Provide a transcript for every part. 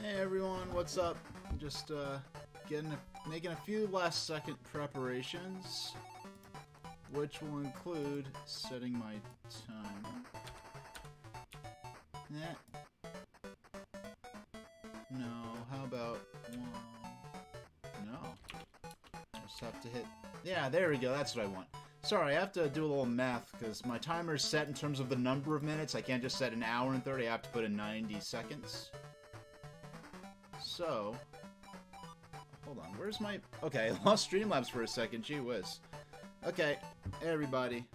Hey everyone, what's up? Just making a few last second preparations, which will include setting my timer. No, how about one? No. Just have to hit. Yeah, there we go. That's what I want. Sorry, I have to do a little math because my timer is set in terms of the number of minutes. I can't just set an hour and 30. I have to put in 90 seconds. So, hold on, where's my... Okay, I lost Streamlabs for a second, gee whiz. Okay, hey everybody.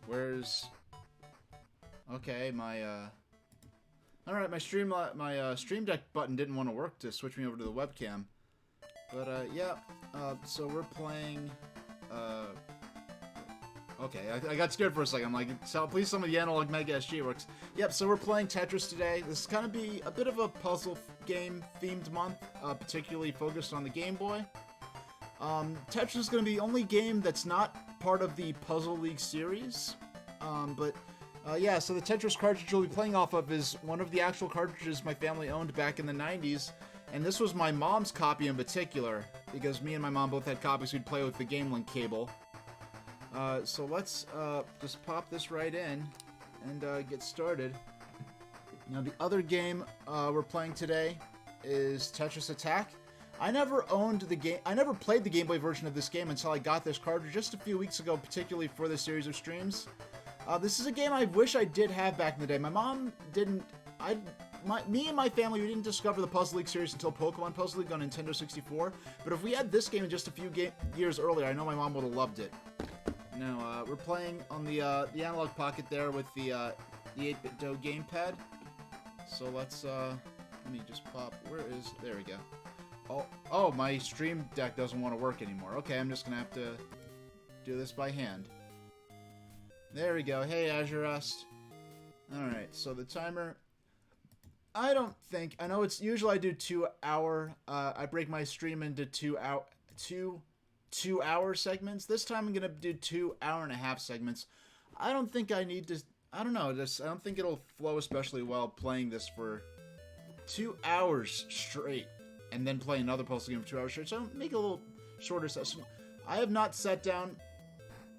Where's... Okay, my, Alright, my Stream Deck button didn't want to work to switch me over to the webcam. But, yeah, so we're playing, Okay, I got scared for a second. I'm like, please tell me the Analog Mega SG works. Yep, so we're playing Tetris today. This is going to be a bit of a puzzle game themed month, particularly focused on the Game Boy. Tetris is going to be the only game that's not part of the Puzzle League series. Yeah, so the Tetris cartridge we'll be playing off of is one of the actual cartridges my family owned back in the 90s. And this was my mom's copy in particular, because me and my mom both had copies we'd play with the Game Link cable. So let's just pop this right in and get started. Now the other game we're playing today is Tetris Attack. I never owned the game. I never played the Game Boy version of this game until I got this cartridge just a few weeks ago, particularly for this series of streams. This is a game I wish I did have back in the day. My mom didn't. Me and my family, we didn't discover the Puzzle League series until Pokemon Puzzle League on Nintendo 64. But if we had this game just a few years earlier, I know my mom would have loved it. Now, we're playing on the Analog Pocket there with the 8-bit Do gamepad. So let's, let me just pop, there we go. Oh, my Stream Deck doesn't want to work anymore. Okay, I'm just gonna have to do this by hand. There we go. Hey, Azure Rust. Alright, so the timer, I know it's, usually I do 2 hour, I break my stream into 2 hour segments. This time I'm gonna do 2 hour-and-a-half segments. I don't think I need to. I don't know. I don't think it'll flow especially well playing this for 2 hours straight, and then play another puzzle game for 2 hours straight. So I'll make it a little shorter session. I have not sat down,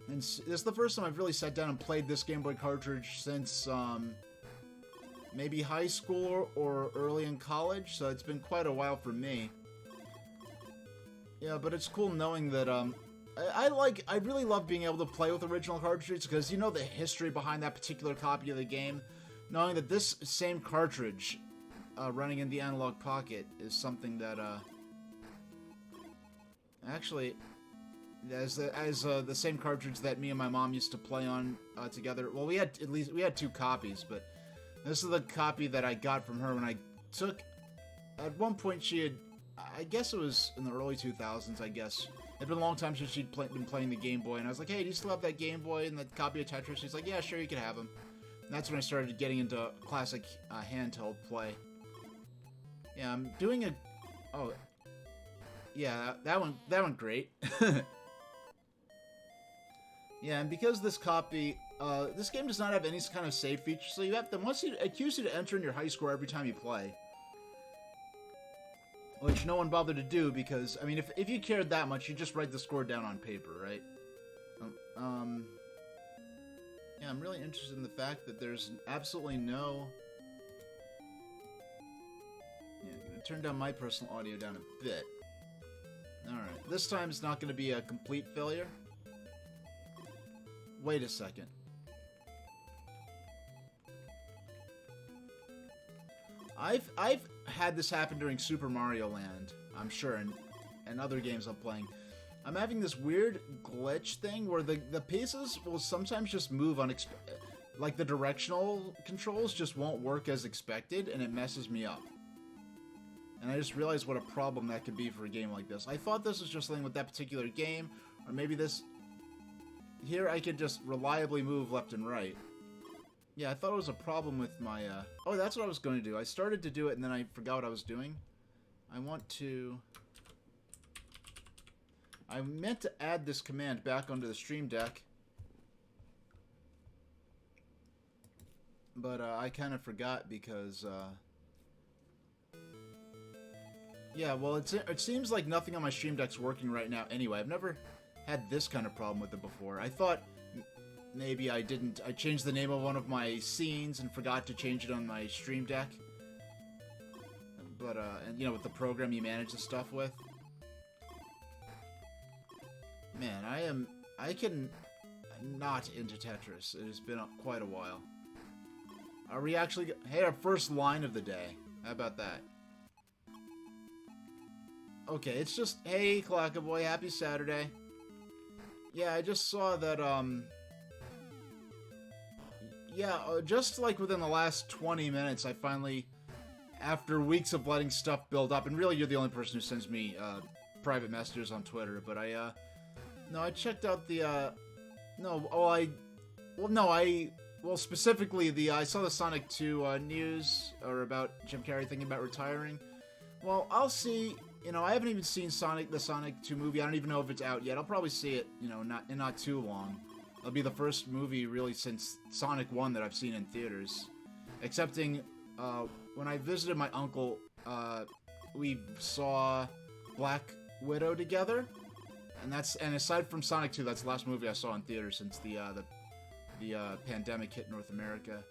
and this is the first time I've really sat down and played this Game Boy cartridge since maybe high school or early in college. So it's been quite a while for me. Yeah, but it's cool knowing that, I really love being able to play with original cartridges, because you know the history behind that particular copy of the game. Knowing that this same cartridge, running in the Analog Pocket, is something that, actually, as the same cartridge that me and my mom used to play on, together. Well, we had 2 copies, but this is the copy that I got from her when I took, at one point she had, I guess it was in the early 2000s, I guess. It'd been a long time since she'd been playing the Game Boy, and I was like, hey, do you still have that Game Boy and that copy of Tetris? She's like, yeah, sure, you can have them. And that's when I started getting into classic handheld play. Yeah, I'm doing a... Oh. Yeah, that went great. Yeah, and because this copy... this game does not have any kind of save feature, so you have to... It accuse you to enter in your high score every time you play. Which no one bothered to do because, I mean, if you cared that much, you'd just write the score down on paper, right? Yeah, I'm really interested in the fact that there's absolutely no... Yeah, I'm going to turn down my personal audio down a bit. Alright, this time it's not going to be a complete failure. Wait a second. I've had this happen during Super Mario Land, I'm sure, and other games I'm playing. I'm having this weird glitch thing where the pieces will sometimes just move like the directional controls just won't work as expected, and it messes me up. And I just realized what a problem that could be for a game like this. I thought this was just something with that particular game, or maybe this... Here I could just reliably move left and right. Yeah, I thought it was a problem with my, Oh, that's what I was going to do. I started to do it, and then I forgot what I was doing. I meant to add this command back onto the Stream Deck. But I kind of forgot because Yeah, well, it seems like nothing on my Stream Deck's working right now anyway. I've never had this kind of problem with it before. I thought maybe I changed the name of one of my scenes and forgot to change it on my Stream Deck. But, and, you know, with the program you manage the stuff with. Man, I can not into Tetris. It has been quite a while. Are we actually... Hey, our first line of the day. How about that? Okay, it's just... Hey, Clackaboy, happy Saturday. Yeah, I just saw that, yeah, just like within the last 20 minutes, I finally... After weeks of letting stuff build up, and really you're the only person who sends me, private messages on Twitter, but no, I checked out the, specifically I saw the Sonic 2, news, or about Jim Carrey thinking about retiring. Well, I'll see, you know, I haven't even seen the Sonic 2 movie, I don't even know if it's out yet, I'll probably see it, you know, not too long. It'll be the first movie, really, since Sonic 1 that I've seen in theaters. Excepting, when I visited my uncle, we saw Black Widow together. And aside from Sonic 2, that's the last movie I saw in theaters since the pandemic hit North America.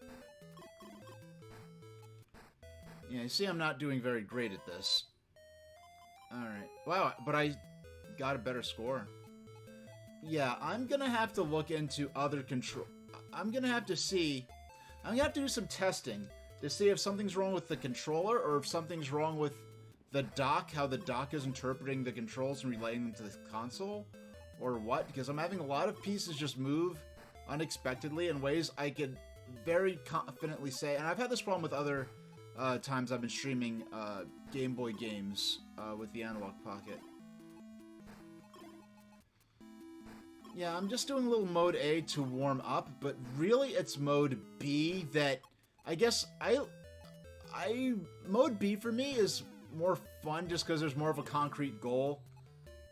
Yeah, you see I'm not doing very great at this. Alright. Wow, but I got a better score. Yeah, I'm gonna have to look into other control... I'm gonna have to do some testing to see if something's wrong with the controller or if something's wrong with the dock, how the dock is interpreting the controls and relaying them to the console, or what, because I'm having a lot of pieces just move unexpectedly in ways I could very confidently say, and I've had this problem with other times I've been streaming Game Boy games with the Analog Pocket. Yeah, I'm just doing a little Mode A to warm up, but really it's Mode B that, I guess, Mode B for me is more fun just because there's more of a concrete goal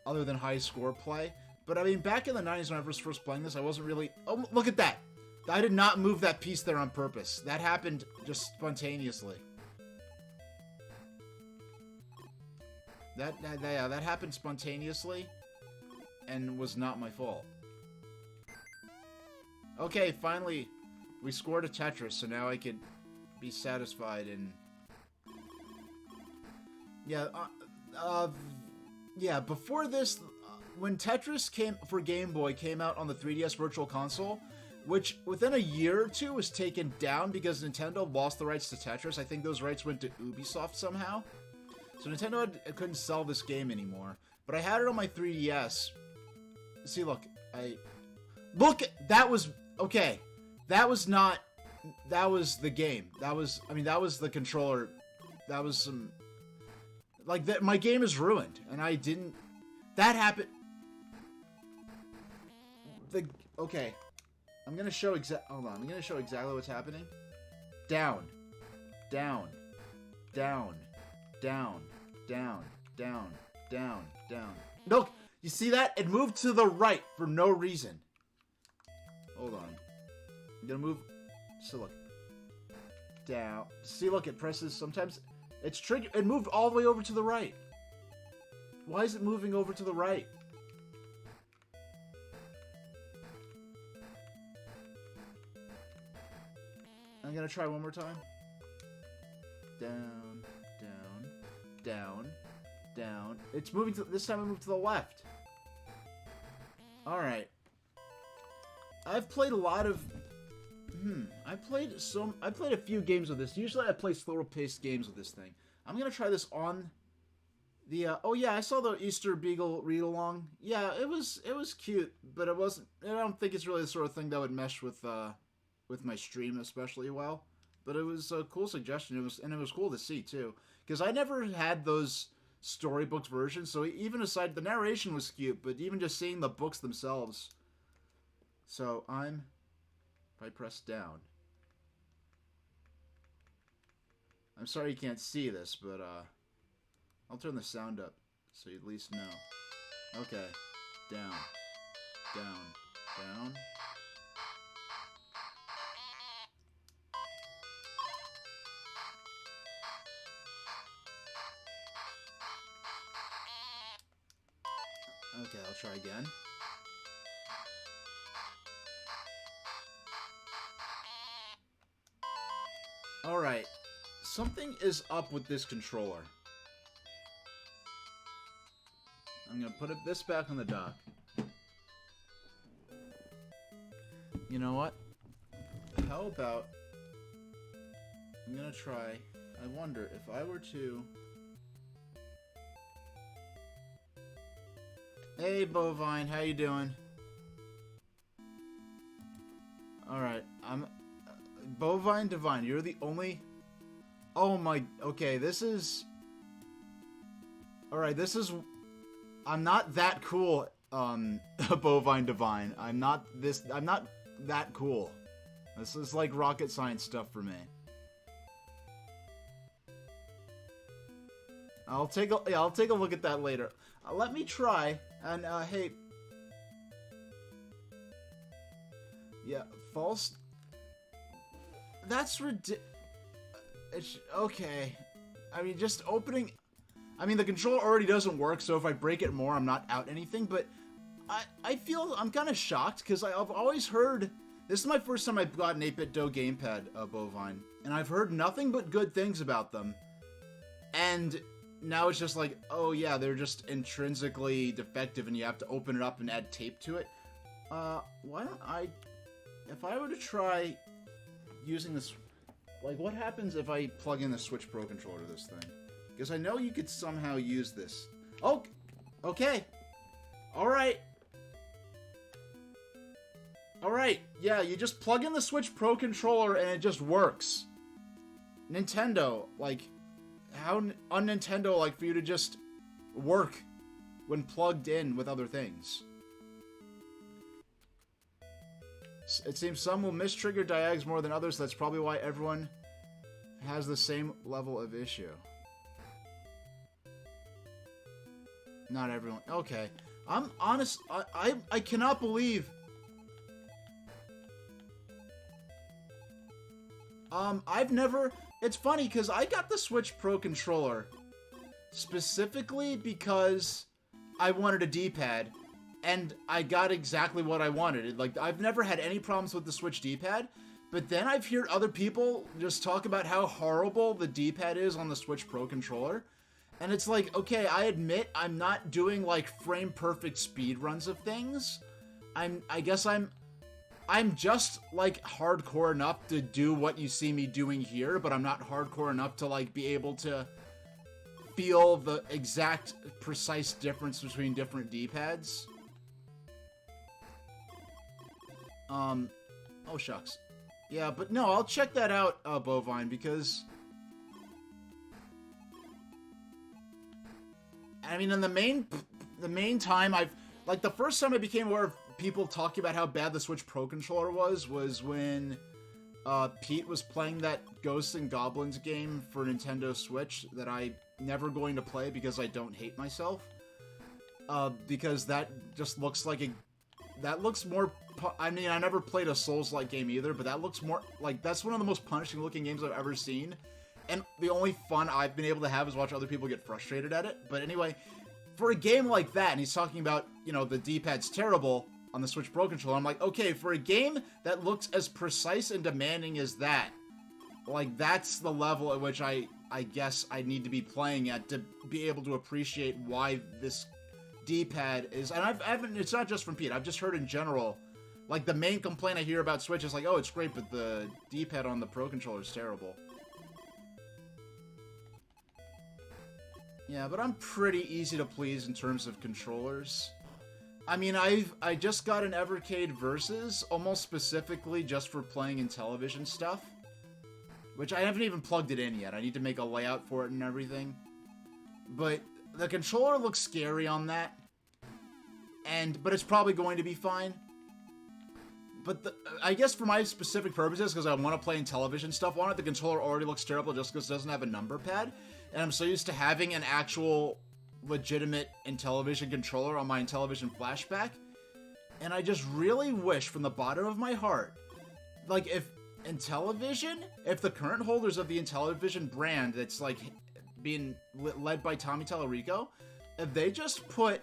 other than high score play. But I mean, back in the 90s when I was first playing this, I wasn't really... Oh, look at that! I did not move that piece there on purpose. That happened just spontaneously. That happened spontaneously and was not my fault. Okay, finally, we scored a Tetris, so now I can be satisfied and... Yeah, before this, when Tetris for Game Boy came out on the 3DS Virtual Console, which within a year or two was taken down because Nintendo lost the rights to Tetris. I think those rights went to Ubisoft somehow. So Nintendo couldn't sell this game anymore. But I had it on my 3DS. See, look, that was, okay, that was the game. That was the controller. That was some... Like, that, my game is ruined, and I didn't... That happened... Okay. I'm gonna show Hold on, I'm gonna show exactly what's happening. Down. Down. Down. Down. Down. Down. Down. Down. Look! You see that? It moved to the right for no reason. Hold on. I'm gonna move... So, look. Down. See, look, it presses... Sometimes... It's triggered. It moved all the way over to the right. Why is it moving over to the right? I'm gonna try one more time. Down, down, down, down. It's moving to... This time it moved to the left. Alright. I've played a lot of... I played a few games with this. Usually I play slower paced games with this thing. I'm gonna try this on the, oh yeah, I saw the Easter Beagle read-along. Yeah, it was cute, but it wasn't, I don't think it's really the sort of thing that would mesh with my stream especially well. But it was a cool suggestion. It was cool to see too. Because I never had those storybooks versions, so even aside, the narration was cute, but even just seeing the books themselves. So if I press down. I'm sorry you can't see this, but I'll turn the sound up so you at least know. Okay. Down. Down. Down. Okay, I'll try again. Alright. Something is up with this controller. I'm gonna put this back on the dock. You know what? How about... I'm gonna try... I wonder if I were to... Hey, Bovine, how you doing? Alright, I'm... Bovine Divine, you're the only... Oh my... Okay, this is... Alright, this is... I'm not that cool, Bovine Divine. I'm not that cool. This is like rocket science stuff for me. I'll take a look at that later. Let me try, and, hey... Yeah, false... That's ridiculous. Okay. I mean, just opening... I mean, the controller already doesn't work, so if I break it more, I'm not out anything, but I feel I'm kind of shocked, because I've always heard... This is my first time I've got an 8-bit Do gamepad, Bovine, and I've heard nothing but good things about them. And now it's just like, oh yeah, they're just intrinsically defective, and you have to open it up and add tape to it. Why don't I... If I were to try using this... Like, what happens if I plug in the Switch Pro controller to this thing? Because I know you could somehow use this. Oh! Okay! Alright! Alright, yeah, you just plug in the Switch Pro controller and it just works. Nintendo, like... How un-Nintendo-like for you to just work when plugged in with other things. It seems some will mistrigger diags more than others, so that's probably why everyone has the same level of issue. Not everyone. Okay. I'm honest. I cannot believe. I've never... It's funny, because I got the Switch Pro controller specifically because I wanted a D-pad, and I got exactly what I wanted. Like, I've never had any problems with the Switch D-pad, but then I've heard other people just talk about how horrible the D-pad is on the Switch Pro controller. And it's like, okay, I admit I'm not doing, like, frame-perfect speed runs of things. I guess I'm just, like, hardcore enough to do what you see me doing here, but I'm not hardcore enough to, like, be able to feel the exact, precise difference between different D-pads. Oh, shucks. Yeah, but no, I'll check that out, Bovine, because... I mean, in the main time I've... Like, the first time I became aware of people talking about how bad the Switch Pro controller was when Pete was playing that Ghosts and Goblins game for Nintendo Switch that I'm never going to play because I don't hate myself. Because that just looks like a... That looks more... I mean, I never played a Souls-like game either, but that looks more... Like, that's one of the most punishing-looking games I've ever seen. And the only fun I've been able to have is watch other people get frustrated at it. But anyway, for a game like that, and he's talking about, you know, the D-pad's terrible on the Switch Pro controller, I'm like, okay, for a game that looks as precise and demanding as that, like, that's the level at which I guess I need to be playing at to be able to appreciate why this D-pad is... And I haven't... It's not just from Pete. I've just heard in general, like, the main complaint I hear about Switch is like, oh, it's great, but the D-pad on the Pro controller is terrible. Yeah, but I'm pretty easy to please in terms of controllers. I mean, I just got an Evercade Versus, almost specifically just for playing Intellivision stuff. Which I haven't even plugged it in yet. I need to make a layout for it and everything. But the controller looks scary on that. But it's probably going to be fine. But I guess for my specific purposes, because I want to play Intellivision stuff on it, the controller already looks terrible just because it doesn't have a number pad. And I'm so used to having an actual, legitimate Intellivision controller on my Intellivision flashback. And I just really wish from the bottom of my heart, like, if the current holders of the Intellivision brand that's, like, being led by Tommy Tallarico, if they just put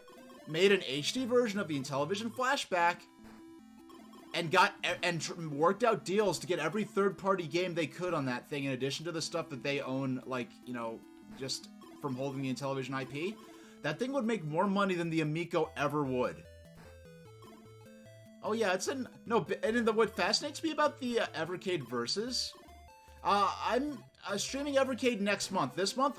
made an HD version of the Intellivision flashback, and worked out deals to get every third-party game they could on that thing, in addition to the stuff that they own, like, you know, just from holding the Intellivision IP, that thing would make more money than the Amico ever would. Oh yeah, it's in... No, and what fascinates me about the Evercade Versus... I'm streaming Evercade next month. This month,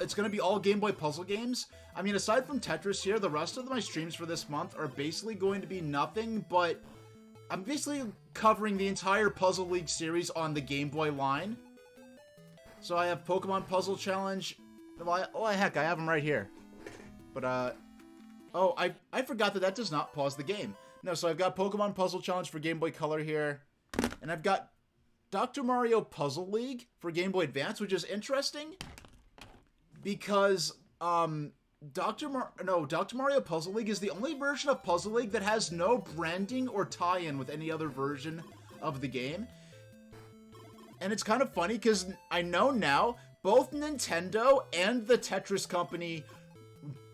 it's going to be all Game Boy puzzle games. I mean, aside from Tetris here, the rest of my streams for this month are basically going to be nothing but... I'm basically covering the entire Puzzle League series on the Game Boy line. So I have Pokemon Puzzle Challenge. Oh, heck, I have them right here. But, oh, I forgot that does not pause the game. No, so I've got Pokemon Puzzle Challenge for Game Boy Color here. And I've got Dr. Mario Puzzle League for Game Boy Advance, which is interesting. Because, Dr. Mario Puzzle League is the only version of Puzzle League that has no branding or tie-in with any other version of the game. And it's kind of funny because I know now both Nintendo and the Tetris company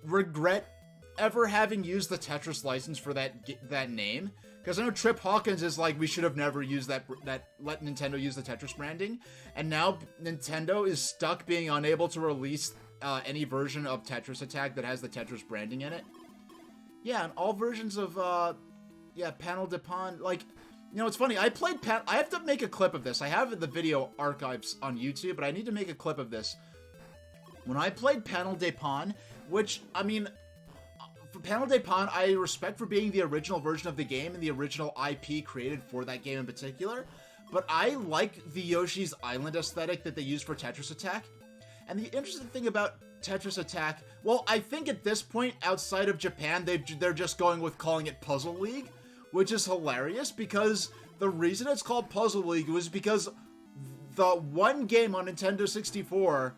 regret ever having used the Tetris license for that name. Because I know Trip Hawkins is like, we should have never used let Nintendo use the Tetris branding. And now Nintendo is stuck being unable to release any version of Tetris Attack that has the Tetris branding in it. Yeah, and all versions of, Panel de Pon, like, you know, it's funny, I have to make a clip of this. I have the video archives on YouTube, but I need to make a clip of this. When I played Panel de Pon, which, I mean, for Panel de Pon, I respect for being the original version of the game and the original IP created for that game in particular, but I like the Yoshi's Island aesthetic that they used for Tetris Attack. And the interesting thing about Tetris Attack, well, I think at this point, outside of Japan, they're just going with calling it Puzzle League, which is hilarious, because the reason it's called Puzzle League was because the one game on Nintendo 64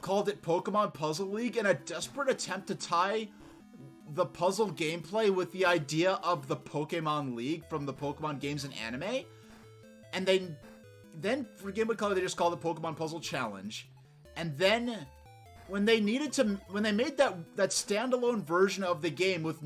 called it Pokemon Puzzle League in a desperate attempt to tie the puzzle gameplay with the idea of the Pokemon League from the Pokemon games and anime. And then for Game Boy Color, they just called it Pokemon Puzzle Challenge. And then, when they made that standalone version of the game with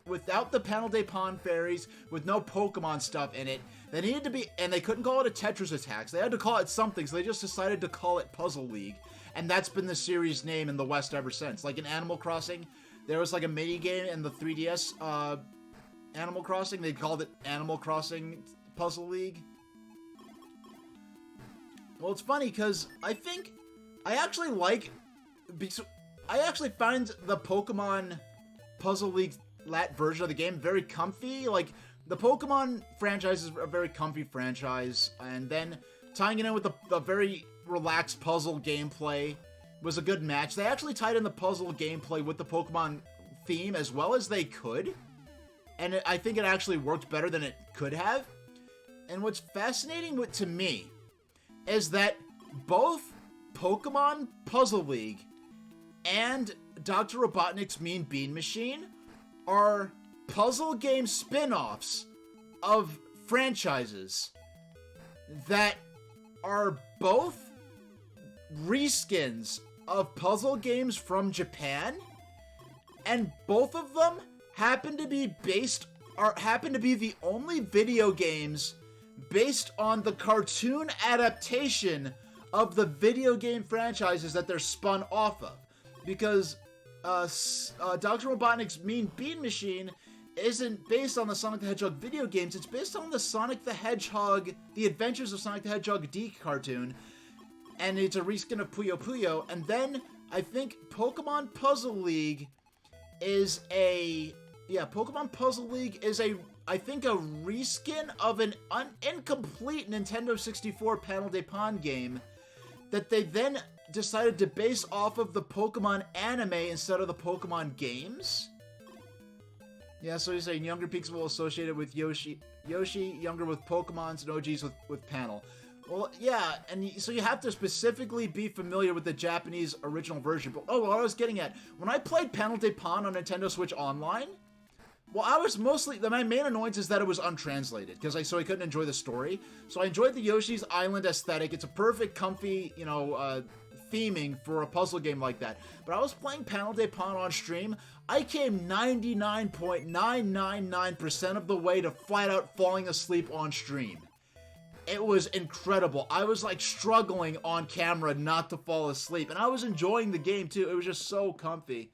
without the Panel de Pon fairies, with no Pokemon stuff in it, and they couldn't call it a Tetris Attack, so they had to call it something, so they just decided to call it Puzzle League. And that's been the series name in the West ever since. Like in Animal Crossing, there was like a mini game in the 3DS, Animal Crossing, they called it Animal Crossing Puzzle League. Well, it's funny, because I actually find the Pokemon Puzzle League version of the game very comfy. Like, the Pokemon franchise is a very comfy franchise, and then tying it in with the very relaxed puzzle gameplay was a good match. They actually tied in the puzzle gameplay with the Pokemon theme as well as they could, and I think it actually worked better than it could have. And what's fascinating to me is that both Pokemon Puzzle League and Dr. Robotnik's Mean Bean Machine are puzzle game spin-offs of franchises that are both reskins of puzzle games from Japan, and both of them happen to be the only video games based on the cartoon adaptation of the video game franchises that they're spun off of. Because Dr. Robotnik's Mean Bean Machine isn't based on the Sonic the Hedgehog video games, it's based on the Sonic the Hedgehog, The Adventures of Sonic the Hedgehog D cartoon, and it's a reskin of Puyo Puyo. And then I think Pokemon Puzzle League is a reskin of an incomplete Nintendo 64 Panel de Pon game that they then decided to base off of the Pokemon anime instead of the Pokemon games. Yeah, so you're saying younger people associated with Yoshi, younger with Pokemons, and OGs with Panel. Well, yeah, and so you have to specifically be familiar with the Japanese original version. But, what I was getting at, when I played Panel de Pon on Nintendo Switch Online, well, my main annoyance is that it was untranslated, so I couldn't enjoy the story. So I enjoyed the Yoshi's Island aesthetic. It's a perfect, comfy, theming for a puzzle game like that. But I was playing Panel de Pon on stream. I came 99.999% of the way to flat out falling asleep on stream. It was incredible. I was like struggling on camera not to fall asleep. And I was enjoying the game too. It was just so comfy.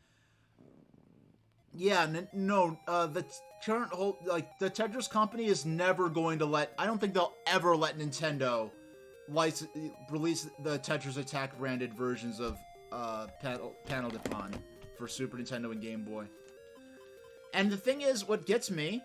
Yeah, the current whole, like, the Tetris company is never going to let, I don't think they'll ever let Nintendo release the Tetris Attack branded versions of Panel de Pon for Super Nintendo and Game Boy. And the thing is, what gets me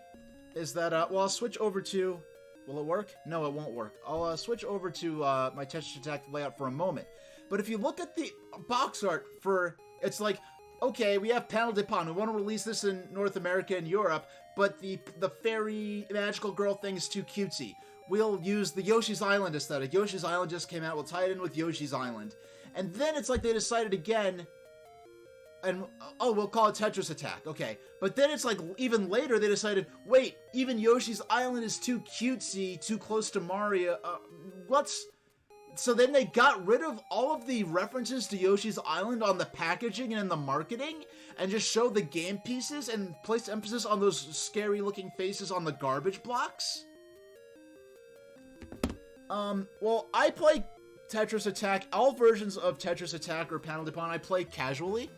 is that, well, I'll switch over to, will it work? No, it won't work. I'll switch over to my Tetris Attack layout for a moment. But if you look at the box art for, it's like, okay, we have Panel de Pon. We want to release this in North America and Europe, but the fairy magical girl thing is too cutesy. We'll use the Yoshi's Island aesthetic. Yoshi's Island just came out. We'll tie it in with Yoshi's Island. And then it's like they decided again, and, oh, we'll call it Tetris Attack. Okay. But then it's like, even later, they decided, wait, even Yoshi's Island is too cutesy, too close to Mario. So then they got rid of all of the references to Yoshi's Island on the packaging and in the marketing, and just showed the game pieces and placed emphasis on those scary looking faces on the garbage blocks. Well, I play Tetris Attack, all versions of Tetris Attack or Panel de Pon, I play casually.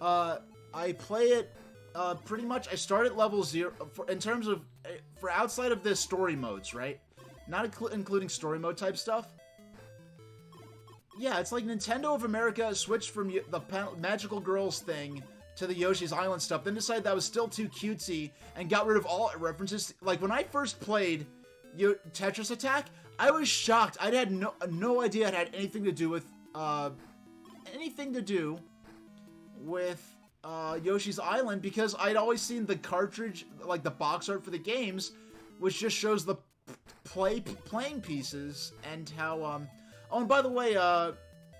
I play it, pretty much, I start at level 0, in terms of, for outside of the story modes, right? Not including story mode type stuff. Yeah, it's like Nintendo of America switched from the Magical Girls thing to the Yoshi's Island stuff, then decided that was still too cutesy, and got rid of all references. Like, when I first played Tetris Attack, I was shocked. I had no idea it had anything to do with, Yoshi's Island, because I'd always seen the cartridge, like the box art for the games, which just shows the playing pieces, and how, oh, and by the way,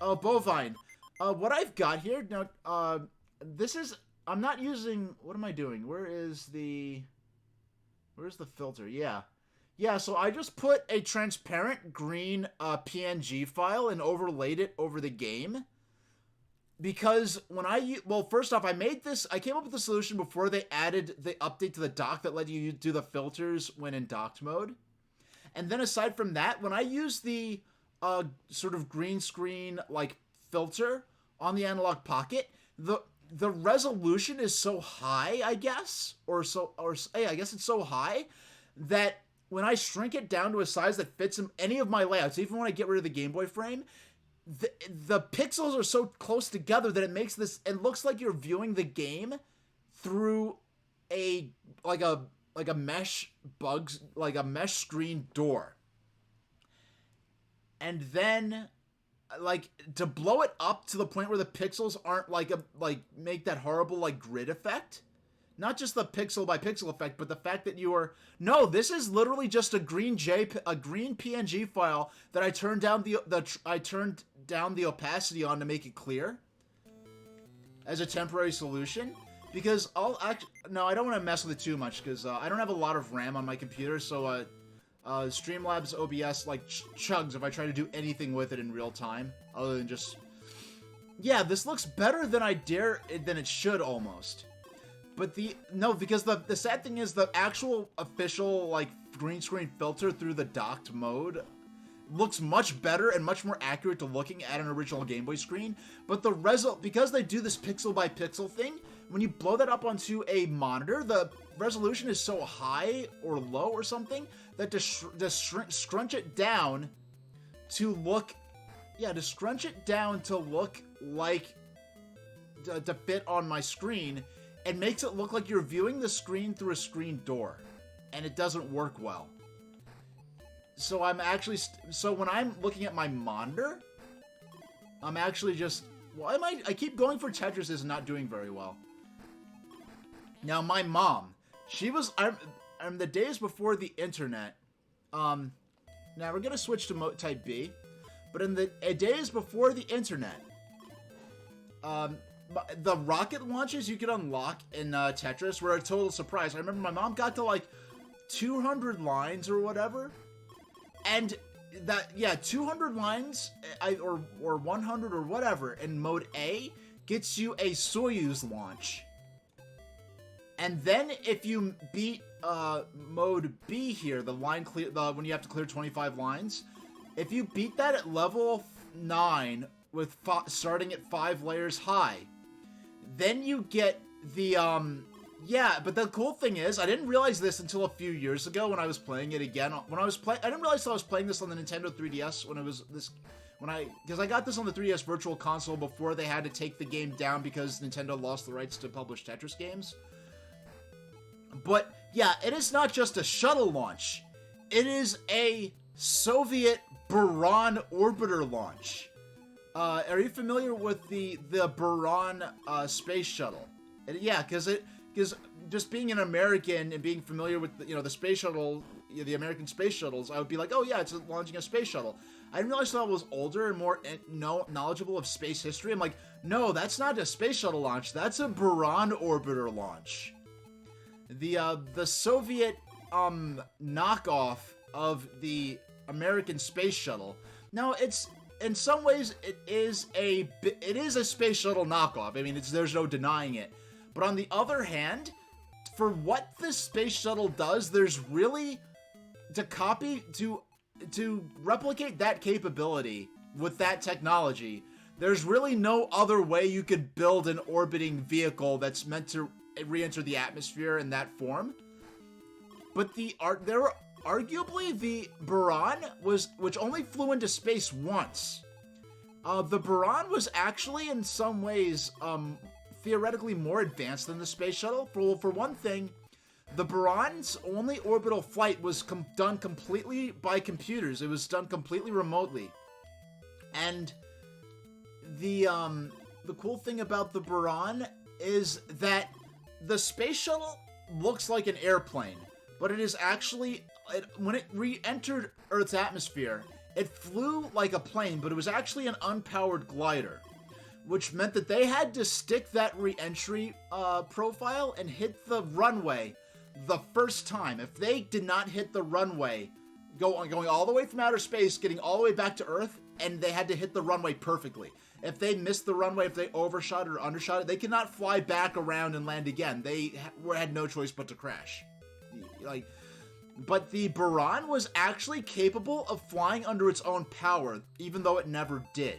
Bovine, what I've got here, now, this is, I'm not using, what am I doing? Where's the filter? Yeah, so I just put a transparent green, PNG file and overlaid it over the game, because when well, first off, I came up with the solution before they added the update to the dock that let you do the filters when in docked mode, and then aside from that, when I use the sort of green screen like filter on the Analog Pocket, the resolution is so high, I guess, I guess it's so high that when I shrink it down to a size that fits in any of my layouts, even when I get rid of the Game Boy frame, the pixels are so close together that it looks like you're viewing the game through a mesh screen door. And then, like, to blow it up to the point where the pixels aren't make that horrible, grid effect. Not just the pixel by pixel effect, but the fact that no, this is literally just a green PNG file that I turned down the opacity on to make it clear as a temporary solution. Because no, I don't want to mess with it too much, because I don't have a lot of RAM on my computer, so Streamlabs OBS chugs if I try to do anything with it in real time, other than just, yeah, this looks better than than it should almost. But because the sad thing is the actual official green screen filter through the docked mode looks much better and much more accurate to looking at an original Game Boy screen. But because they do this pixel by pixel thing, when you blow that up onto a monitor, the resolution is so high or low or something that to scrunch it down to look, to fit on my screen, it makes it look like you're viewing the screen through a screen door, and it doesn't work well. So when I'm looking at my monitor, I'm actually just, I keep going for Tetris is not doing very well. Now, my mom, I'm the days before the internet, now we're gonna switch to type B, but in the days before the internet, the rocket launches you could unlock in Tetris were a total surprise. I remember my mom got to 200 lines or whatever, and yeah, 200 lines, or 100 or whatever in mode A gets you a Soyuz launch. And then if you beat mode B here, the line clear, when you have to clear 25 lines, if you beat that at level 9 with starting at 5 layers high, then you get the yeah, but the cool thing is, I didn't realize this until a few years ago when I was playing it again. I didn't realize I was playing this on the Nintendo 3DS because I got this on the 3DS Virtual Console before they had to take the game down because Nintendo lost the rights to publish Tetris games. But yeah, it is not just a shuttle launch. It is a Soviet Buran orbiter launch. Are you familiar with the Buran space shuttle? Yeah, because just being an American and being familiar with the space shuttle, the American space shuttles, I would be like, oh yeah, it's launching a space shuttle. I didn't realize I was older and more knowledgeable of space history. I'm like, no, that's not a space shuttle launch. That's a Buran orbiter launch. The Soviet knockoff of the American space shuttle. Now, it's in some ways it is a space shuttle knockoff. I mean, there's no denying it. But on the other hand, for what this space shuttle does, there's really to replicate that capability with that technology. There's really no other way you could build an orbiting vehicle that's meant to re-enter the atmosphere in that form. But arguably the Buran which only flew into space once. The Buran was actually in some ways theoretically more advanced than the space shuttle. For one thing, the Buran's only orbital flight was done completely by computers. It was done completely remotely. And the cool thing about the Buran is that the space shuttle looks like an airplane, but it is actually, when it re-entered Earth's atmosphere, it flew like a plane, but it was actually an unpowered glider, which meant that they had to stick that re-entry profile and hit the runway the first time. If they did not hit the runway, going all the way from outer space, getting all the way back to Earth, and they had to hit the runway perfectly. If they missed the runway, if they overshot it or undershot it, they could not fly back around and land again. They had no choice but to crash. But the Buran was actually capable of flying under its own power, even though it never did.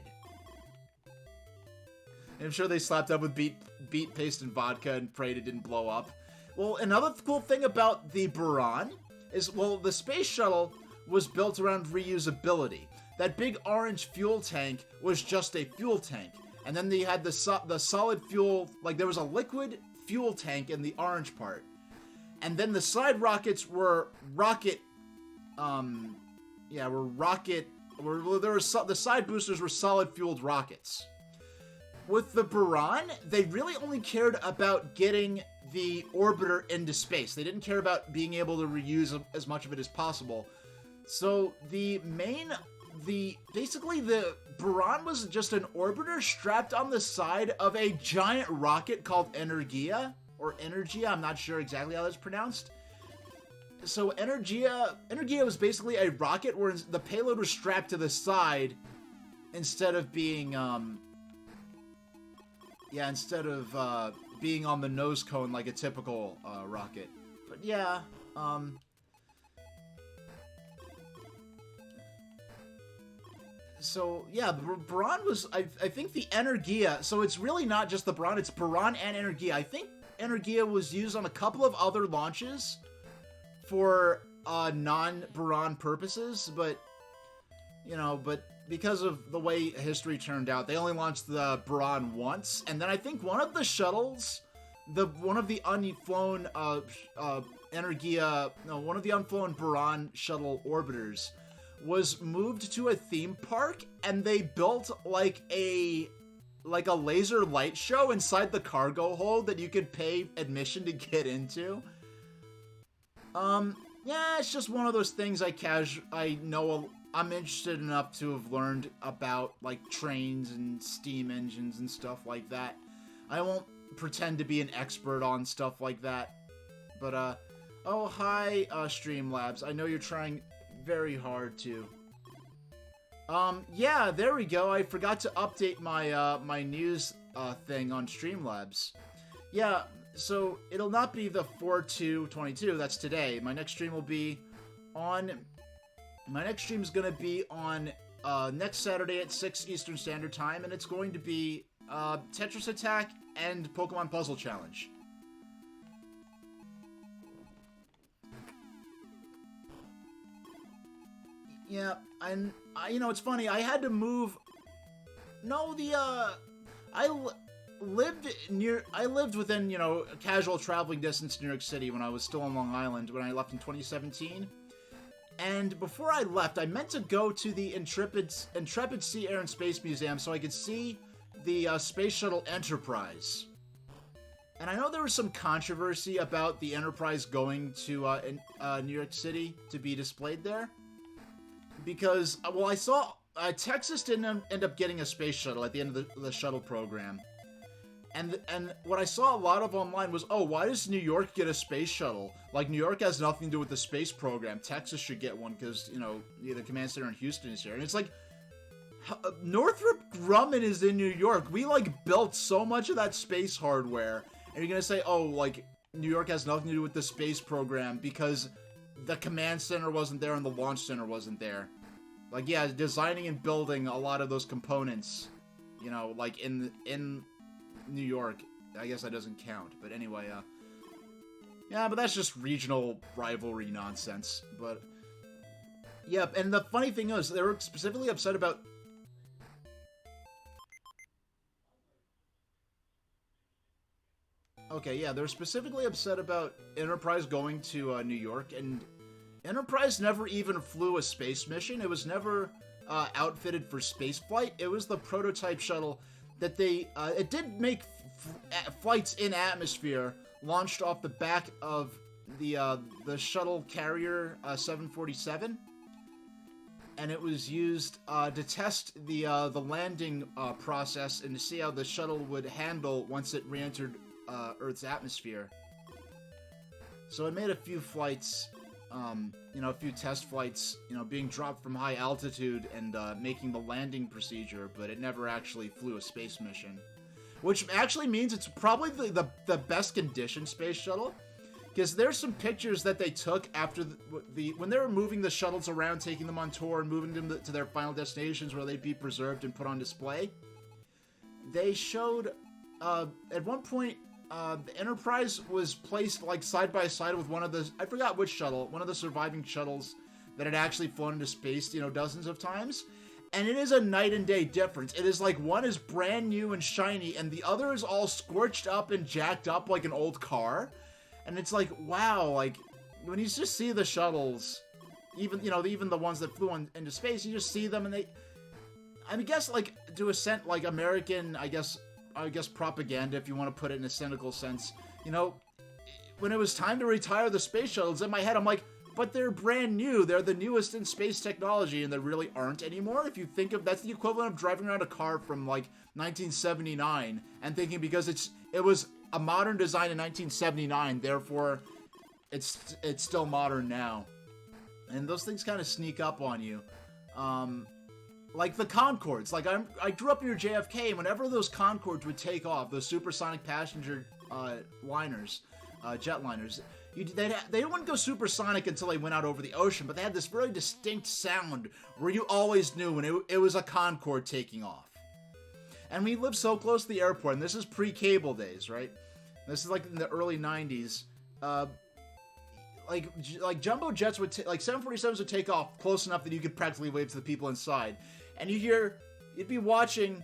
And I'm sure they slapped up with beet paste and vodka and prayed it didn't blow up. Well, another cool thing about the Buran is, well, the space shuttle was built around reusability. That big orange fuel tank was just a fuel tank. And then they had the solid fuel, like there was a liquid fuel tank in the orange part. And then the side rockets were the side boosters were solid fueled rockets. With the Buran, they really only cared about getting the orbiter into space. They didn't care about being able to reuse as much of it as possible. So basically the Buran was just an orbiter strapped on the side of a giant rocket called Energia, I'm not sure exactly how that's pronounced. So Energia was basically a rocket where the payload was strapped to the side instead of being being on the nose cone like a typical rocket. But yeah, so yeah, the Buran was, I think the Energia, so it's really not just the Buran, it's Buran and Energia. I think Energia was used on a couple of other launches for non-Buran purposes, but because of the way history turned out, they only launched the Buran once, and then I think one of the shuttles, one of the unflown Buran shuttle orbiters was moved to a theme park, and they built like a laser light show inside the cargo hold that you could pay admission to get into. Yeah, it's just one of those things I'm interested enough to have learned about, like, trains and steam engines and stuff like that. I won't pretend to be an expert on stuff like that. But, oh, hi, Streamlabs. I know you're trying very hard to Yeah, there we go. I forgot to update my, my news, thing on Streamlabs. Yeah, so it'll not be the 4/2/22, that's today. My next stream will be on... My next stream is gonna be on, next Saturday at 6 Eastern Standard Time, and it's going to be, Tetris Attack and Pokemon Puzzle Challenge. Yeah, and you know, it's funny. I had to move. No, I lived within, you know, a casual traveling distance to New York City when I was still on Long Island when I left in 2017. And before I left, I meant to go to the Intrepid Sea, Air, and Space Museum so I could see the Space Shuttle Enterprise. And I know there was some controversy about the Enterprise going to New York City to be displayed there. Because, well, I saw Texas didn't end up getting a space shuttle at the end of the shuttle program. And what I saw a lot of online was, oh, why does New York get a space shuttle? Like, New York has nothing to do with the space program. Texas should get one because, you know, the command center in Houston is here. And it's like, Northrop Grumman is in New York. We, like, built so much of that space hardware. And you're gonna say, oh, like, New York has nothing to do with the space program because the command center wasn't there and the launch center wasn't there. Like, yeah, designing and building a lot of those components, you know, like, in New York, I guess that doesn't count. But anyway, yeah, but that's just regional rivalry nonsense. But, yeah, and the funny thing is, they were specifically upset about... Okay, yeah, they're specifically upset about Enterprise going to New York, and Enterprise never even flew a space mission. It was never outfitted for spaceflight. It was the prototype shuttle that they... it did make flights in atmosphere, launched off the back of the shuttle carrier 747, and it was used to test the landing process and to see how the shuttle would handle once it re-entered Earth's atmosphere. So it made a few flights, you know, a few test flights, you know, being dropped from high altitude and making the landing procedure, but it never actually flew a space mission. Which actually means it's probably the best conditioned space shuttle, because there's some pictures that they took after when they were moving the shuttles around, taking them on tour and moving them to their final destinations where they'd be preserved and put on display. They showed, at one point, the Enterprise was placed, like, side by side with one of the... I forgot which shuttle. One of the surviving shuttles that had actually flown into space, you know, dozens of times. And it is a night and day difference. It is like one is brand new and shiny, and the other is all scorched up and jacked up like an old car. And it's like, wow, like, when you just see the shuttles, even, you know, even the ones that flew into space, you just see them and they... I mean, guess, like, to a sense, like, American, I guess propaganda, if you want to put it in a cynical sense. You know, when it was time to retire the space shuttles, in my head, I'm like, but they're brand new. They're the newest in space technology, and they really aren't anymore. If you think of, that's the equivalent of driving around a car from, like, 1979 and thinking because it was a modern design in 1979, therefore it's still modern now. And those things kind of sneak up on you. Like the Concords. Like, I grew up near JFK, and whenever those Concords would take off, those supersonic passenger liners, jetliners, they wouldn't go supersonic until they went out over the ocean, but they had this very distinct sound where you always knew when it was a Concorde taking off. And we lived so close to the airport, and this is pre-cable days, right? This is like in the early 90s. Like jumbo jets would, like 747s would take off close enough that you could practically wave to the people inside. And you'd be watching,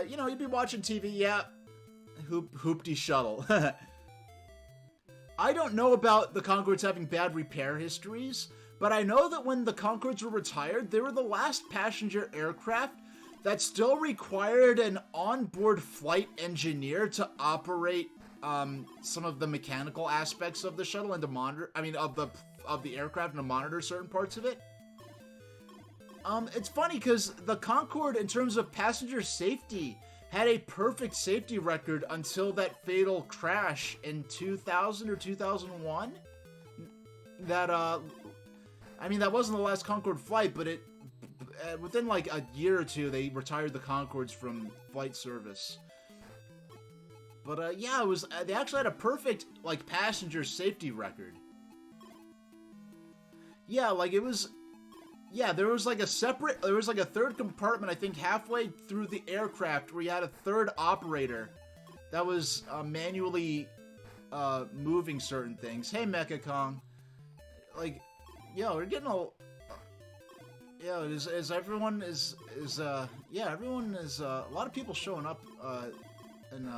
you know, you'd be watching TV, yeah, hoopty shuttle. I don't know about the Concords having bad repair histories, but I know that when the Concords were retired, they were the last passenger aircraft that still required an onboard flight engineer to operate some of the mechanical aspects of the shuttle and to monitor, of the aircraft and to monitor certain parts of it. It's funny because the Concorde, in terms of passenger safety, had a perfect safety record until that fatal crash in 2000 or 2001. That, I mean, that wasn't the last Concorde flight, but within like a year or two, they retired the Concords from flight service. But yeah, it was they actually had a perfect like passenger safety record. Yeah, like it was. Yeah, there was like a third compartment, I think, halfway through the aircraft where you had a third operator that was manually moving certain things. Hey, Mecha Kong. Like, yo, we're getting all. Yeah, everyone is everyone is a lot of people showing up and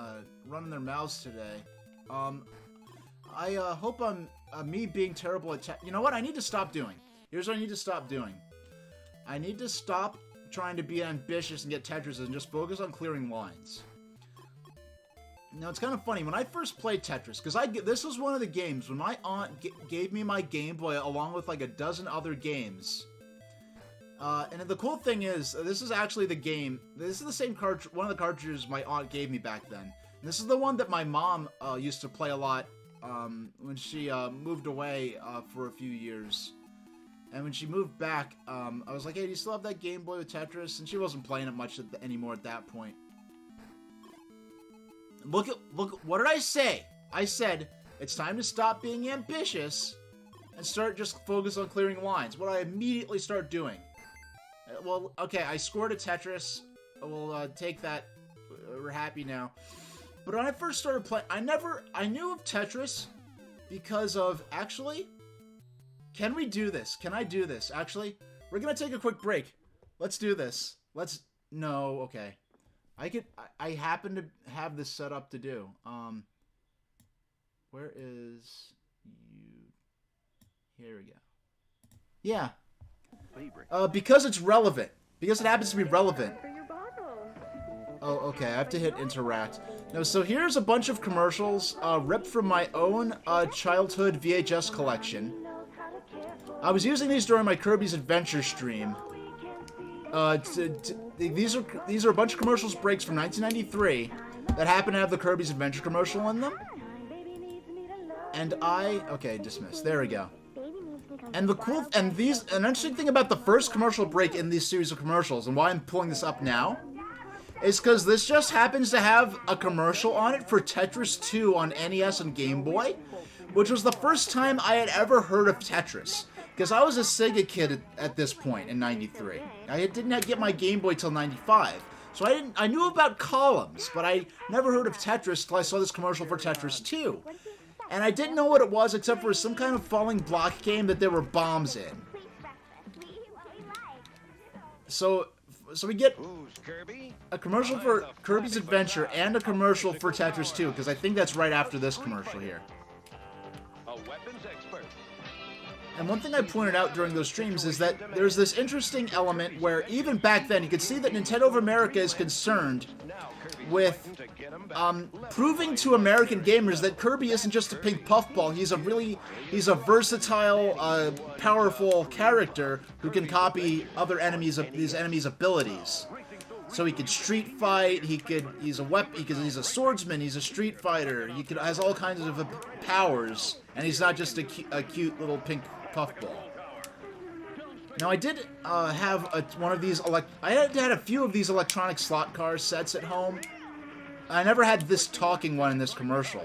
running their mouths today. I hope me being terrible at you know what I need to stop doing. Here's what I need to stop doing. I need to stop trying to be ambitious and get Tetris and just focus on clearing lines. Now, it's kind of funny. When I first played Tetris, because this was one of the games when my aunt gave me my Game Boy along with like a dozen other games. And the cool thing is, this is actually the game. This is the same cartridge, one of the cartridges my aunt gave me back then. And this is the one that my mom used to play a lot when she moved away for a few years. And when she moved back, I was like, hey, do you still have that Game Boy with Tetris? And she wasn't playing it much anymore at that point. Look, what did I say? I said, it's time to stop being ambitious and start just focus on clearing lines. What I immediately start doing. Well, okay, I scored a Tetris. We'll take that. We're happy now. But when I first started playing, I knew of Tetris because of, actually... Can we do this? Can I do this? Actually, we're gonna take a quick break. Let's do this. No, okay. I happen to have this set up to do. Where is you? Here we go. Yeah. Because it's relevant. Because it happens to be relevant. Oh, okay. I have to hit interact. No, so here's a bunch of commercials ripped from my own childhood VHS collection. I was using these during my Kirby's Adventure stream. These are a bunch of commercials breaks from 1993 that happen to have the Kirby's Adventure commercial in them. And okay, dismiss. There we go. And an interesting thing about the first commercial break in these series of commercials, and why I'm pulling this up now, is because this just happens to have a commercial on it for Tetris 2 on NES and Game Boy, which was the first time I had ever heard of Tetris. Because I was a Sega kid at this point in 93. I didn't get my Game Boy till 95. So I knew about columns, but I never heard of Tetris till I saw this commercial for Tetris 2. And I didn't know what it was except for some kind of falling block game that there were bombs in. So we get a commercial for Kirby's Adventure and a commercial for Tetris 2, because I think that's right after this commercial here. And one thing I pointed out during those streams is that there's this interesting element where even back then you could see that Nintendo of America is concerned with proving to American gamers that Kirby isn't just a pink puffball. He's a versatile, powerful character who can copy these enemies' abilities. So he could street fight. He's a swordsman. He's a street fighter. Has all kinds of powers, and he's not just a cute little pink puffball. Now I did have one of these. I had a few of these electronic slot car sets at home. I never had this talking one in this commercial.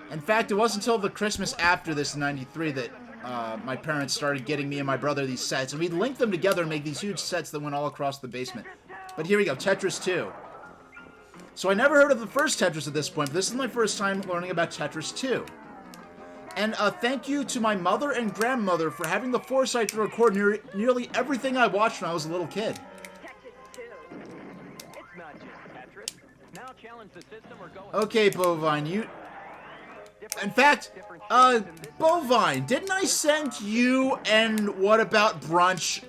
In fact, it wasn't until the Christmas after this in '93 that my parents started getting me and my brother these sets, and we'd link them together and make these huge sets that went all across the basement. But here we go, Tetris 2. So I never heard of the first Tetris at this point, but this is my first time learning about Tetris 2. And thank you to my mother and grandmother for having the foresight to record nearly everything I watched when I was a little kid. Okay, Bovine, in fact, Bovine, didn't I send you and What About Brunch,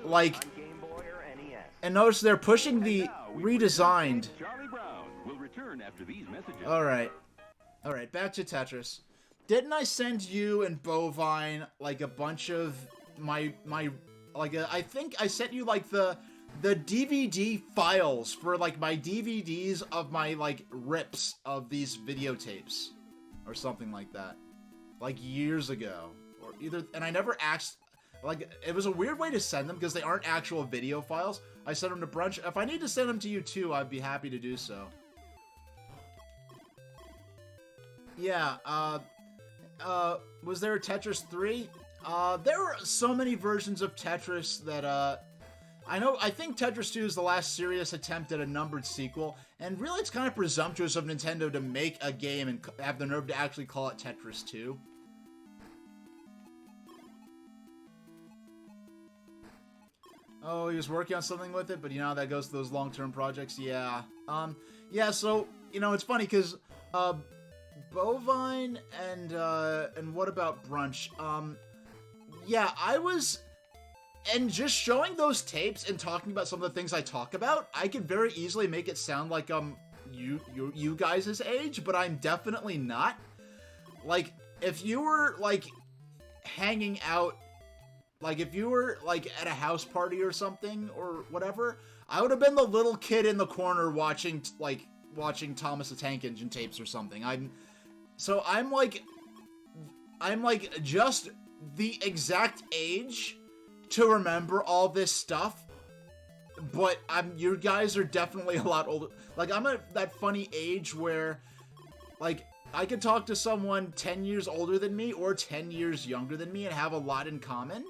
and notice they're pushing the redesigned. Alright, back to Tetris. Didn't I send you and Bovine, a bunch of I think I sent you, the DVD files for, my DVDs of my, rips of these videotapes. Or something like that. Years ago. And I never asked... Like, it was a weird way to send them because they aren't actual video files. I sent them to Brunch. If I need to send them to you too, I'd be happy to do so. Yeah, was there a Tetris 3? There were so many versions of Tetris that, I think Tetris 2 is the last serious attempt at a numbered sequel, and really it's kind of presumptuous of Nintendo to make a game and have the nerve to actually call it Tetris 2. Oh, he was working on something with it, but you know how that goes to those long-term projects? Yeah. Yeah, so, you know, it's funny, because, Bovine and What About Brunch? Yeah, and just showing those tapes and talking about some of the things I talk about, I could very easily make it sound like, you guys' age, but I'm definitely not. Like, if you were, like, hanging out, like, if you were, like, at a house party or something, or whatever, I would have been the little kid in the corner watching Thomas the Tank Engine tapes or something. I'm just the exact age to remember all this stuff, but you guys are definitely a lot older. Like, I'm at that funny age where, like, I could talk to someone 10 years older than me or 10 years younger than me and have a lot in common.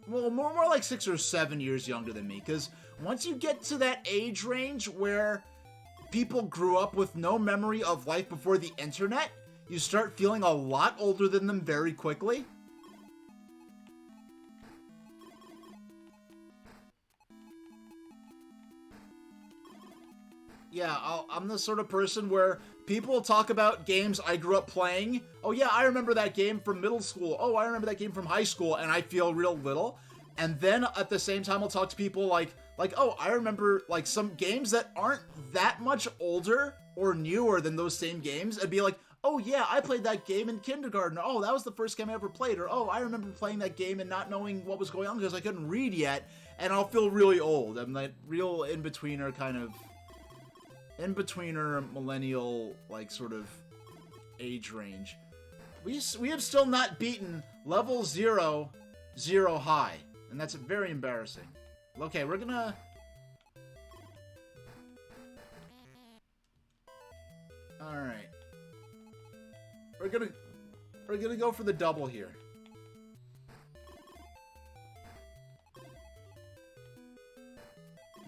Well, more like 6 or 7 years younger than me, because once you get to that age range where people grew up with no memory of life before the internet, you start feeling a lot older than them very quickly. Yeah, I'm the sort of person where people talk about games I grew up playing. Oh yeah, I remember that game from middle school. Oh, I remember that game from high school, and I feel real little. And then at the same time, I'll talk to people like, oh, I remember, like, some games that aren't that much older or newer than those same games, and be like, oh yeah, I played that game in kindergarten. Oh, that was the first game I ever played. Or, oh, I remember playing that game and not knowing what was going on because I couldn't read yet, and I'll feel really old. I'm that real in-betweener kind of... in-betweener millennial, like, sort of age range. We have still not beaten level 0 high, and that's very embarrassing. Okay, we're gonna... Alright. We're gonna go for the double here.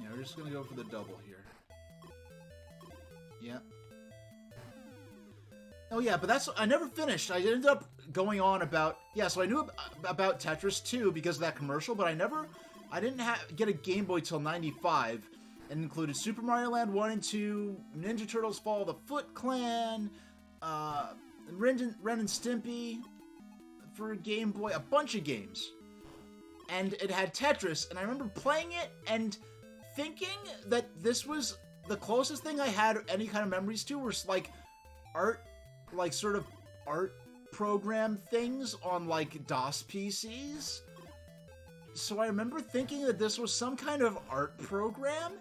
Yeah, we're just gonna go for the double here. Yeah. Oh yeah, but I never finished. I ended up going on about, yeah, so I knew about Tetris 2 because of that commercial, but I didn't get a Game Boy till 95, and included Super Mario Land 1 and 2, Ninja Turtles Fall of the Foot Clan, Ren and Stimpy for Game Boy, a bunch of games. And it had Tetris, and I remember playing it and thinking that this was the closest thing I had any kind of memories to was, like, art, like, sort of art program things on, like, DOS PCs. So I remember thinking that this was some kind of art program,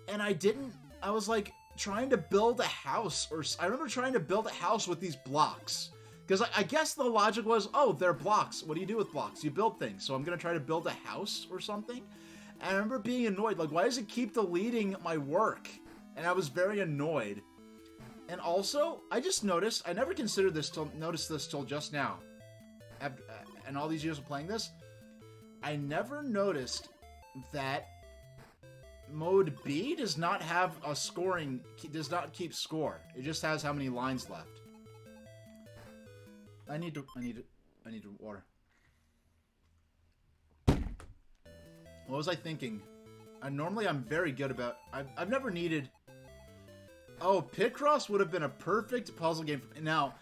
and I was, like, trying to build a house, I remember trying to build a house with these blocks. Because I guess the logic was, oh, they're blocks. What do you do with blocks? You build things. So I'm going to try to build a house or something. And I remember being annoyed, like, why does it keep deleting my work? And I was very annoyed. And also, I just noticed, I never considered noticed this till just now. And all these years of playing this, I never noticed that Mode B does not have a scoring, does not keep score. It just has how many lines left. I need water. What was I thinking? Normally I'm very good about... I've never needed... Oh, Picross would have been a perfect puzzle game for me. Now,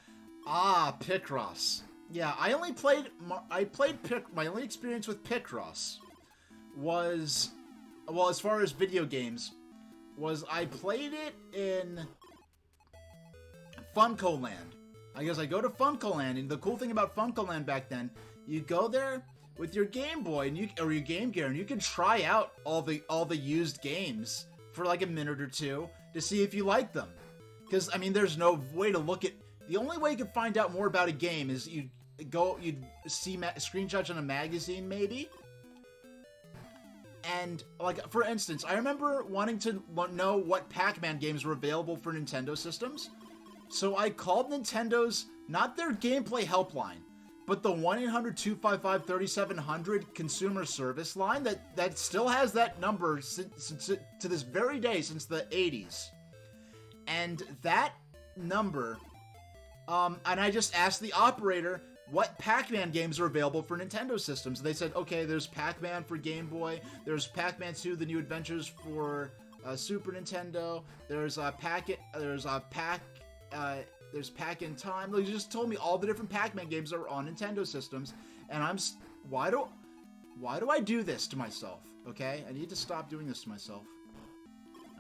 Picross. Yeah, my only experience with Picross was... Well, as far as video games, was I played it in Funko Land. I guess I go to Funko Land, and the cool thing about Funko Land back then, you go there with your Game Boy or your Game Gear, and you can try out all the used games for like a minute or two to see if you like them. Because I mean, there's no way to look at. The only way you can find out more about a game is you'd see screenshots in a magazine, maybe. And, like, for instance, I remember wanting to know what Pac-Man games were available for Nintendo systems. So I called Nintendo's, not their gameplay helpline, but the 1-800-255-3700 consumer service line that still has that number since to this very day, since the 80s. And that number, and I just asked the operator what Pac-Man games are available for Nintendo systems. They said, okay, there's Pac-Man for Game Boy, there's Pac-Man 2, The New Adventures for Super Nintendo, there's Pac in Time. They just told me all the different Pac-Man games that are on Nintendo systems, and why do I do this to myself? Okay, I need to stop doing this to myself.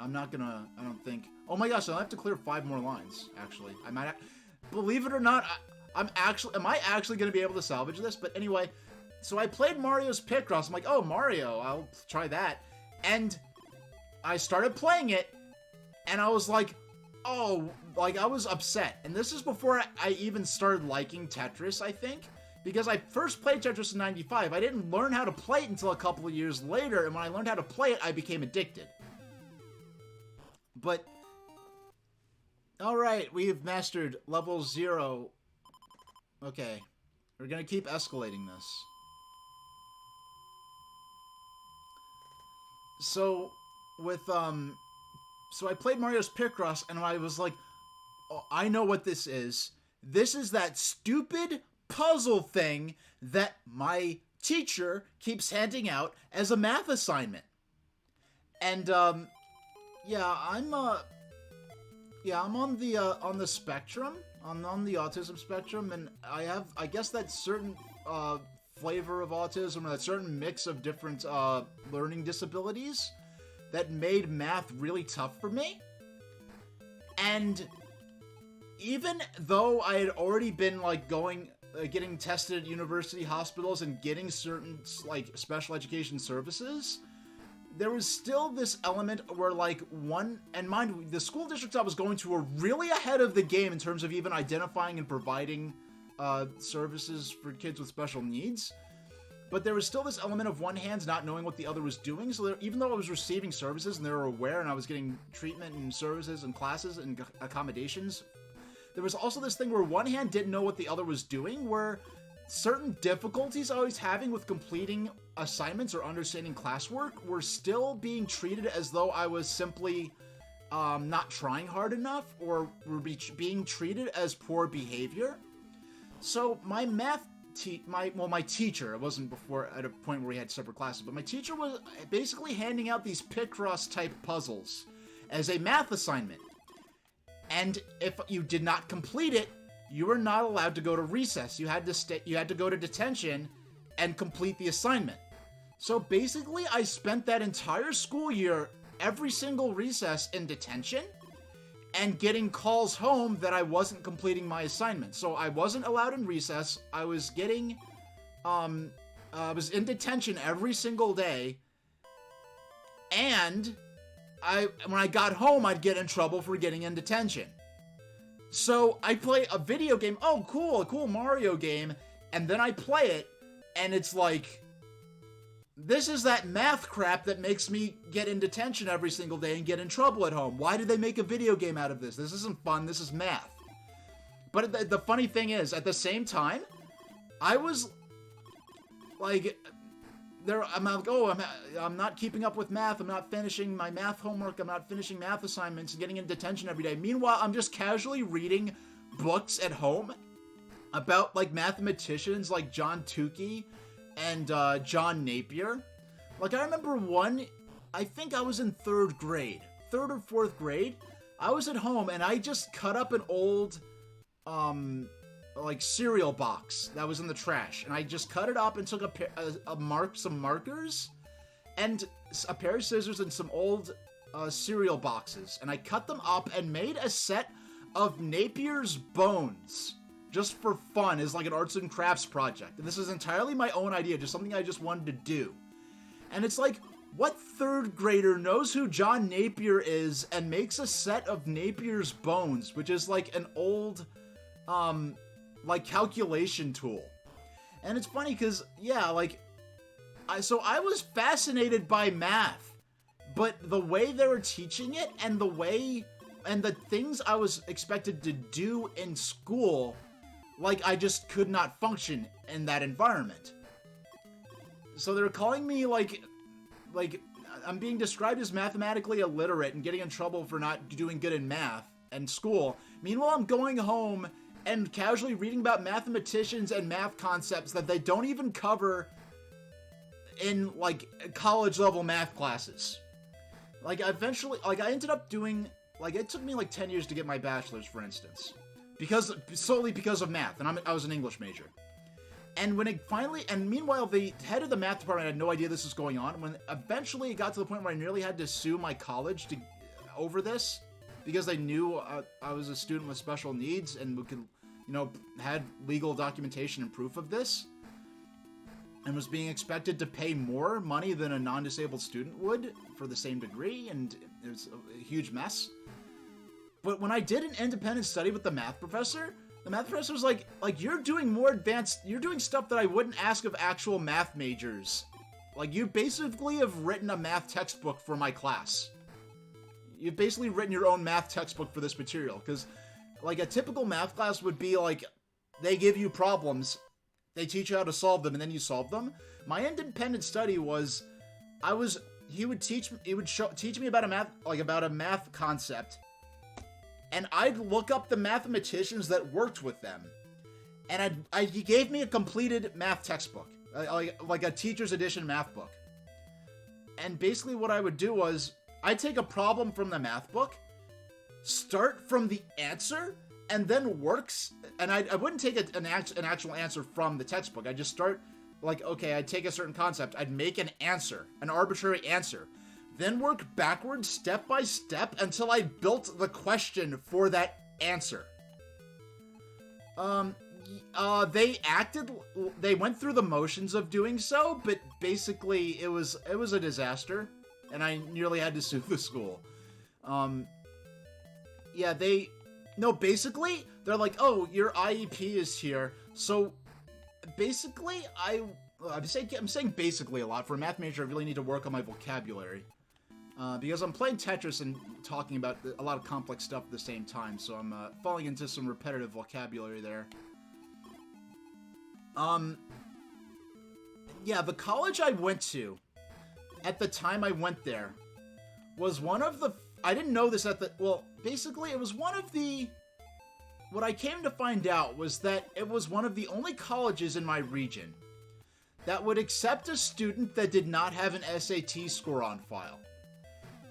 I don't think. Oh my gosh, I'll have to clear 5 more lines. Actually, I might. Believe it or not, am I actually gonna be able to salvage this? But anyway, so I played Mario's Picross. I'm like, oh, Mario, I'll try that, and I started playing it, and I was like, oh, like, I was upset. And this is before I even started liking Tetris, I think. Because I first played Tetris in 95. I didn't learn how to play it until a couple of years later. And when I learned how to play it, I became addicted. But, alright, we have mastered level 0. Okay. We're gonna keep escalating this. So, so I played Mario's Picross, and I was like, oh, I know what this is. This is that stupid puzzle thing that my teacher keeps handing out as a math assignment. And, yeah, I'm on the spectrum. I'm on the autism spectrum, and I guess that certain, flavor of autism, or that certain mix of different, learning disabilities that made math really tough for me. And even though I had already been, like, getting tested at university hospitals and getting certain, like, special education services, there was still this element where, like, and mind you, the school districts I was going to were really ahead of the game in terms of even identifying and providing services for kids with special needs. But there was still this element of one hand not knowing what the other was doing. So even though I was receiving services and they were aware and I was getting treatment and services and classes and accommodations, there was also this thing where one hand didn't know what the other was doing, where certain difficulties I was having with completing assignments or understanding classwork were still being treated as though I was simply not trying hard enough, or were being treated as poor behavior. So my my teacher, it wasn't before at a point where we had separate classes, but my teacher was basically handing out these Picross type puzzles as a math assignment. And if you did not complete it, you were not allowed to go to recess. You had to go to detention and complete the assignment. So basically, I spent that entire school year, every single recess, in detention, and getting calls home that I wasn't completing my assignment. So I wasn't allowed in recess. I was getting, I was in detention every single day. And when I got home, I'd get in trouble for getting in detention. So I play a video game. Oh, cool, a cool Mario game. And then I play it, and it's like, this is that math crap that makes me get in detention every single day and get in trouble at home. Why did they make a video game out of this? This isn't fun. This is math. But the funny thing is, at the same time, I was like, I'm like, oh, I'm not keeping up with math. I'm not finishing my math homework. I'm not finishing math assignments and getting in detention every day. Meanwhile, I'm just casually reading books at home about, like, mathematicians like John Tukey and John Napier. Like, I remember I think I was in 3rd or 4th grade. I was at home and I just cut up an old, like, cereal box that was in the trash. And I just cut it up and took some markers and a pair of scissors and some old cereal boxes. And I cut them up and made a set of Napier's bones, just for fun, as like an arts and crafts project. And this is entirely my own idea, just something I just wanted to do. And it's like, what 3rd grader knows who John Napier is and makes a set of Napier's bones, which is like an old, like calculation tool. And it's funny because, yeah, like, I was fascinated by math, but the way they were teaching it and the things I was expected to do in school, like, I just could not function in that environment. So they're calling me, like, I'm being described as mathematically illiterate and getting in trouble for not doing good in math and school. Meanwhile, I'm going home and casually reading about mathematicians and math concepts that they don't even cover in, like, college-level math classes. Like, eventually, like, I ended up doing, like, it took me, like, 10 years to get my bachelor's, for instance. Solely because of math, and I was an English major. And when it finally, and meanwhile, the head of the math department had no idea this was going on. When eventually it got to the point where I nearly had to sue my college over this, because they knew I was a student with special needs and had legal documentation and proof of this, and was being expected to pay more money than a non-disabled student would for the same degree, and it was a huge mess. But when I did an independent study with the math professor was like, you're doing more advanced, you're doing stuff that I wouldn't ask of actual math majors. Like, you basically have written a math textbook for my class. You've basically written your own math textbook for this material, because, like, a typical math class would be, like, they give you problems, they teach you how to solve them, and then you solve them. My independent study was, he would teach me about a math concept, and I'd look up the mathematicians that worked with them, and he gave me a completed math textbook, like a teacher's edition math book. And basically what I would do was, I'd take a problem from the math book, start from the answer, and then and I wouldn't take an actual answer from the textbook. I'd just start, like, okay, I'd take a certain concept, I'd make an answer, an arbitrary answer, then work backwards step by step until I built the question for that answer. They went through the motions of doing so, but basically it was a disaster, and I nearly had to sue the school. Basically, they're like, oh, your IEP is here, so basically, I'm saying basically a lot. For a math major, I really need to work on my vocabulary. Because I'm playing Tetris and talking about a lot of complex stuff at the same time, so I'm falling into some repetitive vocabulary there. The college I went to, at the time I went there, was one of the... I didn't know this basically it was one of the... What I came to find out was that it was one of the only colleges in my region that would accept a student that did not have an SAT score on file.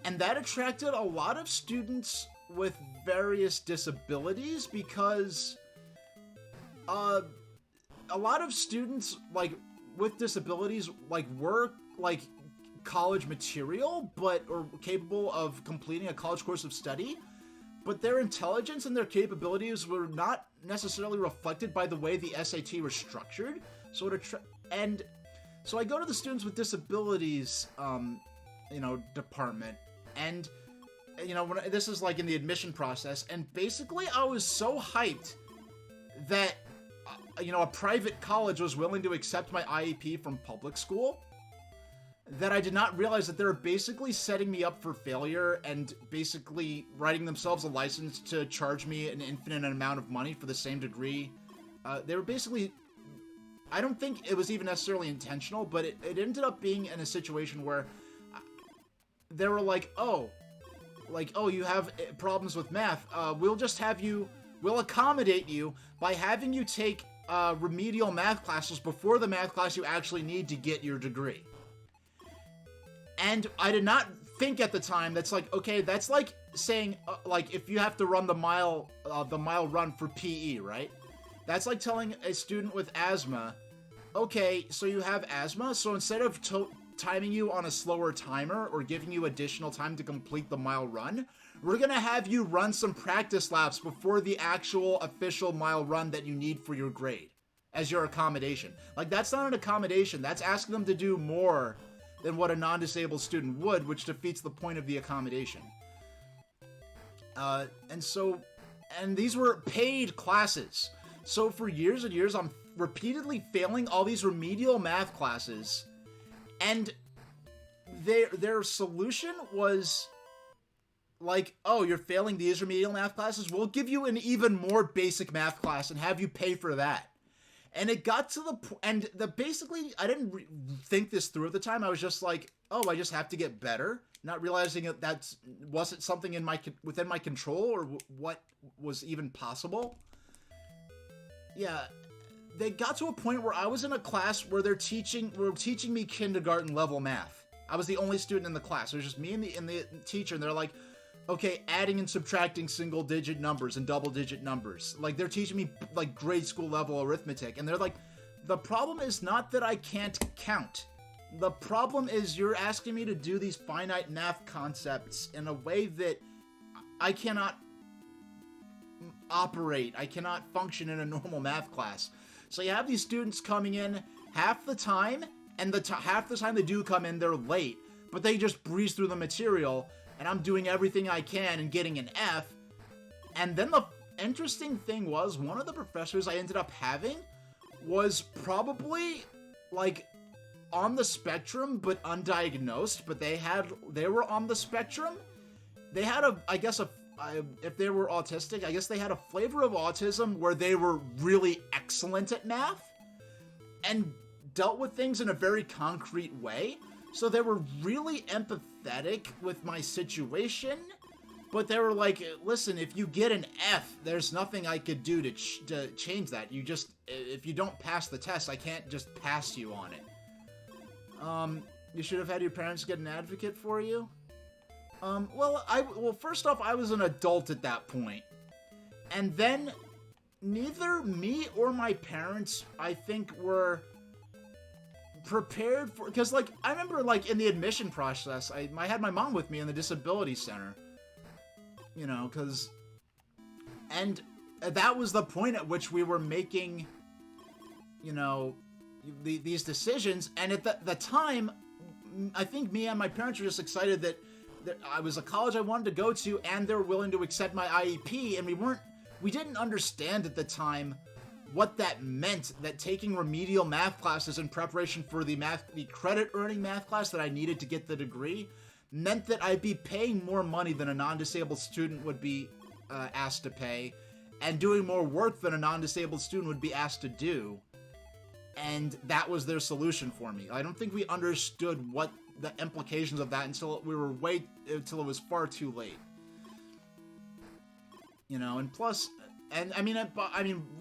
And that attracted a lot of students with various disabilities, because a lot of students, like, with disabilities, like, were, like, college material, or capable of completing a college course of study, but their intelligence and their capabilities were not necessarily reflected by the way the SAT was structured. So so I go to the students with disabilities, department, and, this is, like, in the admission process, and basically I was so hyped that, a private college was willing to accept my IEP from public school, that I did not realize that they were basically setting me up for failure and basically writing themselves a license to charge me an infinite amount of money for the same degree. They were basically... I don't think it was even necessarily intentional, but it ended up being in a situation where they were like, oh, you have problems with math. We'll accommodate you by having you take remedial math classes before the math class you actually need to get your degree. And I did not think at the time, that's like, okay, that's like saying, if you have to run the mile run for PE, right? That's like telling a student with asthma, okay, so you have asthma, so instead of timing you on a slower timer or giving you additional time to complete the mile run, we're gonna have you run some practice laps before the actual official mile run that you need for your grade as your accommodation. Like, that's not an accommodation, that's asking them to do more than what a non-disabled student would, which defeats the point of the accommodation. And these were paid classes. So for years and years, I'm repeatedly failing all these remedial math classes, and their solution was like, oh, you're failing these remedial math classes? We'll give you an even more basic math class and have you pay for that. And it got to the point, and basically, I didn't think this through at the time. I was just like, oh, I just have to get better, not realizing that wasn't something within my control or what was even possible. Yeah, they got to a point where I was in a class where were teaching me kindergarten level math. I was the only student in the class. It was just me and the teacher, and they're like, okay, adding and subtracting single-digit numbers and double-digit numbers. Like, they're teaching me, like, grade school level arithmetic. And they're like, the problem is not that I can't count. The problem is you're asking me to do these finite math concepts in a way that I cannot operate. I cannot function in a normal math class. So you have these students coming in half the time, and half the time they do come in, they're late. But they just breeze through the material, and I'm doing everything I can and getting an F. And then the interesting thing was, one of the professors I ended up having was probably, like, on the spectrum, but undiagnosed, but they were on the spectrum. They had if they were autistic, I guess they had a flavor of autism where they were really excellent at math and dealt with things in a very concrete way. So they were really empathetic with my situation, but they were like, listen, if you get an F, there's nothing I could do to change that. If you don't pass the test, I can't just pass you on it. You should have had your parents get an advocate for you? Well, first off, I was an adult at that point. And then, neither me or my parents, I think, were prepared for, because, like, I remember, like, in the admission process, I had my mom with me in the disability center, you know, and that was the point at which we were making, you know, these decisions, and at the time, I think me and my parents were just excited that I was a college I wanted to go to, and they were willing to accept my IEP, and we didn't understand at the time what that meant, that taking remedial math classes in preparation for the credit-earning math class that I needed to get the degree meant that I'd be paying more money than a non-disabled student would be asked to pay, and doing more work than a non-disabled student would be asked to do. And that was their solution for me. I don't think we understood what the implications of that until it was far too late. You know, and plus, and I mean,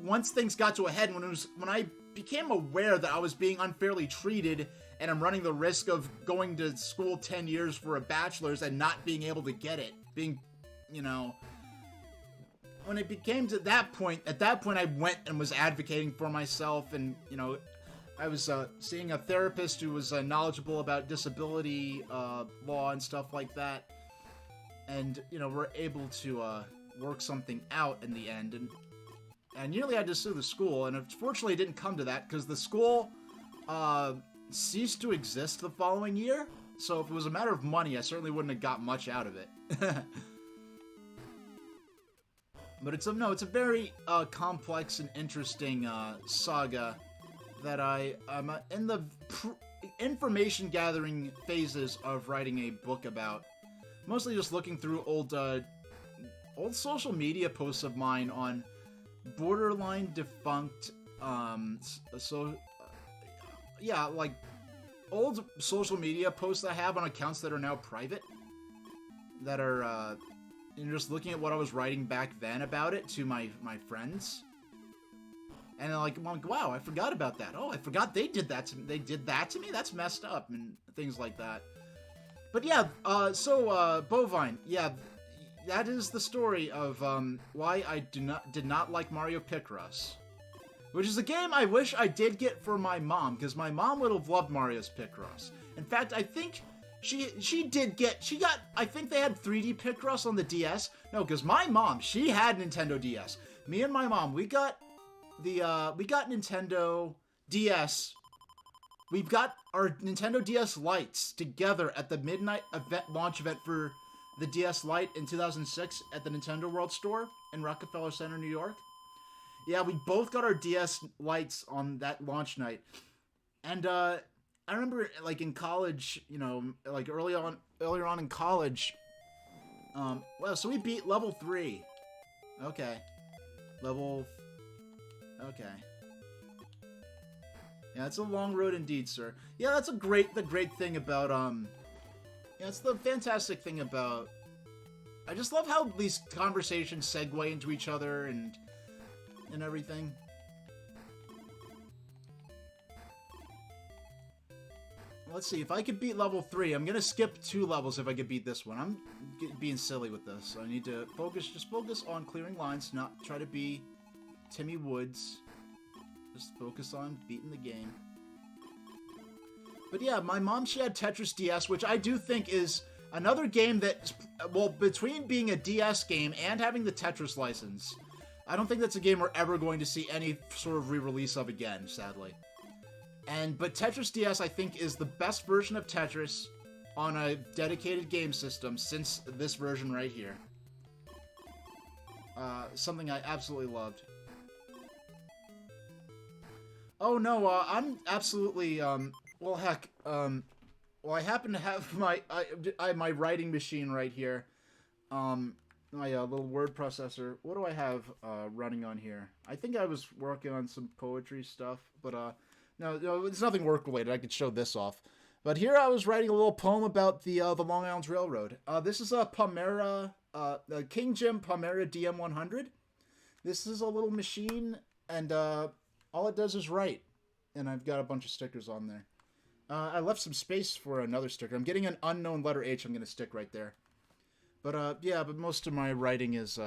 once things got to a head, when I became aware that I was being unfairly treated, and I'm running the risk of going to school 10 years for a bachelor's and not being able to get it, when it became to that point, at that point I went and was advocating for myself, and, you know, I was seeing a therapist who was knowledgeable about disability law and stuff like that, and, you know, we're able to work something out in the end, and I nearly had to sue the school, and unfortunately it didn't come to that, because the school ceased to exist the following year, so if it was a matter of money, I certainly wouldn't have got much out of it. But it's a very complex and interesting saga that I'm in the information gathering phases of writing a book about. Mostly just looking through old social media posts of mine on borderline defunct, like old social media posts I have on accounts that are now private, that are, and just looking at what I was writing back then about it to my friends, and I'm like, wow, I forgot about that. Oh, I forgot they did that to me. They did that to me? That's messed up, and things like that. But yeah, Bovine, yeah, that is the story of why I did not like Mario Picross, which is a game I wish I did get for my mom, because my mom would have loved Mario's Picross. In fact, I think She got, I think they had 3D Picross on the DS. No, because my mom, she had Nintendo DS. Me and my mom, we got Nintendo DS. We've got our Nintendo DS Lites together at the midnight launch event for the DS Lite in 2006 at the Nintendo World Store in Rockefeller Center, New York. Yeah, we both got our DS lights on that launch night. And I remember like in college, you know, like earlier on in college, well, so we beat level 3. Okay. Level Okay. Yeah, it's a long road indeed, sir. Yeah, that's the great thing about yeah, it's the fantastic thing about I just love how these conversations segue into each other and everything. Let's see, if I could beat level 3, I'm gonna skip 2 levels if I could beat this one. I'm being silly with this. I need to just focus on clearing lines, not try to be Timmy Woods. Just focus on beating the game. But yeah, my mom, she had Tetris DS, which I do think is another game that, well, between being a DS game and having the Tetris license, I don't think that's a game we're ever going to see any sort of re-release of again, sadly. But Tetris DS, I think, is the best version of Tetris on a dedicated game system since this version right here. Something I absolutely loved. Oh no, I'm absolutely, well heck, well I happen to have my writing machine right here. My little word processor. What do I have running on here? I think I was working on some poetry stuff, but no, it's nothing work related. I could show this off. But here I was writing a little poem about the Long Island Railroad. This is a Palmera, King Jim Palmera DM100. This is a little machine, and all it does is write. And I've got a bunch of stickers on there. I left some space for another sticker. I'm getting an unknown letter H I'm going to stick right there. But yeah, but most of my writing is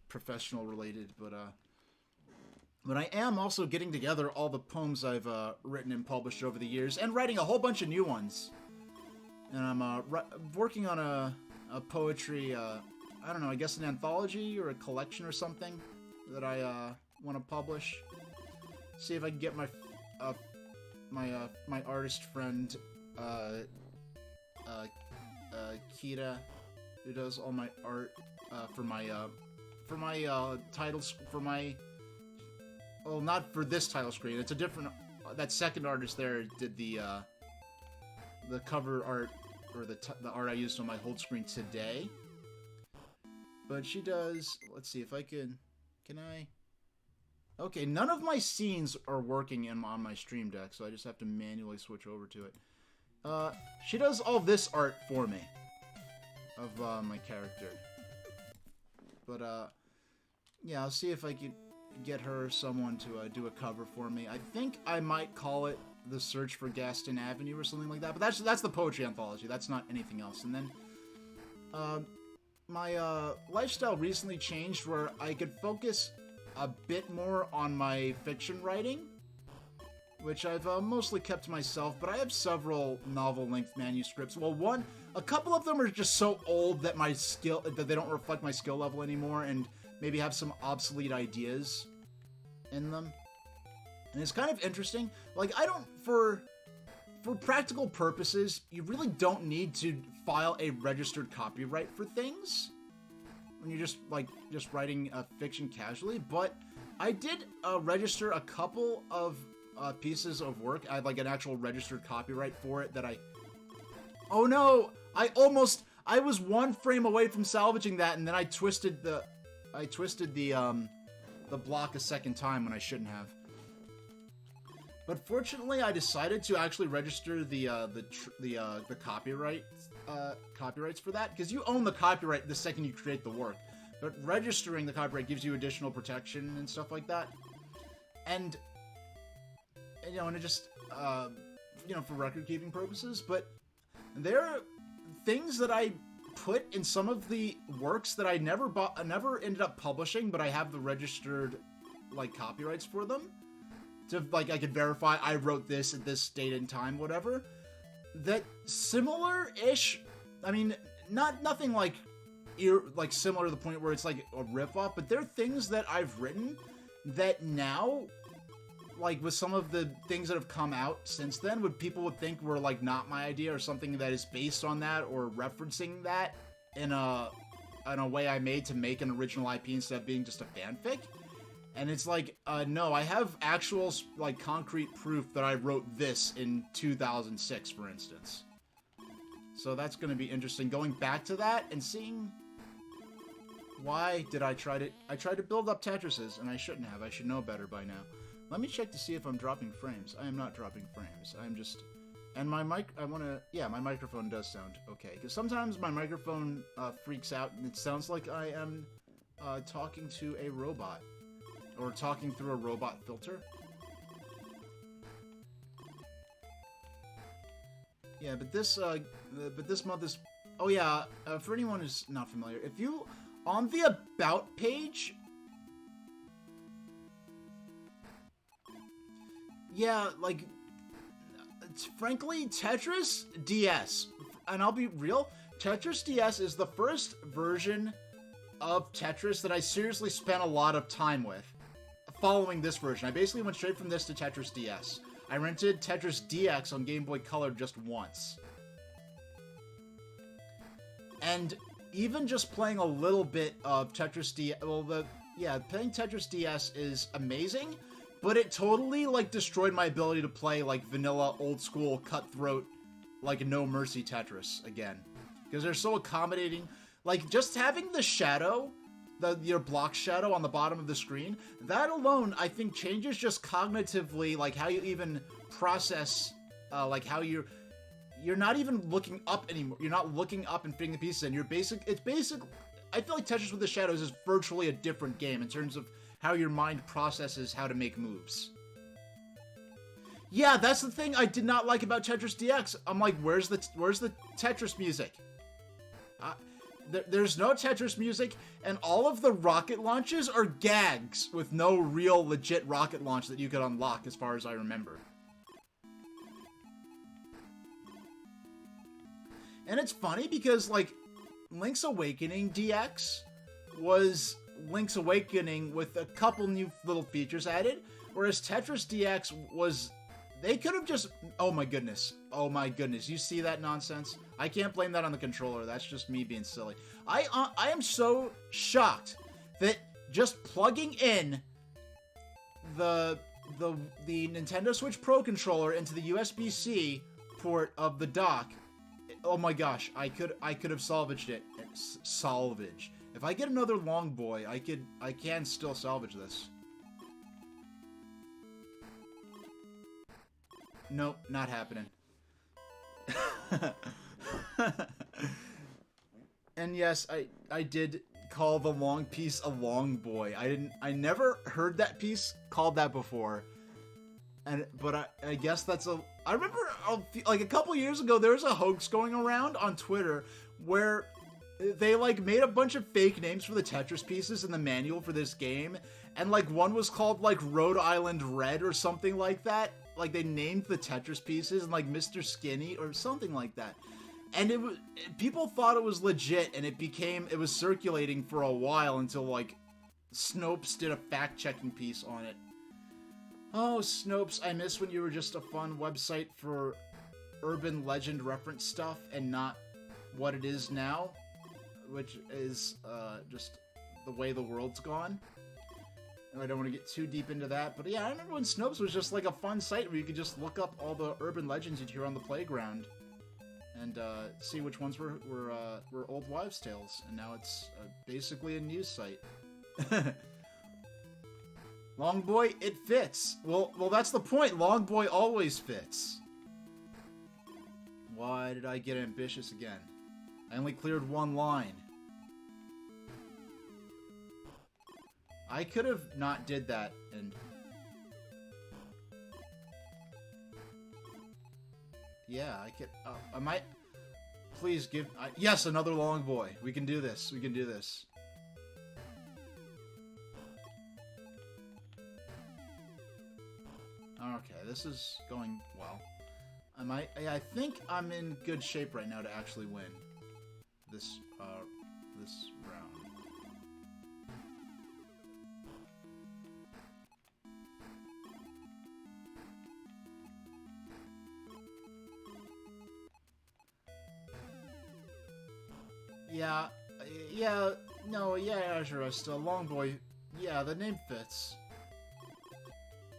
professional related. But I am also getting together all the poems I've written and published over the years, and writing a whole bunch of new ones. And I'm working on a poetry, I don't know, I guess an anthology or a collection or something that I want to publish. See if I can get my my artist friend Kita, who does all my art for my titles, for my, well, not for this title screen. It's a different. That second artist there did the cover art, or the art I used on my hold screen today. But she does. Let's see if I can. Can I? Okay, none of my scenes are working on my Stream Deck, so I just have to manually switch over to it. She does all this art for me of my character. But yeah, I'll see if I can get her or someone to do a cover for me. I think I might call it The Search for Gaston Avenue or something like that. But that's the poetry anthology. That's not anything else. And then my lifestyle recently changed where I could focus a bit more on my fiction writing, which I've mostly kept to myself, but I have several novel-length manuscripts. Well, a couple of them are just so old that that they don't reflect my skill level anymore, and maybe have some obsolete ideas in them. And it's kind of interesting. Like, for practical purposes, you really don't need to file a registered copyright for things when you're just writing fiction casually. But I did register a couple of pieces of work. I had like an actual registered copyright for it that oh no! I was one frame away from salvaging that, and then I twisted the block a second time when I shouldn't have. But fortunately, I decided to actually register the copyrights for that, because you own the copyright the second you create the work. But registering the copyright gives you additional protection and stuff like that. And you know, and it just you know, for record keeping purposes. But there are things that I put in some of the works that I never ended up publishing, but I have the registered like copyrights for them. To, like, I could verify I wrote this at this date and time, whatever. That similar-ish, I mean, nothing like similar to the point where it's like a ripoff, but there are things that I've written that now, like with some of the things that have come out since then, people would think were like not my idea, or something that is based on that or referencing that in a way I made to make an original IP instead of being just a fanfic. And it's like, no, I have actual, like, concrete proof that I wrote this in 2006, for instance. So that's going to be interesting. Going back to that and seeing... Why did I tried to build up Tetrises, and I shouldn't have. I should know better by now. Let me check to see if I'm dropping frames. I am not dropping frames. I'm just... And my mic... Yeah, my microphone does sound okay. Because sometimes my microphone freaks out, and it sounds like I am talking to a robot. Or talking through a robot filter. Yeah, but this month is... Oh yeah, for anyone who's not familiar, if you... On the About page... Yeah, like... Frankly, Tetris DS. And I'll be real, Tetris DS is the first version of Tetris that I seriously spent a lot of time with. Following this version. I basically went straight from this to Tetris DS. I rented Tetris DX on Game Boy Color just once. And even just playing a little bit of Tetris DS... Well, playing Tetris DS is amazing, but it totally, like, destroyed my ability to play, like, vanilla, old-school, cutthroat, like, no mercy Tetris again. Because they're so accommodating. Like, just having the shadow... your block shadow on the bottom of the screen, that alone, I think, changes just cognitively, like, how you even process, like, how you're not even looking up anymore. You're not looking up and fitting the pieces in. It's basic, I feel like Tetris with the shadows is virtually a different game in terms of how your mind processes how to make moves. Yeah, that's the thing I did not like about Tetris DX. I'm like, where's the Tetris music? There's no Tetris music, and all of the rocket launches are gags with no real legit rocket launch that you could unlock, as far as I remember. And it's funny because, like, Link's Awakening DX was Link's Awakening with a couple new little features added, whereas Tetris DX was... They could have just... Oh my goodness. Oh my goodness. You see that nonsense? I can't blame that on the controller. That's just me being silly. I am so shocked that just plugging in the Nintendo Switch Pro controller into the USB-C port of the dock... Oh my gosh. I could have salvaged it. Salvage. If I get another Long Boy, I can still salvage this. Nope, not happening. And yes, I did call the long piece a Long Boy. I never heard that piece called that before. But I guess that's I remember, like, a couple years ago, there was a hoax going around on Twitter where they, like, made a bunch of fake names for the Tetris pieces in the manual for this game. And, like, one was called, like, Rhode Island Red or something like that. Like, they named the Tetris pieces, and, like, Mr. Skinny or something like that. And people thought it was legit, and it was circulating for a while until, like, Snopes did a fact-checking piece on it. Oh, Snopes, I miss when you were just a fun website for urban legend reference stuff and not what it is now, which is, just the way the world's gone. I don't want to get too deep into that, but yeah, I remember when Snopes was just like a fun site where you could just look up all the urban legends you'd hear on the playground and see which ones were old wives' tales, and now it's basically a news site. Long Boy, it fits. Well, that's the point. Long Boy always fits. Why did I get ambitious again? I only cleared one line. I could have not did that, and... Yeah, I could... I might... Please give... yes, another Long Boy. We can do this. We can do this. Okay, this is going well. I think I'm in good shape right now to actually win this round. Yeah, sure, still Long Boy. Yeah, the name fits.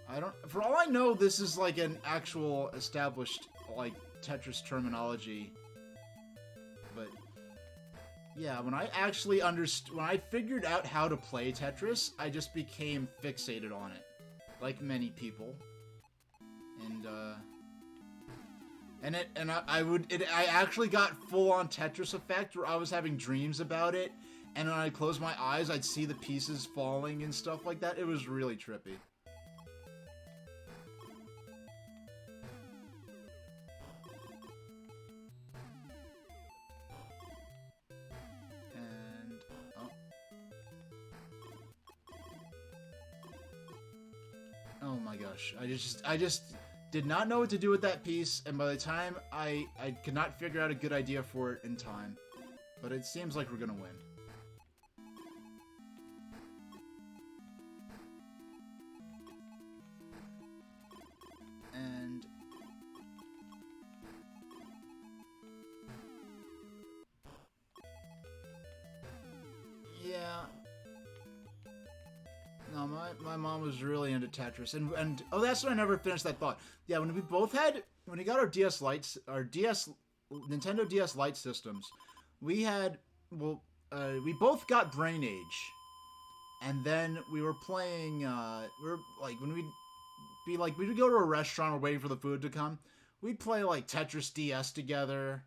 I don't... For all I know, this is like an actual established, like, Tetris terminology. But... yeah, when I actually understood... when I figured out how to play Tetris, I just became fixated on it. Like many people. And, I actually got full-on Tetris effect where I was having dreams about it, and when I closed my eyes, I'd see the pieces falling and stuff like that. It was really trippy. And, oh. Oh my gosh, I just did not know what to do with that piece, and by the time I could not figure out a good idea for it in time. But it seems like we're gonna win. And... yeah. No, my mom was really into Tetris, and oh, that's when I never finished that thought. Yeah, when we got our DS Lights, Nintendo DS Lite systems, we both got Brain Age, and then we were playing. We were like we'd go to a restaurant, we're waiting for the food to come. We'd play like Tetris DS together.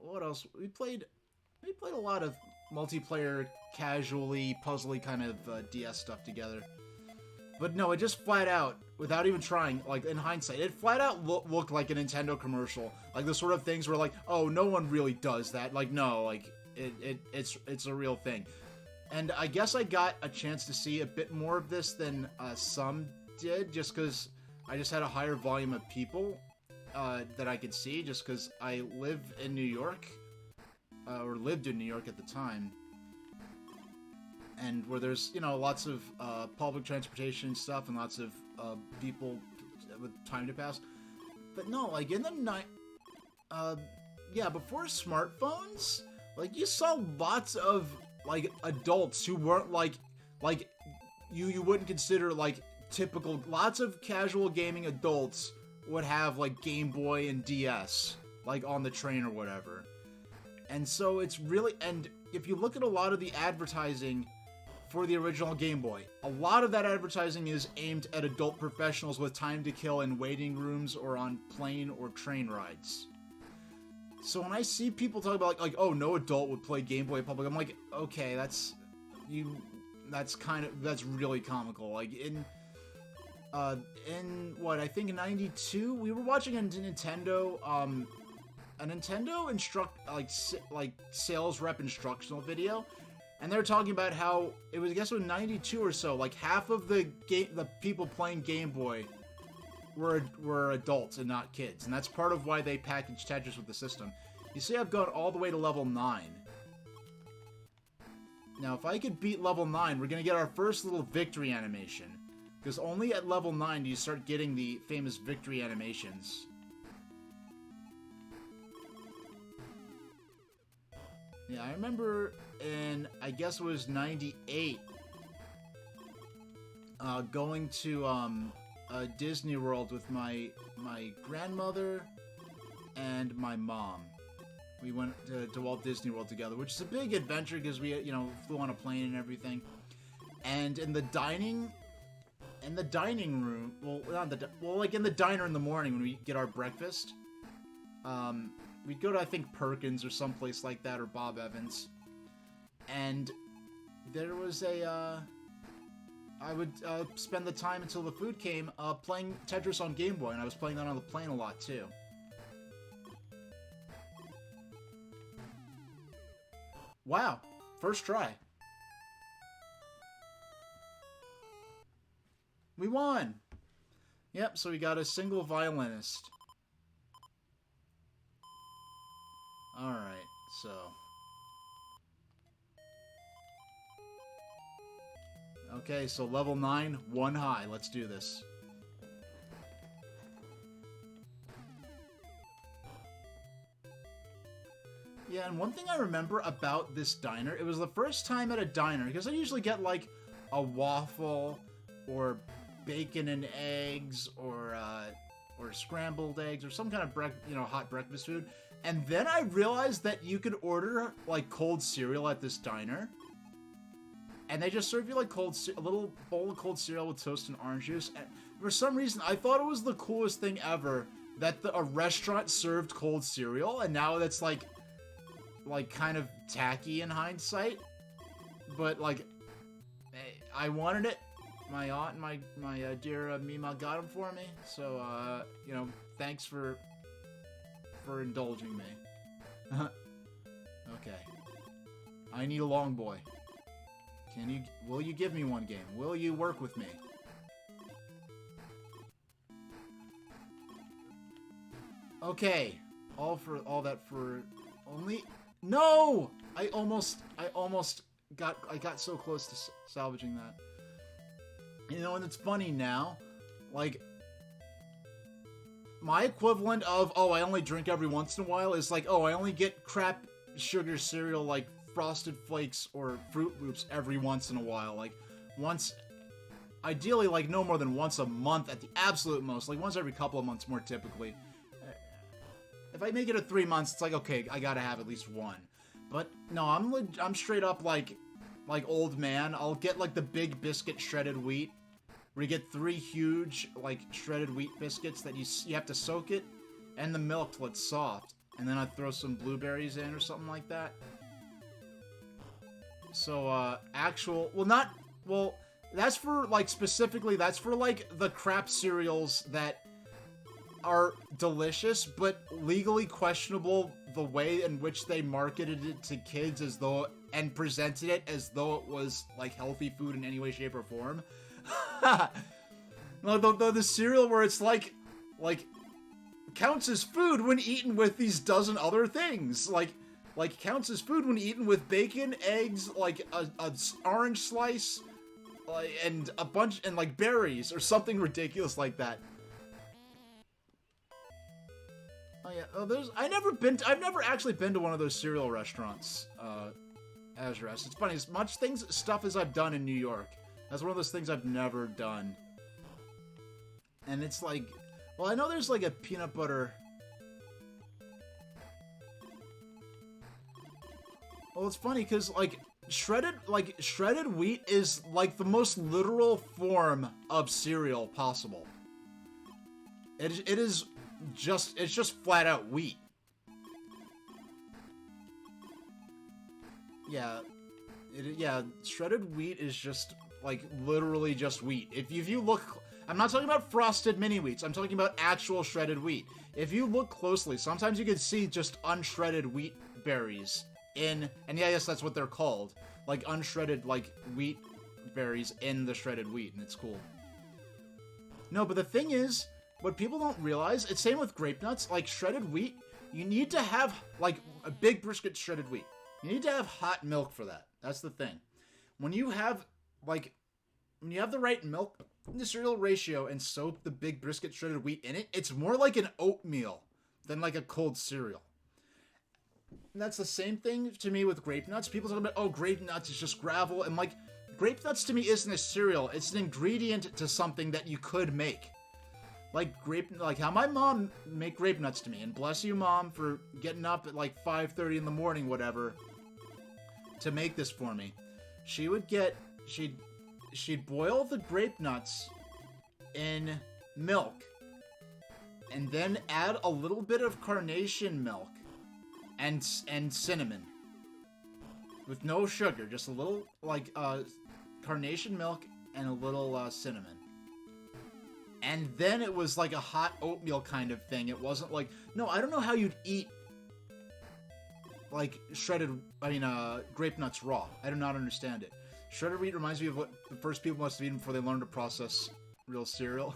What else? We played a lot of multiplayer, casually, puzzly kind of DS stuff together. But no, it just flat out, without even trying, like in hindsight, it flat out looked like a Nintendo commercial. Like the sort of things where like, oh, no one really does that. Like, no, like it's a real thing. And I guess I got a chance to see a bit more of this than some did, just because I just had a higher volume of people that I could see, just because I live in New York. Or lived in New York at the time, and where there's, you know, lots of public transportation stuff and lots of people with time to pass. But no, like in the before smartphones, like you saw lots of like adults who weren't like you wouldn't consider like typical. Lots of casual gaming adults would have like Game Boy and DS like on the train or whatever. And so it's really, and if you look at a lot of the advertising for the original Game Boy, a lot of that advertising is aimed at adult professionals with time to kill in waiting rooms or on plane or train rides. So when I see people talk about like oh, no adult would play Game Boy in public, I'm like, okay, that's really comical. Like in what, I think in '92, we were watching a Nintendo sales rep instructional video, and they're talking about how it was, I guess it was 92 or so, like half of the people playing Game Boy were adults and not kids, and that's part of why they packaged Tetris with the system. You see, I've gone all the way to level 9. Now, if I could beat level 9, we're gonna get our first little victory animation, because only at level 9 do you start getting the famous victory animations. Yeah, I remember in, I guess it was 98, going to Disney World with my grandmother and my mom. We went to Walt Disney World together, which is a big adventure because we, you know, flew on a plane and everything. And in the dining room, like in the diner in the morning when we get our breakfast, we'd go to, I think, Perkins or someplace like that, or Bob Evans. And there was I would spend the time until the food came playing Tetris on Game Boy, and I was playing that on the plane a lot, too. Wow. First try. We won! Yep, so we got a single violinist. Alright, so... okay, so level 9, 1 high. Let's do this. Yeah, and one thing I remember about this diner, it was the first time at a diner, because I usually get, like, a waffle, or bacon and eggs or scrambled eggs or some kind of hot breakfast food. And then I realized that you could order like cold cereal at this diner. And they just serve you like a little bowl of cold cereal with toast and orange juice. And for some reason, I thought it was the coolest thing ever that a restaurant served cold cereal, and now that's like kind of tacky in hindsight. But like, I wanted it. My aunt and my dear Mima got them for me. So you know, thanks for indulging me. Okay. I need a long boy. Will you give me one game? Will you work with me? Okay. All that for only... No! I got so close to salvaging that. You know, and it's funny now, like, my equivalent of, oh, I only drink every once in a while is like, oh, I only get crap sugar cereal like Frosted Flakes or Fruit Loops every once in a while. Like, once, ideally, like, no more than once a month at the absolute most. Like, once every couple of months more typically. If I make it 3 months, it's like, okay, I gotta have at least one. But, no, I'm straight up, like old man. I'll get, like, the big biscuit shredded wheat, where you get 3 huge, like, shredded wheat biscuits that you have to soak it, and the milk till it's soft. And then I throw some blueberries in or something like that. So, that's for, like, specifically, that's for, like, the crap cereals that are delicious, but legally questionable the way in which they marketed it to kids and presented it as though it was, like, healthy food in any way, shape, or form. the cereal where it's like, counts as food when eaten with these dozen other things. Like counts as food when eaten with bacon, eggs, like a orange slice, and a bunch, and like berries or something ridiculous like that. Oh yeah, I've never actually been to one of those cereal restaurants, Azurest. It's funny, as much stuff as I've done in New York, that's one of those things I've never done. And it's like, well, I know there's like a peanut butter. Well, it's funny because shredded wheat is like the most literal form of cereal possible. It's just flat out wheat. Yeah, shredded wheat is just like literally just wheat. If you look, I'm not talking about frosted mini wheats. I'm talking about actual shredded wheat. If you look closely, sometimes you can see just unshredded wheat berries and yes, that's what they're called. Like unshredded like wheat berries in the shredded wheat, and it's cool. No, but the thing is, what people don't realize, it's same with grape nuts, like shredded wheat, you need to have like a big brisket shredded wheat. You need to have hot milk for that. That's the thing. When you have the right milk to cereal ratio and soak the big brisket shredded wheat in it, it's more like an oatmeal than like a cold cereal. And that's the same thing to me with grape nuts. People talk about, oh, grape nuts is just gravel. And like, grape nuts to me isn't a cereal. It's an ingredient to something that you could make. Like how my mom make grape nuts to me. And bless you, Mom, for getting up at like 5:30 in the morning, whatever, to make this for me. She'd boil the grape nuts in milk. And then add a little bit of carnation milk. And cinnamon. With no sugar, just a little, carnation milk and a little, cinnamon. And then it was like a hot oatmeal kind of thing. It wasn't like, no, I don't know how you'd eat, grape nuts raw. I do not understand it. Shredded wheat reminds me of what the first people must have eaten before they learned to process real cereal.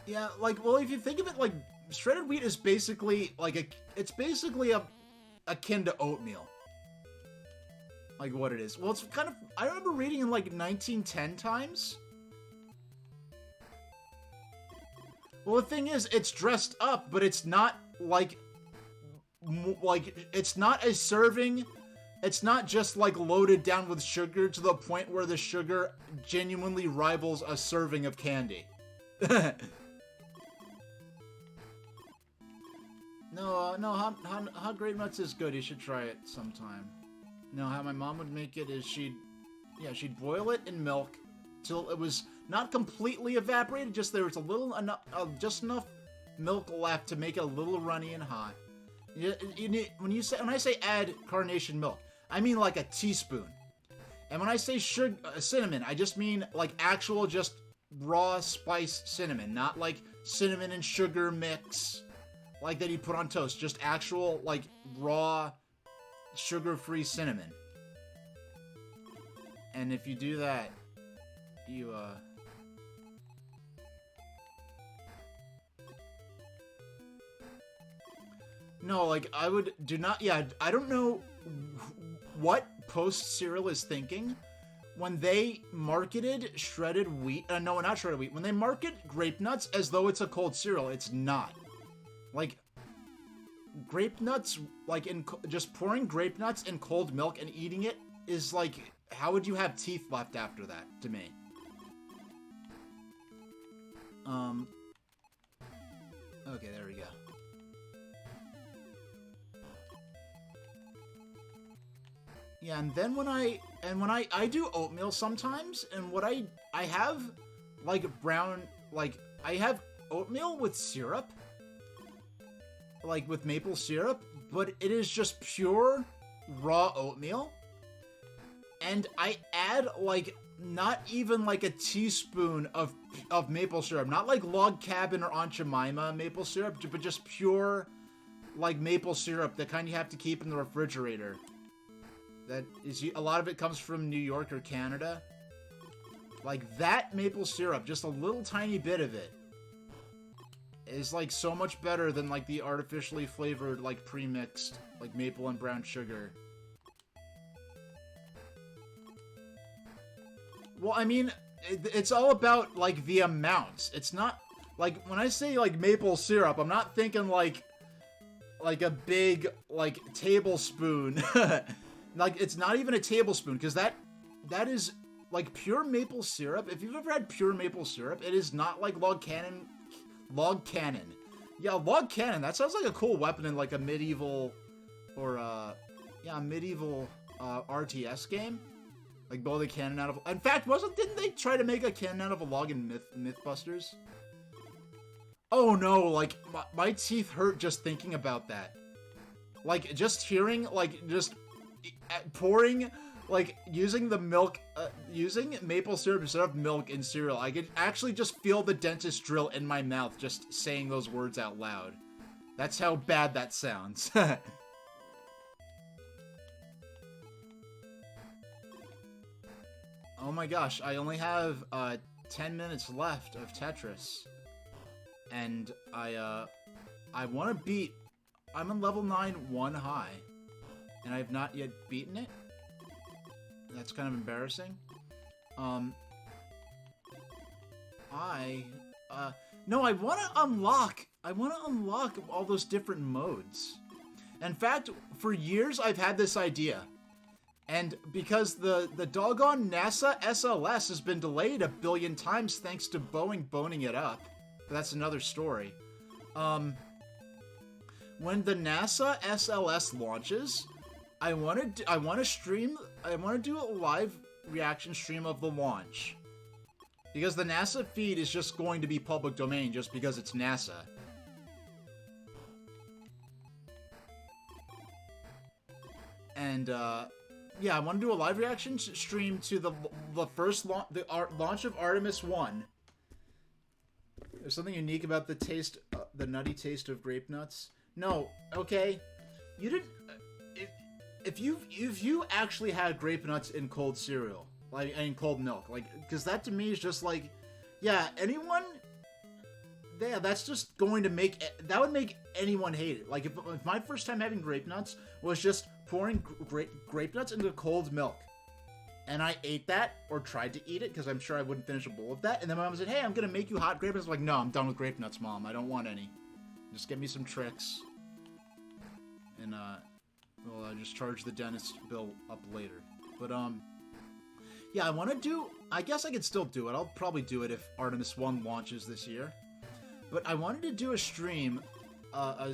Yeah, if you think of it, shredded wheat is basically akin to oatmeal. Like what it is. Well, it's kind of, I remember reading in 1910 times. Well, the thing is, it's dressed up, but it's not it's not a serving it's not just like loaded down with sugar to the point where the sugar genuinely rivals a serving of candy. No, hot grape nuts is good. You should try it sometime. No, how my mom would make it is she'd boil it in milk till it was not completely evaporated, just there was a little enough, just enough milk left to make it a little runny and hot. When I say add carnation milk, I mean like a teaspoon. And when I say cinnamon, I just mean like actual just raw spice cinnamon, not like cinnamon and sugar mix like that you put on toast. Just actual like raw sugar-free cinnamon. And if you do that, you no, like, I don't know what Post Cereal is thinking when they marketed shredded wheat, no, not shredded wheat, when they market grape nuts as though it's a cold cereal. It's not. Like, grape nuts, like, just pouring grape nuts in cold milk and eating it is like, how would you have teeth left after that, to me? Okay, there we go. Yeah, and then when I do oatmeal sometimes, and what I have, like, I have oatmeal with syrup, like, with maple syrup, but it is just pure raw oatmeal, and I add, like, not even, like, a teaspoon of maple syrup, not like Log Cabin or Aunt Jemima maple syrup, but just pure, like, maple syrup, the kind you have to keep in the refrigerator. That is, a lot of it comes from New York or Canada. Like, that maple syrup, just a little tiny bit of it, is, like, so much better than, like, the artificially flavored, like, pre-mixed, like, maple and brown sugar. Well, I mean, it's all about, like, the amounts. It's not, like, when I say, like, maple syrup, I'm not thinking, like a big, like, tablespoon. Like, it's not even a tablespoon, because that is, like, pure maple syrup. If you've ever had pure maple syrup, it is not like Log Cannon. Yeah, Log Cannon, that sounds like a cool weapon in, like, a medieval, or, medieval, RTS game. Like, blow the cannon out of... In fact, didn't they try to make a cannon out of a log in Mythbusters? Oh, no, like, my teeth hurt just thinking about that. Like, just hearing, like, just... pouring, like, using the milk, using maple syrup instead of milk in cereal, I could actually just feel the dentist drill in my mouth just saying those words out loud. That's how bad that sounds. Oh my gosh, I only have, 10 minutes left of Tetris. And I want to beat... I'm on level 9, 1 high. And I have not yet beaten it. That's kind of embarrassing. No, I want to unlock all those different modes. In fact, for years I've had this idea. And because the doggone NASA SLS has been delayed a billion times thanks to Boeing boning it up. But that's another story. When the NASA SLS launches, I want to do a live reaction stream of the launch. Because the NASA feed is just going to be public domain just because it's NASA. And, yeah, I want to do a live reaction stream to the first launch of Artemis 1. There's something unique about the taste, the nutty taste of grape nuts. No, okay, you didn't. If you actually had grape nuts in cold cereal, like in cold milk, like, because that to me is just like, yeah, anyone. Yeah, that's just going to that would make anyone hate it. Like, if my first time having grape nuts was just pouring grape nuts into cold milk, and I ate that, or tried to eat it, because I'm sure I wouldn't finish a bowl of that, and then my mom said, hey, I'm going to make you hot grape nuts. I'm like, no, I'm done with grape nuts, Mom. I don't want any. Just give me some tricks. And, We'll just charge the dentist bill up later. But, yeah, I want to do... I guess I could still do it. I'll probably do it if Artemis 1 launches this year. But I wanted to do a stream, a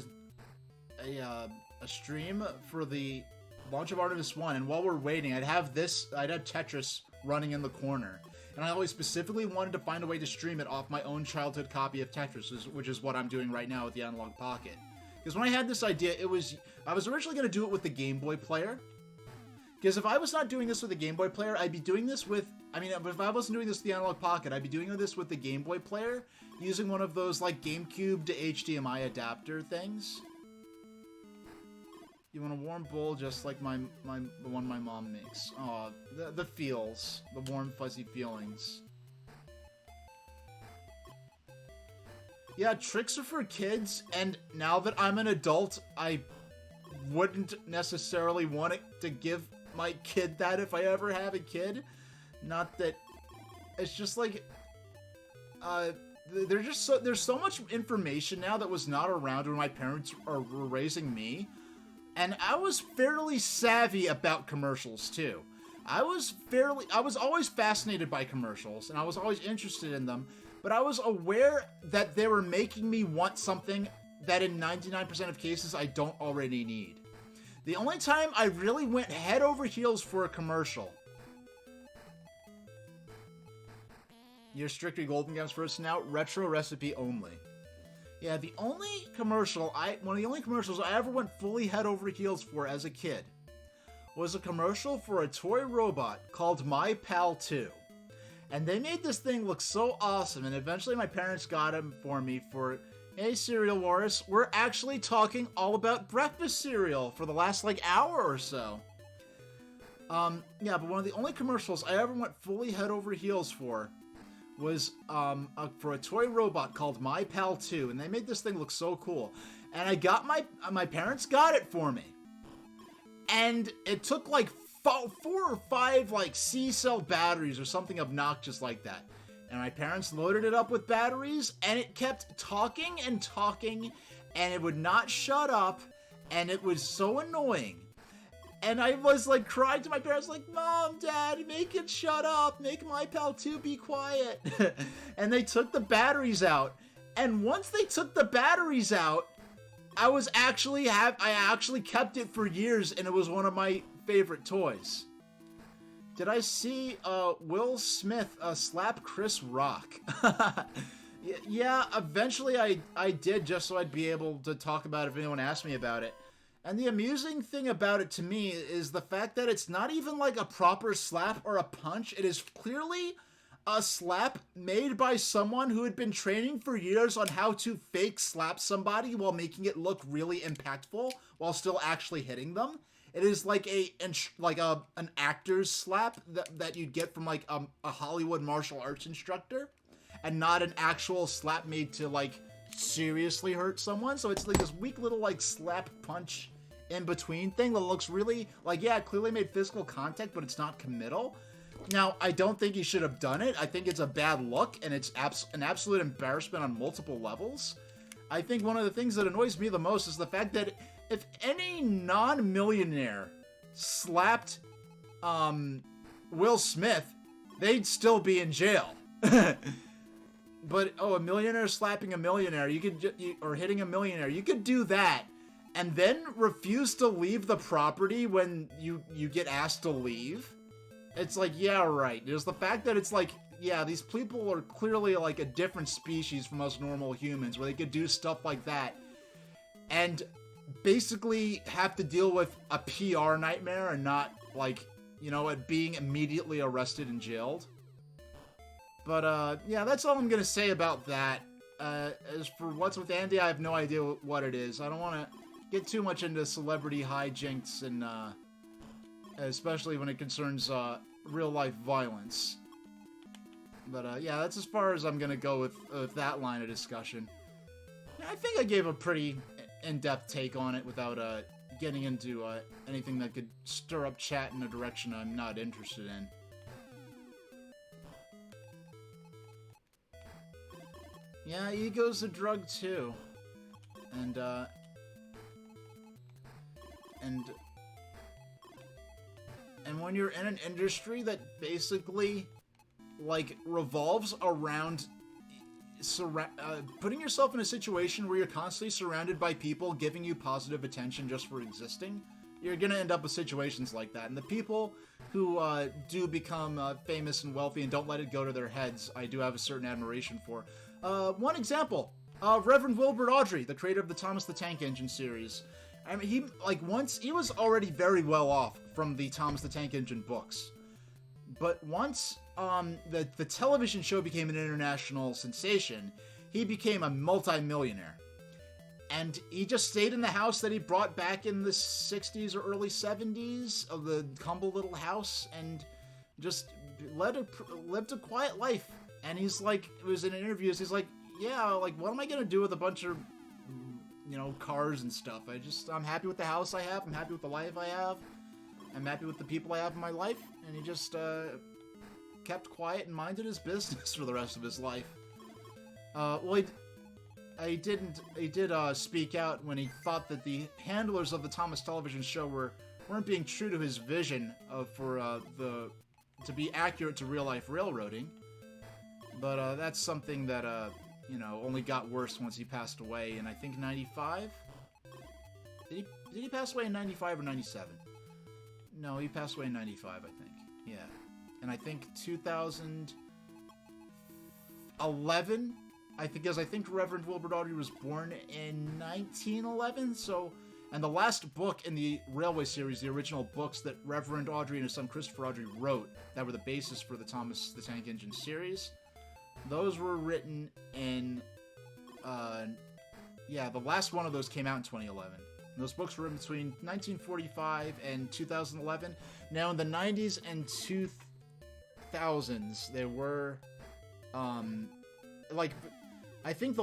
stream for the launch of Artemis 1, and while we're waiting, I'd have Tetris running in the corner. And I always specifically wanted to find a way to stream it off my own childhood copy of Tetris, which is what I'm doing right now with the Analog Pocket. Because when I had this idea, I was originally going to do it with the Game Boy player. Because if I was not doing this with the Game Boy player, I'd be doing this with... I mean, if I wasn't doing this with the Analog Pocket, I'd be doing this with the Game Boy player, using one of those, like, GameCube to HDMI adapter things. You want a warm bowl just like the one my mom makes. Aw, the feels. The warm, fuzzy feelings. Yeah, tricks are for kids, and now that I'm an adult, I wouldn't necessarily want it to give my kid that if I ever have a kid. Not that... It's just like... there's so much information now that was not around when my parents were raising me. And I was fairly savvy about commercials, too. I was always fascinated by commercials, and I was always interested in them, but I was aware that they were making me want something that in 99% of cases I don't already need. The only time I really went head over heels for a commercial... You're strictly Golden Games first now, retro recipe only. Yeah, one of the only commercials I ever went fully head over heels for as a kid was a commercial for a toy robot called My Pal 2. And they made this thing look so awesome, and eventually my parents got him for me for, hey, Cereal Wars, we're actually talking all about breakfast cereal for the last, like, hour or so. Yeah, but one of the only commercials I ever went fully head over heels for was for a toy robot called My Pal 2, and they made this thing look so cool. And I got my parents got it for me. And it took like 4 or 5 like C-cell batteries or something obnoxious like that. And my parents loaded it up with batteries, and it kept talking and talking, and it would not shut up, and it was so annoying. And I was like crying to my parents like, Mom, Dad, make it shut up. Make My Pal 2 be quiet. And they took the batteries out. And once they took the batteries out, I actually kept it for years, and it was one of my favorite toys. Did I see Will Smith slap Chris Rock? Yeah, eventually I did, just so I'd be able to talk about it if anyone asked me about it. And the amusing thing about it to me is the fact that it's not even like a proper slap or a punch. It is clearly a slap made by someone who had been training for years on how to fake slap somebody while making it look really impactful while still actually hitting them. It is like an actor's slap that you'd get from like a Hollywood martial arts instructor, and not an actual slap made to like seriously hurt someone. So it's like this weak little like slap punch in between thing that looks really like, yeah, it clearly made physical contact, but it's not committal. Now, I don't think he should have done it. I think it's a bad look, and it's an absolute embarrassment on multiple levels. I think one of the things that annoys me the most is the fact that if any non-millionaire slapped Will Smith, they'd still be in jail. But, a millionaire slapping a millionaire, or hitting a millionaire, you could do that, and then refuse to leave the property when you get asked to leave. It's like, yeah, right. There's the fact that it's like, yeah, these people are clearly like a different species from us normal humans, where they could do stuff like that, and basically have to deal with a PR nightmare and not, like, you know, it being immediately arrested and jailed. But, yeah, that's all I'm gonna say about that. As for What's with Andy, I have no idea what it is. I don't want to get too much into celebrity hijinks, and, especially when it concerns, real-life violence. But, yeah, that's as far as I'm gonna go with that line of discussion. I think I gave a pretty in-depth take on it without, getting into, anything that could stir up chat in a direction I'm not interested in. Yeah, ego's a drug too. And when you're in an industry that basically, like, revolves around putting yourself in a situation where you're constantly surrounded by people giving you positive attention just for existing, you're gonna end up with situations like that. And the people who do become famous and wealthy and don't let it go to their heads, I do have a certain admiration for. One example, Reverend Wilbur Audrey, the creator of the Thomas the Tank Engine series. I mean, he was already very well off from the Thomas the Tank Engine books. But once the television show became an international sensation, he became a multi-millionaire. And he just stayed in the house that he brought back in the 60s or early 70s, of the humble little house, and just lived a quiet life. And he's like, it was in interviews, he's like, yeah, like, what am I gonna do with a bunch of, you know, cars and stuff? I'm happy with the house I have, I'm happy with the life I have, I'm happy with the people I have in my life. And he just kept quiet and minded his business for the rest of his life. Well, he did speak out when he thought that the handlers of the Thomas television show weren't being true to his vision to be accurate to real life railroading. But that's something that you know, only got worse once he passed away in, I think, 95. Did he pass away in 95 or 97? No, he passed away in 95, I think. Yeah, and I think 2011. I think Reverend Wilbur Audrey was born in 1911, so... And the last book in the Railway series, the original books that Reverend Audrey and his son Christopher Audrey wrote, that were the basis for the Thomas the Tank Engine series, those were written in... yeah, the last one of those came out in 2011. And those books were written between 1945 and 2011. Now, in the 90s and 2000s, there were... like... I think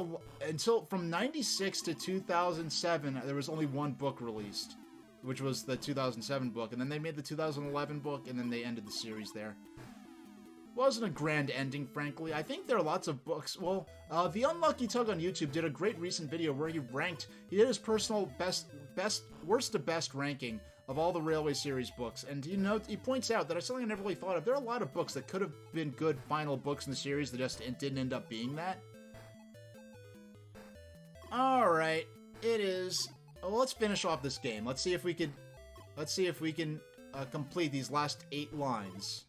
until from 96 to 2007, there was only one book released, which was the 2007 book, and then they made the 2011 book, and then they ended the series there. Wasn't a grand ending, frankly. I think there are lots of books. Well, The Unlucky Tug on YouTube did a great recent video where he did his personal worst to best ranking of all the Railway series books, and he points out that it's something I never really thought of. There are a lot of books that could have been good final books in the series that just didn't end up being that. Alright, it is... Well, let's finish off this game. Let's see if we can complete these last 8 lines.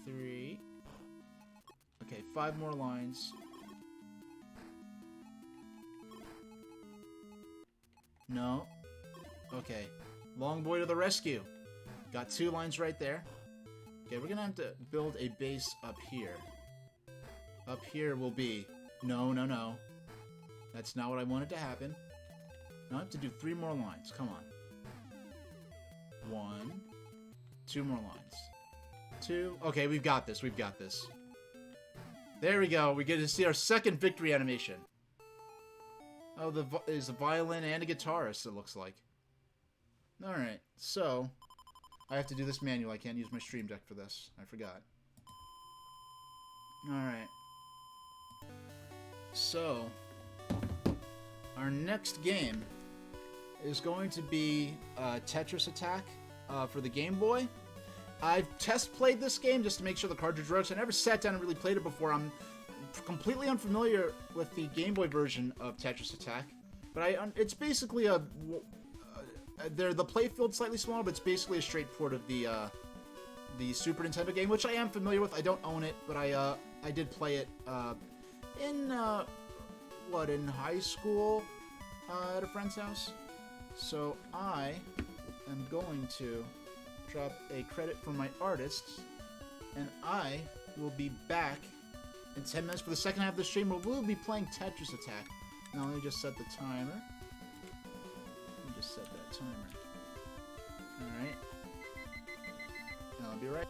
3. Okay, 5 more lines. No. Okay. Long boy to the rescue. Got 2 lines right there. Okay, we're gonna have to build a base up here. Up here will be... No. That's not what I wanted to happen. Now I have to do 3 more lines. Come on. 1. 2 more lines. 2. Okay, we've got this. There we go. We get to see our second victory animation. Oh, there's a violin and a guitarist, it looks like. Alright, so... I have to do this manual. I can't use my Stream Deck for this. I forgot. Alright. So, our next game is going to be Tetris Attack for the Game Boy. I've test-played this game just to make sure the cartridge works. I never sat down and really played it before. I'm completely unfamiliar with the Game Boy version of Tetris Attack. But it's basically the playfield's slightly smaller, but it's basically a straight port of the Super Nintendo game, which I am familiar with. I don't own it, but I did play it in high school at a friend's house. So I am going to drop a credit for my artists, and I will be back in 10 minutes for the second half of the stream where we'll be playing Tetris Attack. Now let me just set the timer. Let me just set that timer. Alright. Now I'll be right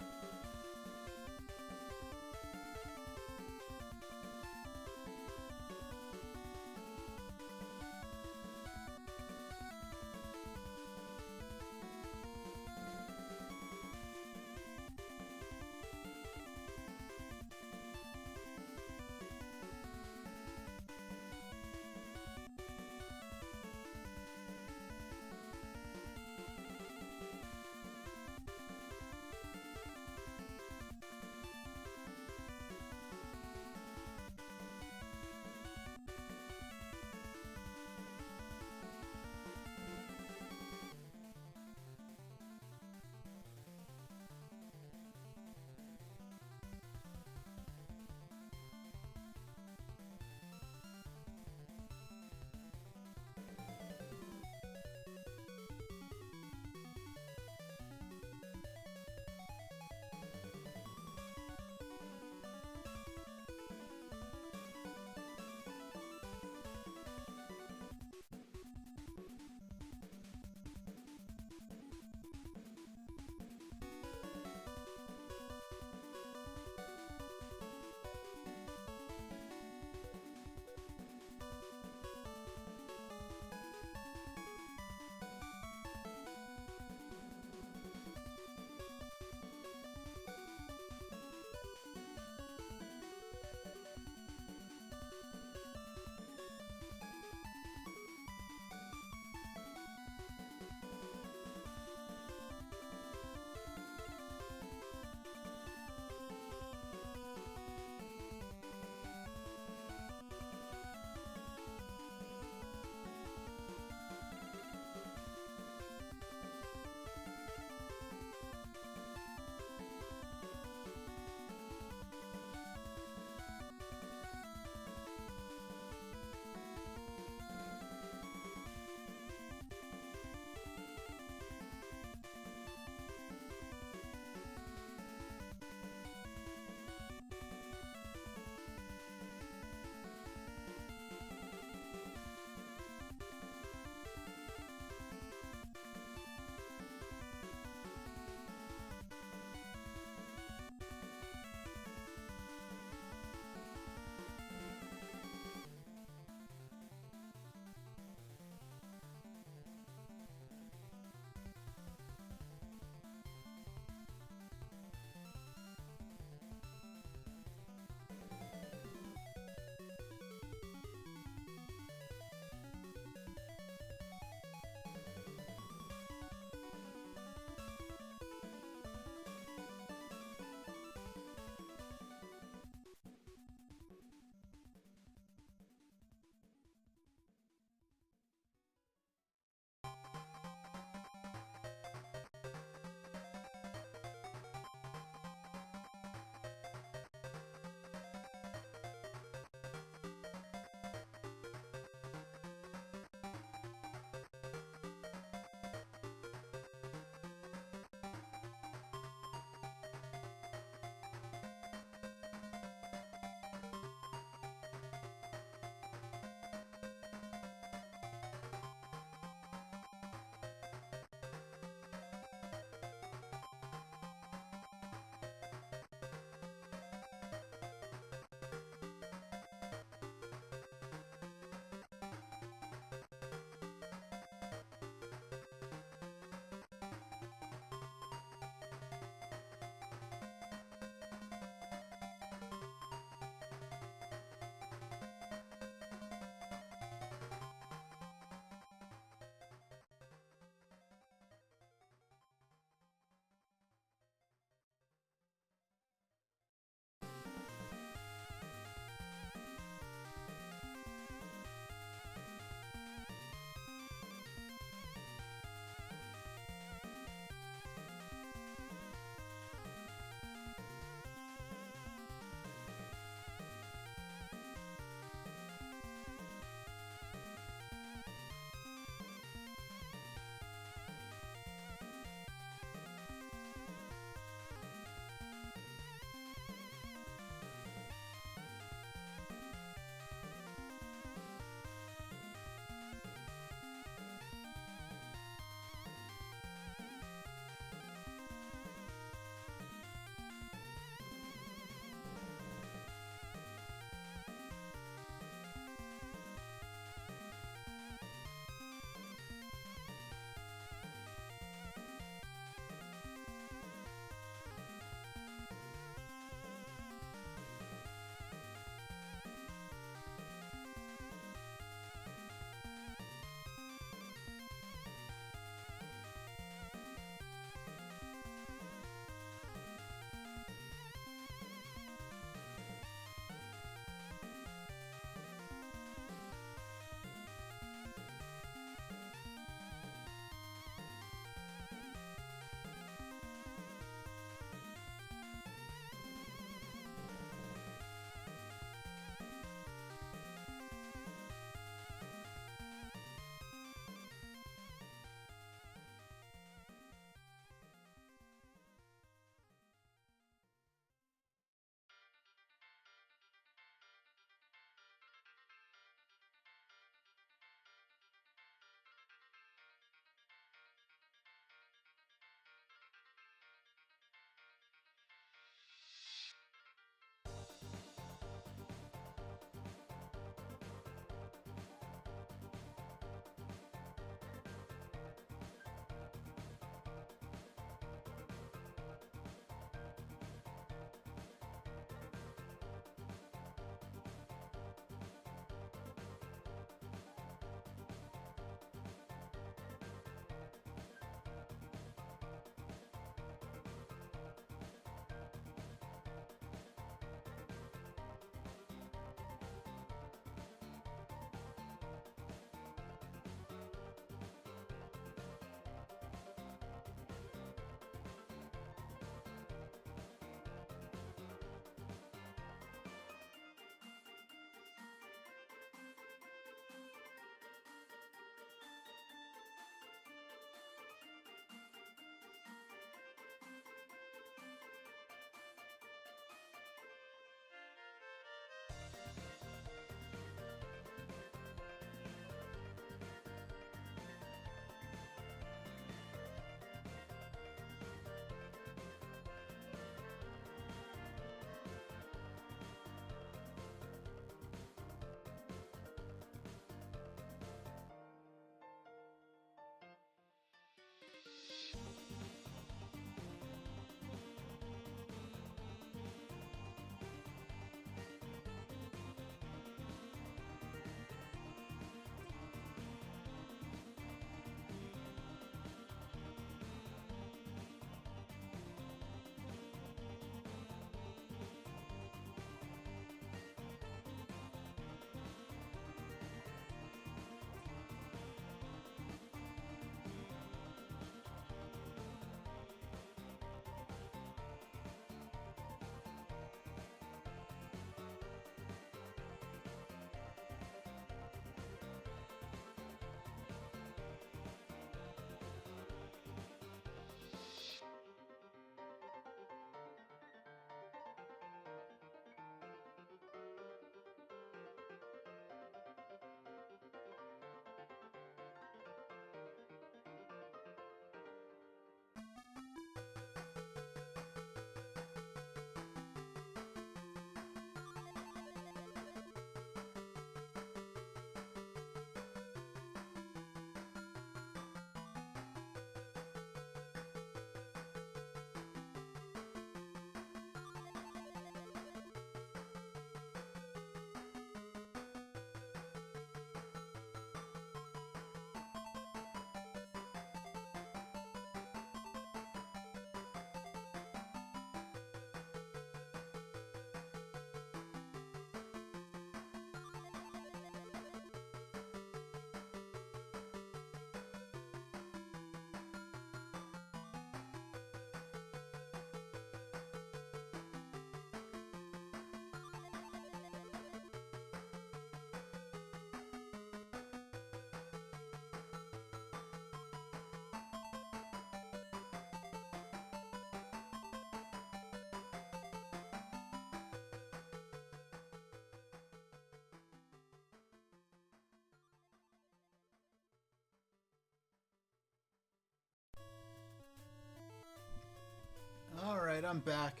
I'm back.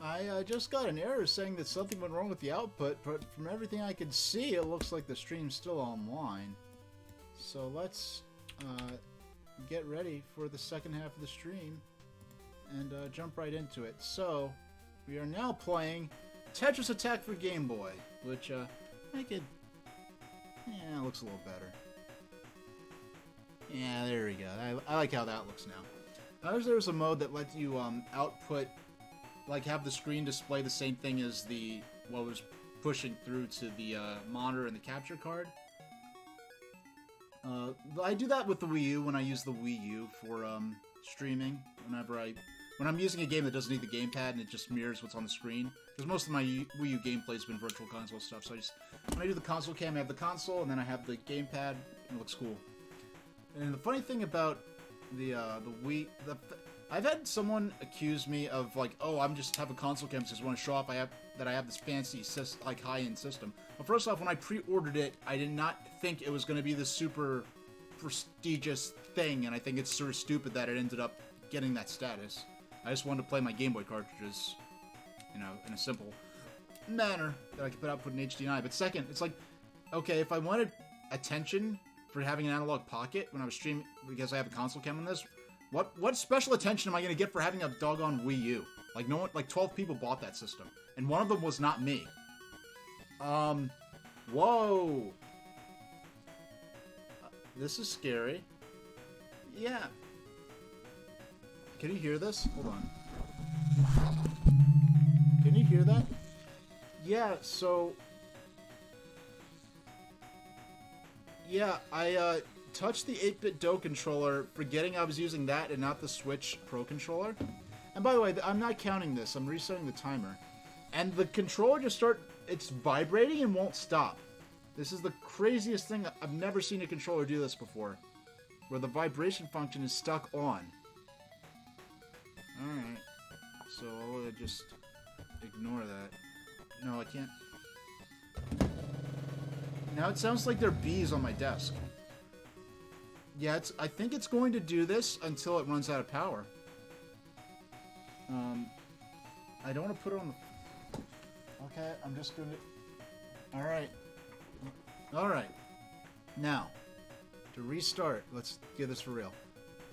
I just got an error saying that something went wrong with the output, but from everything I could see, it looks like the stream's still online. So let's get ready for the second half of the stream and jump right into it. So we are now playing Tetris Attack for Game Boy, which it looks a little better. Yeah, there we go. I like how that looks now. Notice there's a mode that lets you output, like have the screen display the same thing as what was pushing through to the monitor and the capture card. I do that with the Wii U when I use the Wii U for streaming. When I'm using a game that doesn't need the gamepad and it just mirrors what's on the screen. Because most of my Wii U gameplay has been virtual console stuff. So when I do the console cam, I have the console and then I have the gamepad. And it looks cool. And the funny thing about the Wii, I've had someone accuse me of like, oh, I'm just have a console cam because I want to show off I have this fancy high-end system. Well, first off, when I pre-ordered it, I did not think it was going to be this super prestigious thing, and I think it's sort of stupid that it ended up getting that status. I just wanted to play my Game Boy cartridges, in a simple manner that I could put output in HDMI. But second, it's like, okay, if I wanted attention for having an analog pocket when I was streaming because I have a console cam on this, what special attention am I gonna get for having a doggone Wii U? Like 12 people bought that system, and one of them was not me. Whoa. This is scary. Yeah. Can you hear this? Hold on. Can you hear that? Yeah, so... Yeah, I touched the 8-bit Do controller, forgetting I was using that and not the Switch Pro controller. And by the way, I'm not counting this. I'm resetting the timer. And the controller it's vibrating and won't stop. This is the craziest thing. I've never seen a controller do this before, where the vibration function is stuck on. Alright. So I'll just ignore that. No, I can't. Now it sounds like there are bees on my desk. Yeah, I think it's going to do this until it runs out of power. I don't want to put it on the... Okay, I'm just going to... Alright. Alright. Now, to restart, let's get this for real.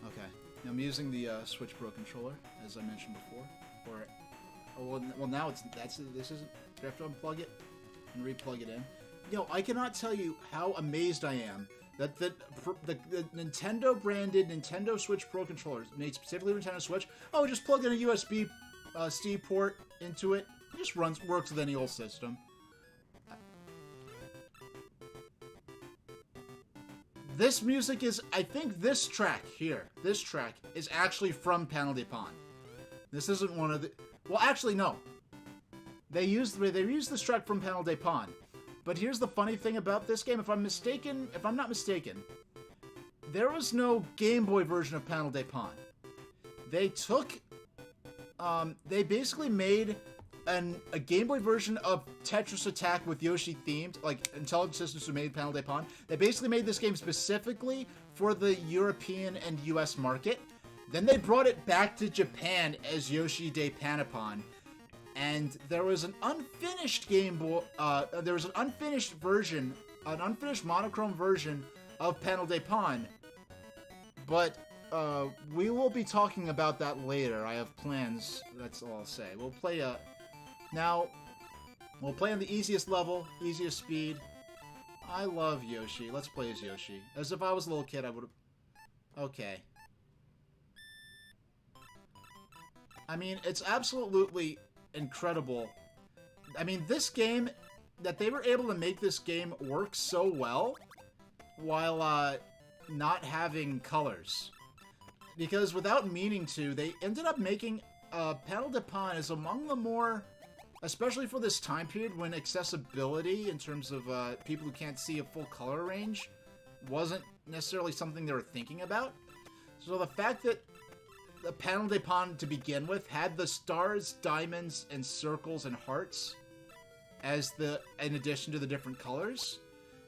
Okay. Now I'm using the Switch Pro controller, as I mentioned before. Well, now this isn't... Do I have to unplug it and replug it in? I cannot tell you how amazed I am that the Nintendo-branded Nintendo Switch Pro controllers, made specifically for Nintendo Switch, just plug in a USB-C port into it. It just works with any old system. This music is, I think this track here, is actually from Panel de Pon. This isn't one of the... Well, actually, no. They used this track from Panel de Pon. But here's the funny thing about this game. If I'm not mistaken, there was no Game Boy version of Panel de Pon. They basically made a Game Boy version of Tetris Attack with Yoshi themed, like Intelligent Systems who made Panel de Pon. They basically made this game specifically for the European and US market. Then they brought it back to Japan as Yoshi de Panapon. And there was an unfinished Game Boy, there was an unfinished monochrome version of Panel de Pon. But, we will be talking about that later. I have plans, that's all I'll say. We'll play on the easiest level, easiest speed. I love Yoshi. Let's play as Yoshi. As if I was a little kid, I would've... Okay. I mean, it's absolutely... incredible. I mean, this game, that they were able to make this game work so well while not having colors. Because without meaning to, they ended up making Panel de Pon is among the more, especially for this time period when accessibility in terms of people who can't see a full color range wasn't necessarily something they were thinking about. So the fact that the Panel de Pon, to begin with, had the stars, diamonds, and circles and hearts as in addition to the different colors,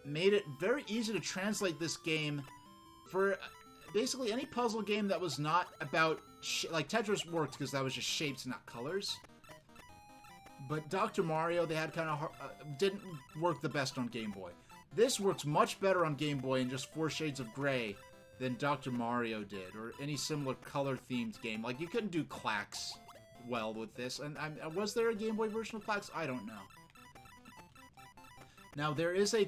made it very easy to translate this game basically any puzzle game that was not about... like, Tetris worked because that was just shapes, not colors. But Dr. Mario, they had kind of... didn't work the best on Game Boy. This works much better on Game Boy in just 4 shades of gray than Dr. Mario did, or any similar color-themed game. Like, you couldn't do Clacks well with this. And was there a Game Boy version of Clacks? I don't know. Now, there is a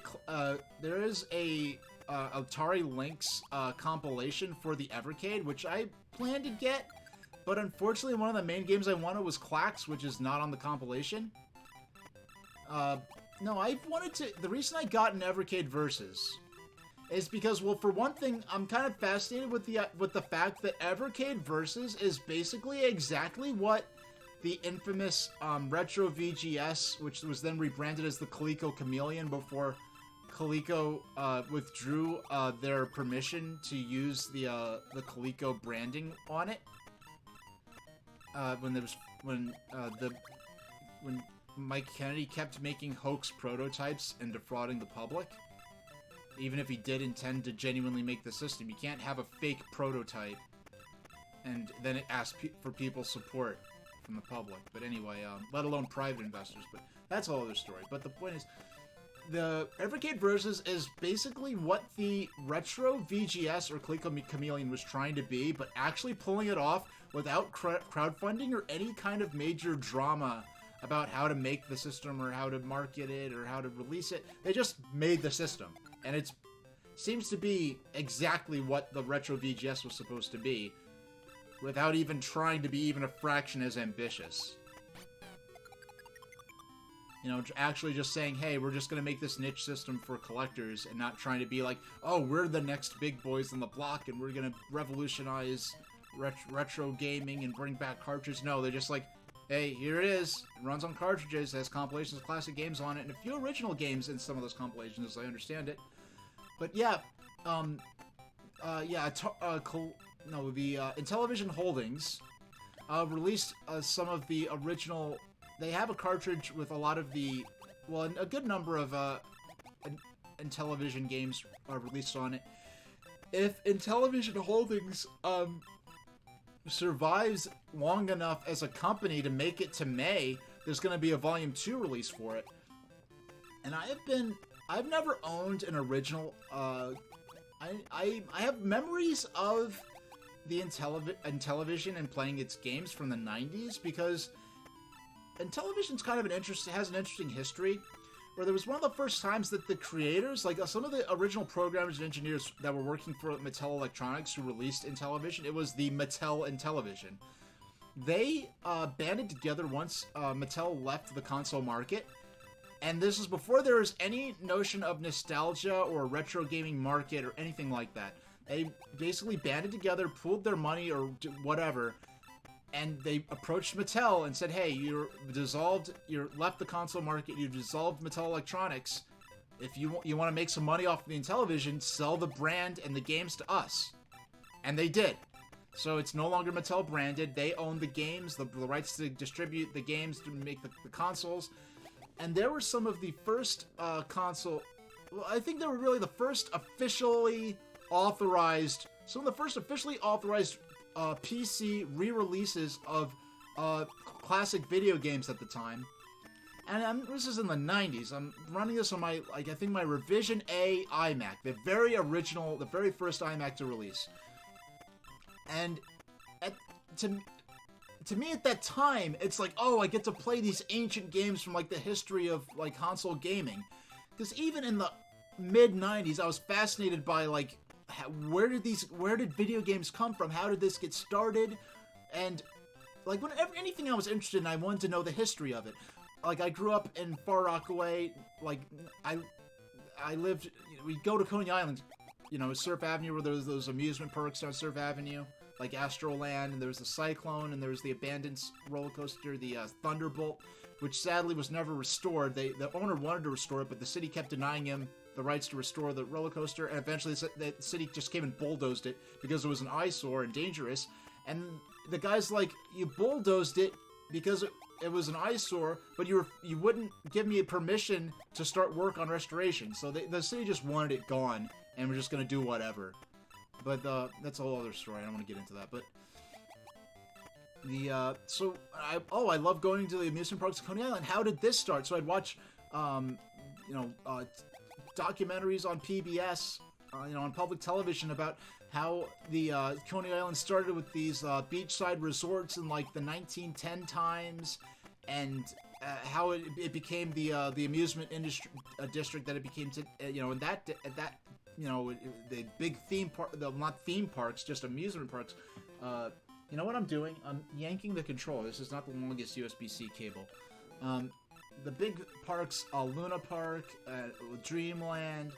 Atari Lynx compilation for the Evercade, which I plan to get, but unfortunately one of the main games I wanted was Clacks, which is not on the compilation. No, I wanted to... The reason I got an Evercade Versus is because, well, for one thing, I'm kind of fascinated with the fact that Evercade Versus is basically exactly what the infamous Retro VGS, which was then rebranded as the Coleco Chameleon before Coleco withdrew their permission to use the Coleco branding on it. When Mike Kennedy kept making hoax prototypes and defrauding the public. Even if he did intend to genuinely make the system, you can't have a fake prototype and then ask for people's support from the public. But anyway, let alone private investors. But that's a whole other story. But the point is, the Evercade Versus is basically what the Retro VGS or Coleco Chameleon was trying to be, but actually pulling it off without crowdfunding or any kind of major drama about how to make the system or how to market it or how to release it. They just made the system. And it seems to be exactly what the Retro VGS was supposed to be, without even trying to be even a fraction as ambitious. You know, actually just saying, hey, we're just going to make this niche system for collectors, and not trying to be like, oh, we're the next big boys on the block, and we're going to revolutionize retro gaming and bring back cartridges. No, they're just like, hey, here it is. It runs on cartridges, has compilations of classic games on it, and a few original games in some of those compilations, as I understand it. But yeah, Intellivision Holdings released some of the original... They have a cartridge with a lot of the... Well, a good number of Intellivision games are released on it. If Intellivision Holdings survives long enough as a company to make it to May, there's going to be a Volume 2 release for it. And I've never owned an original. I have memories of the Intellivision and playing its games from the 90s, because Intellivision's kind of has an interesting history, where there was one of the first times that the creators, like some of the original programmers and engineers that were working for Mattel Electronics who released Intellivision, it was the Mattel Intellivision. They banded together once Mattel left the console market. And this is before there was any notion of nostalgia or retro gaming market or anything like that. They basically banded together, pooled their money or whatever, and they approached Mattel and said, hey, you're left the console market, you dissolved Mattel Electronics. If you want to make some money off the Intellivision, sell the brand and the games to us. And they did. So it's no longer Mattel branded. They own the games, the rights to distribute the games, to make the consoles. And there were some of the first console... Well, I think they were really the first officially authorized... Some of the first officially authorized PC re-releases of classic video games at the time. And this is in the 90s. I'm running this on my, I think my Revision A iMac. The very original, the very first iMac to release. And to me at that time, it's like, oh, I get to play these ancient games from like the history of like console gaming. Because even in the mid-90s, I was fascinated by like, where did video games come from? How did this get started? And like whenever anything I was interested in, I wanted to know the history of it. Like I grew up in Far Rockaway. Like I lived. We'd go to Coney Island, Surf Avenue, where there was those amusement parks on Surf Avenue, like Astroland, and there was the Cyclone, and there was the abandoned roller coaster, the Thunderbolt, which sadly was never restored. The owner wanted to restore it, but the city kept denying him the rights to restore the roller coaster, and eventually the city just came and bulldozed it because it was an eyesore and dangerous. And the guy's like, you bulldozed it because it was an eyesore, but you wouldn't give me permission to start work on restoration. So the city just wanted it gone, and we're just going to do whatever. But that's a whole other story. I don't want to get into that. But I love going to the amusement parks of Coney Island. How did this start? So I'd watch, documentaries on PBS, on public television about how the Coney Island started with these beachside resorts in like the 1910 times, and how it became the amusement industry district that it became to, in that the big theme park, not theme parks, just amusement parks. You know what I'm doing? I'm yanking the controller. This is not the longest USB-C cable. The big parks, Luna Park, Dreamland,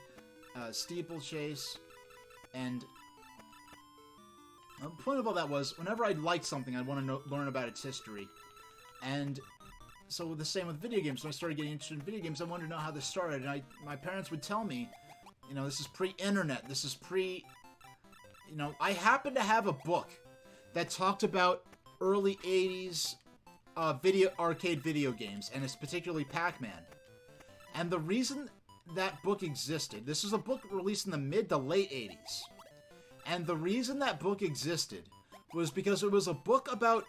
Steeplechase, and the point of all that was, whenever I liked something, I'd want to learn about its history. And so the same with video games. When I started getting interested in video games, I wanted to know how this started. And my parents would tell me, this is pre-internet. This is I happen to have a book that talked about early 80s arcade video games, and it's particularly Pac-Man. And the reason that book existed, this is a book released in the mid to late 80s, and the reason that book existed was because it was a book about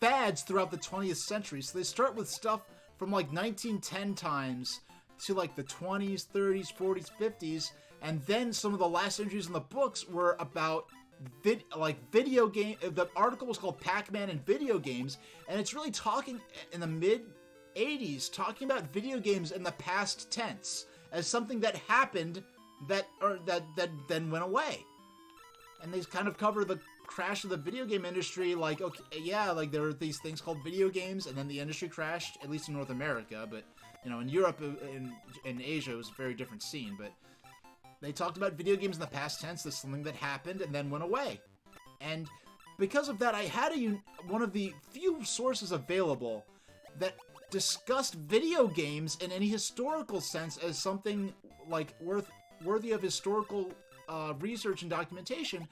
fads throughout the 20th century. So they start with stuff from like 1910 times to like the 20s, 30s, 40s, 50s, and then some of the last entries in the books were about video game. The article was called Pac-Man and Video Games, and it's really talking in the mid 80s, talking about video games in the past tense as something that happened that then went away. And they kind of cover the crash of the video game industry, like, okay, yeah, like there were these things called video games, and then the industry crashed, at least in North America, but in Europe in Asia it was a very different scene. But they talked about video games in the past tense as something that happened and then went away. And because of that, I had one of the few sources available that discussed video games in any historical sense as something like worthy of historical research and documentation.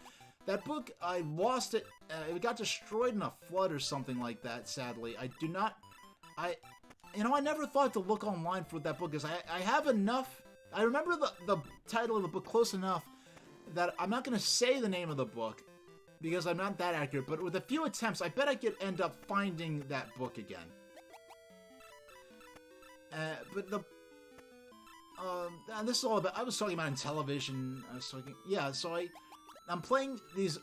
That book, I lost it. It got destroyed in a flood or something like that, sadly. I never thought to look online for that book, because I have enough. I remember the title of the book close enough that I'm not going to say the name of the book because I'm not that accurate, but with a few attempts, I bet I could end up finding that book again. This is all about, I was talking about in television, I'm playing this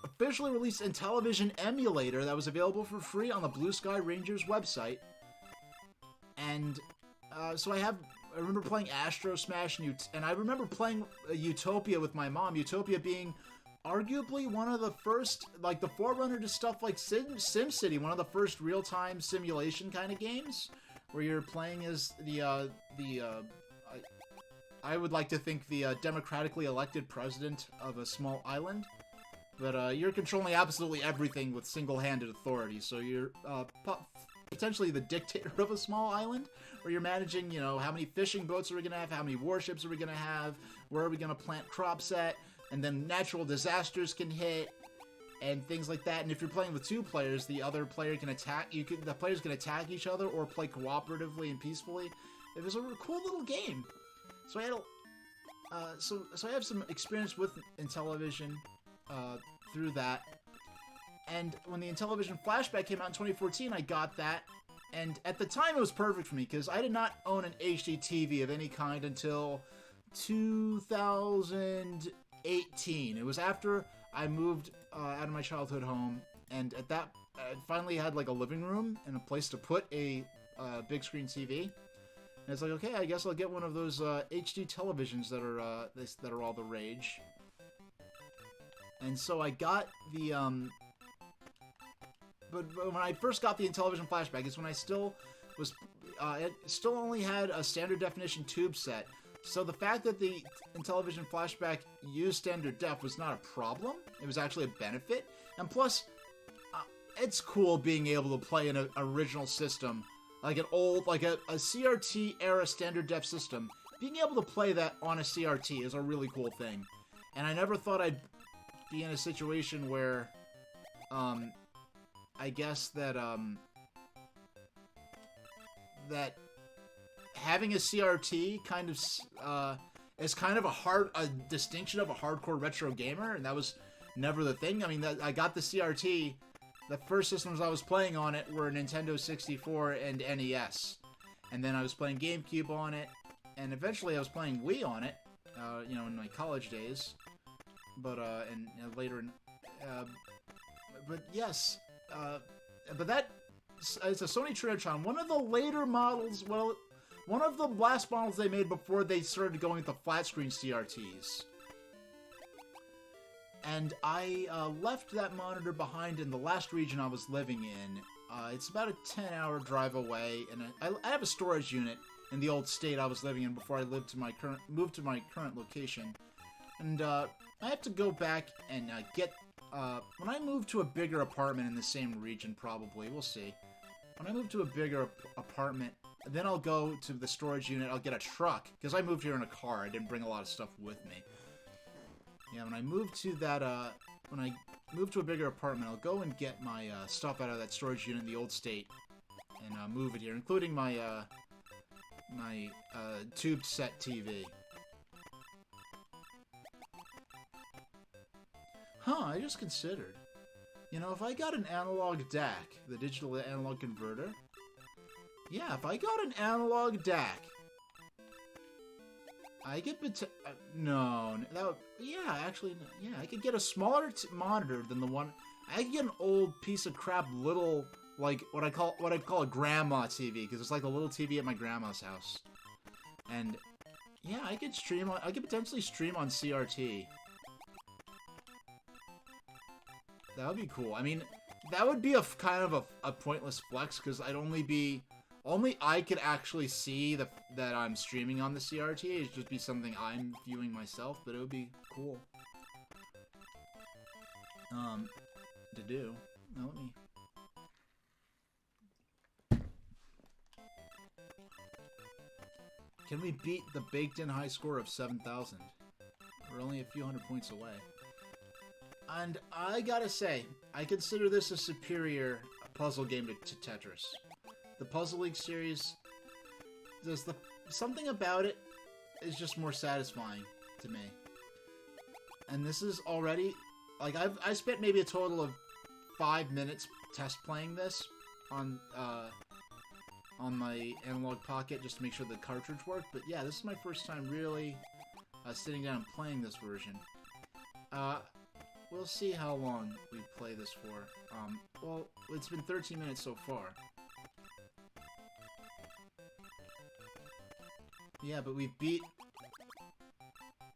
officially released Intellivision emulator that was available for free on the Blue Sky Rangers website. And I remember playing Astro Smash, and I remember playing Utopia with my mom. Utopia being arguably one of the first, like the forerunner to stuff like SimCity, one of the first real-time simulation kind of games, where you're playing as I would like to think the democratically elected president of a small island, but you're controlling absolutely everything with single-handed authority. So you're potentially the dictator of a small island, where you're managing, how many fishing boats are we gonna have, how many warships are we gonna have, where are we gonna plant crops at, and then natural disasters can hit, and things like that. And if you're playing with two players, the other player can attack. The players can attack each other or play cooperatively and peacefully. It was a cool little game. So I had so I have some experience with Intellivision through that. And when the Intellivision Flashback came out in 2014, I got that. And at the time, it was perfect for me, because I did not own an HD TV of any kind until 2018. It was after I moved out of my childhood home, and at that, I finally had like a living room and a place to put a big screen TV. And it's like, okay, I guess I'll get one of those HD televisions that are all the rage. And so I got the But when I first got the Intellivision Flashback, it's when I still was, it still only had a standard definition tube set. So the fact that the Intellivision Flashback used standard def was not a problem. It was actually a benefit. And plus, it's cool being able to play in an original system, like an old, like a CRT era standard def system. Being able to play that on a CRT is a really cool thing. And I never thought I'd be in a situation where, I guess that, that having a CRT kind of, as kind of a distinction of a hardcore retro gamer, and that was never the thing. I mean, I got the CRT. The first systems I was playing on it were Nintendo 64 and NES, and then I was playing GameCube on it, and eventually I was playing Wii on it. You know, in my college days, but and later in, but yes, but that it's a Sony Trinitron. One of the later models, well, one of the last models they made before they started going with the flat screen CRTs. And I left that monitor behind in the last region I was living in. It's about a 10-hour drive away, and I have a storage unit in the old state I was living in before I moved to my current location. And I have to go back and get when I move to a bigger apartment in the same region, probably, we'll see. When I move to a bigger apartment, then I'll go to the storage unit. I'll get a truck, because I moved here in a car. I didn't bring a lot of stuff with me. Yeah, when I move to that, when I move to a bigger apartment, I'll go and get my stuff out of that storage unit in the old state and move it here, including my my tube set TV. Huh, I just considered. You know, if I got an analog DAC, the digital analog converter, yeah, if I got an analog DAC, I could no, that would, yeah, actually, yeah, I could get a smaller monitor than the one. I could get an old piece of crap little, like what I call a grandma TV, because it's like a little TV at my grandma's house, and yeah, I could potentially stream on CRT. That would be cool. I mean, that would be a kind of a pointless flex, because only I could actually see that I'm streaming on the CRT. It'd just be something I'm viewing myself, but it would be cool. To do. Now let me... Can we beat the baked-in high score of 7,000? We're only a few hundred points away. And I gotta say, I consider this a superior puzzle game to Tetris. The Puzzle League series, something about it is just more satisfying to me. And this is already, like, I spent maybe a total of 5 minutes test playing this on my Analog Pocket just to make sure the cartridge worked. But yeah, this is my first time really sitting down and playing this version. We'll see how long we play this for. Well, it's been 13 minutes so far. Yeah, but we beat...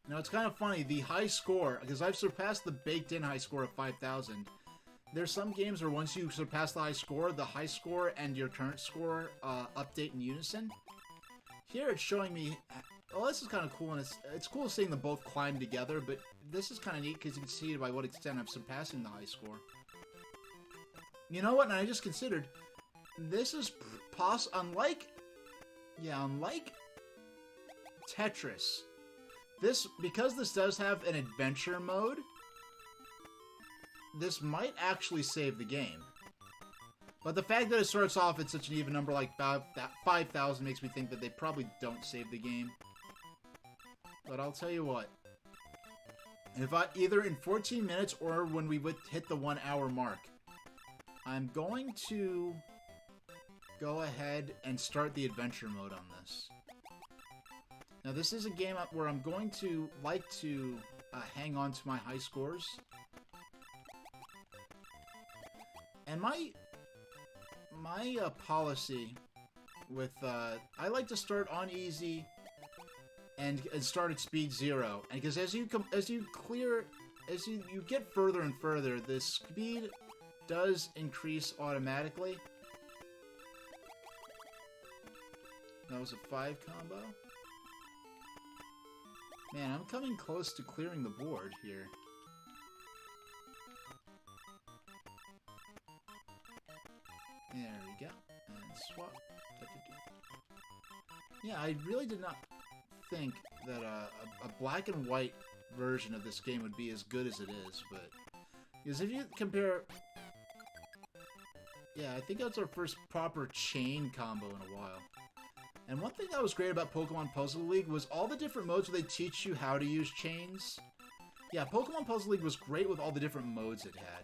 Now, it's kind of funny, the high score, because I've surpassed the baked-in high score of 5,000. There's some games where once you surpass the high score and your current score update in unison. Here it's showing me... Well, this is kind of cool, and it's cool seeing them both climb together, but this is kind of neat because you can see by what extent I'm surpassing the high score. You know what? And I just considered, this is unlike Tetris, because this does have an adventure mode, this might actually save the game. But the fact that it starts off at such an even number like 5,000 makes me think that they probably don't save the game. But I'll tell you what, if either in 14 minutes or when we would hit the 1 hour mark, I'm going to go ahead and start the adventure mode on this. Now, this is a game where I'm going to like to hang on to my high scores. And my policy with, I like to start on easy and start at speed 0. And because as you get further and further, the speed does increase automatically. That was a 5 combo. Man, I'm coming close to clearing the board here. There we go. And swap. Yeah, I really did not think that a black and white version of this game would be as good as it is, but... Because if you compare... Yeah, I think that's our first proper chain combo in a while. And one thing that was great about Pokemon Puzzle League was all the different modes where they teach you how to use chains. Yeah, Pokemon Puzzle League was great with all the different modes it had.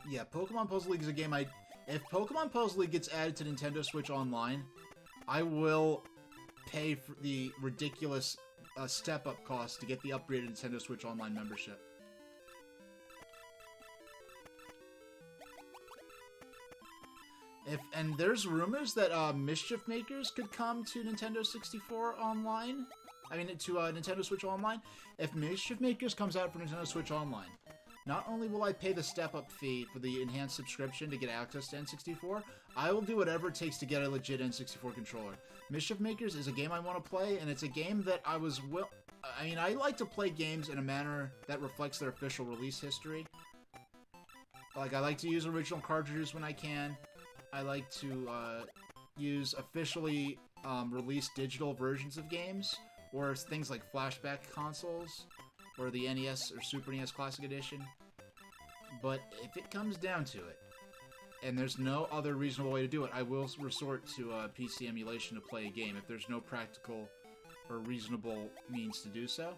Yeah, Pokemon Puzzle League is a game if Pokemon Puzzle League gets added to Nintendo Switch Online, I will pay for the ridiculous step-up cost to get the upgraded Nintendo Switch Online membership. And there's rumors that Mischief Makers could come to Nintendo 64 Online. I mean, to Nintendo Switch Online. If Mischief Makers comes out for Nintendo Switch Online, not only will I pay the step-up fee for the enhanced subscription to get access to N64, I will do whatever it takes to get a legit N64 controller. Mischief Makers is a game I want to play, and it's a game that I like to play games in a manner that reflects their official release history. Like, I like to use original cartridges when I can. I like to use officially released digital versions of games, or things like flashback consoles, or the NES or Super NES Classic Edition. But if it comes down to it, and there's no other reasonable way to do it, I will resort to PC emulation to play a game if there's no practical or reasonable means to do so.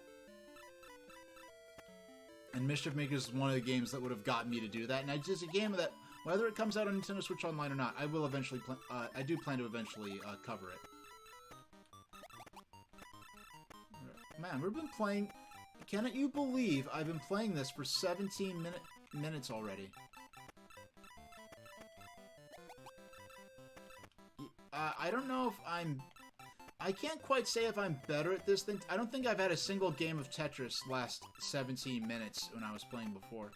And Mischief Makers is one of the games that would have gotten me to do that, and it's just a game that, whether it comes out on Nintendo Switch Online or not, I will eventually I do plan to eventually cover it. Man, we've been playing... Cannot you believe I've been playing this for 17 minutes already? I don't know if I can't quite say if I'm better at this thing. I don't think I've had a single game of Tetris last 17 minutes when I was playing before.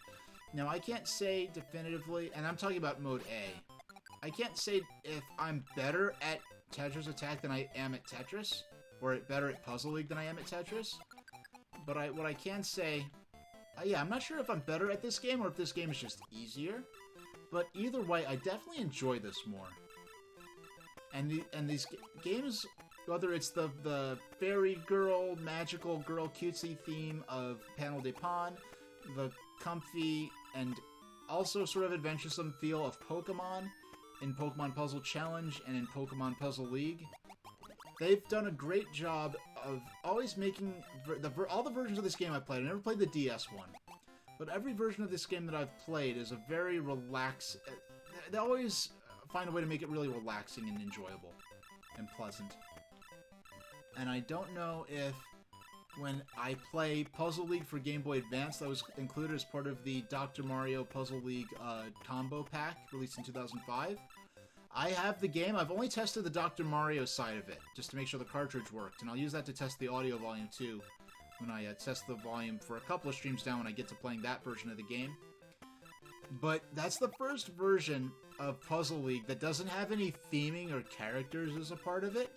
Now, I can't say definitively, and I'm talking about Mode A. I can't say if I'm better at Tetris Attack than I am at Tetris, or better at Puzzle League than I am at Tetris. But what I can say, yeah, I'm not sure if I'm better at this game or if this game is just easier. But either way, I definitely enjoy this more. And these games, whether it's the fairy girl, magical girl, cutesy theme of Panel de Pon, the comfy and also sort of adventuresome feel of Pokemon in Pokemon Puzzle Challenge and in Pokemon Puzzle League, they've done a great job of always making all the versions of this game I've played. I never played the DS one, but every version of this game that I've played is a very relaxed. They always find a way to make it really relaxing and enjoyable and pleasant. And I don't know if when I play Puzzle League for Game Boy Advance, that was included as part of the Dr. Mario Puzzle League combo pack released in 2005. I have the game. I've only tested the Dr. Mario side of it, just to make sure the cartridge worked, and I'll use that to test the audio volume too, when I test the volume for a couple of streams down when I get to playing that version of the game. But that's the first version of Puzzle League that doesn't have any theming or characters as a part of it,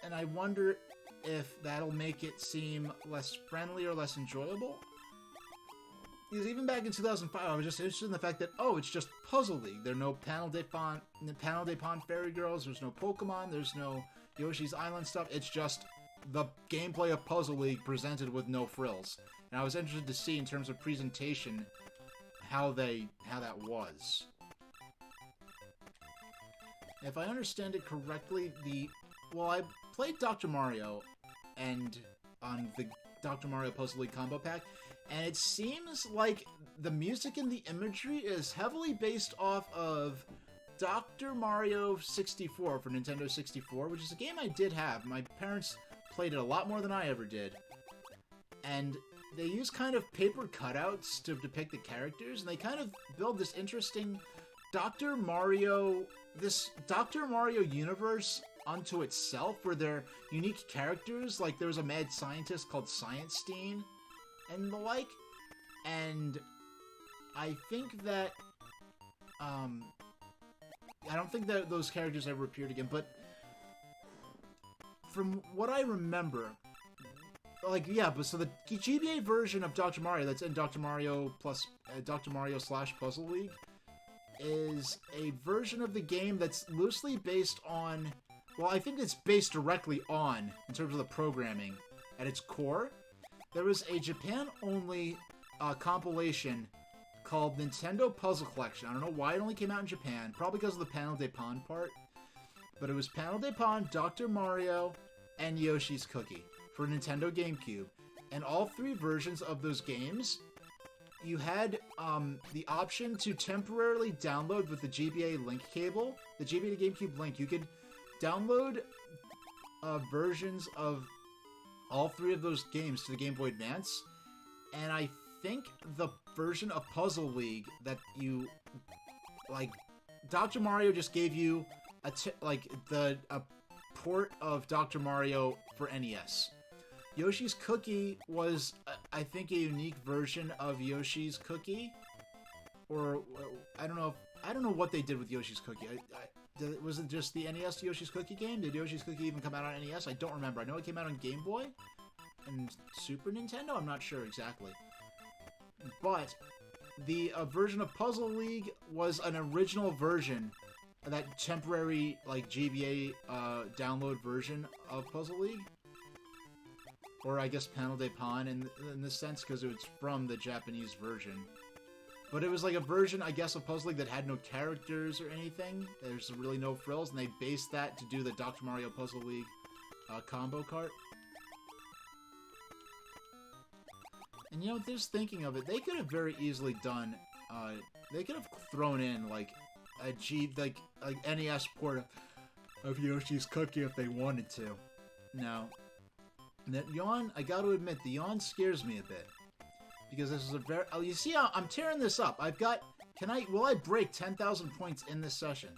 and I wonder if that'll make it seem less friendly or less enjoyable. Because even back in 2005, I was just interested in the fact that, oh, it's just Puzzle League. There are no Panel de Pon Fairy Girls, there's no Pokemon, there's no Yoshi's Island stuff. It's just the gameplay of Puzzle League presented with no frills. And I was interested to see, in terms of presentation, how that was. If I understand it correctly, I played Dr. Mario and on the Dr. Mario Puzzle League combo pack, and it seems like the music and the imagery is heavily based off of Dr. Mario 64 for Nintendo 64, which is a game I did have. My parents played it a lot more than I ever did. And they use kind of paper cutouts to depict the characters, and they kind of build this interesting Dr. Mario universe unto itself, where they're unique characters. Like, there's a mad scientist called Science Stein and the like, and I think that I don't think that those characters ever appeared again, but from what I remember, so the GBA version of Dr. Mario that's in Dr. Mario plus Dr. Mario / Puzzle League is a version of the game that's loosely based on, well, I think it's based directly on, in terms of the programming, at its core. There was a Japan-only compilation called Nintendo Puzzle Collection. I don't know why it only came out in Japan. Probably because of the Panel de Pon part. But it was Panel de Pon, Dr. Mario, and Yoshi's Cookie for Nintendo GameCube. And all 3 versions of those games, you had the option to temporarily download with the GBA link cable, the GBA to GameCube link. You could download versions of all 3 of those games to the Game Boy Advance. And I think the version of Puzzle League that you, like, Dr. Mario just gave you a port of Dr. Mario for NES. Yoshi's Cookie was, I think, a unique version of Yoshi's Cookie, or I don't know what they did with Yoshi's Cookie. Was it just the NES Yoshi's Cookie game? Did Yoshi's Cookie even come out on NES? I don't remember. I know it came out on Game Boy and Super Nintendo. I'm not sure exactly, but the version of Puzzle League was an original version. That temporary, like, GBA download version of Puzzle League. Or I guess Panel de Pon in this sense, because it was from the Japanese version. But it was like a version, I guess, of Puzzle League that had no characters or anything. There's really no frills, and they based that to do the Dr. Mario Puzzle League combo cart. And, you know, just thinking of it, they could have very easily done, they could have thrown in, like, a NES port of Yoshi's Cookie if they wanted to. No. That yawn, I gotta admit, the yawn scares me a bit. Because this is a very... Oh, you see how I'm tearing this up. I've got... Will I break 10,000 points in this session?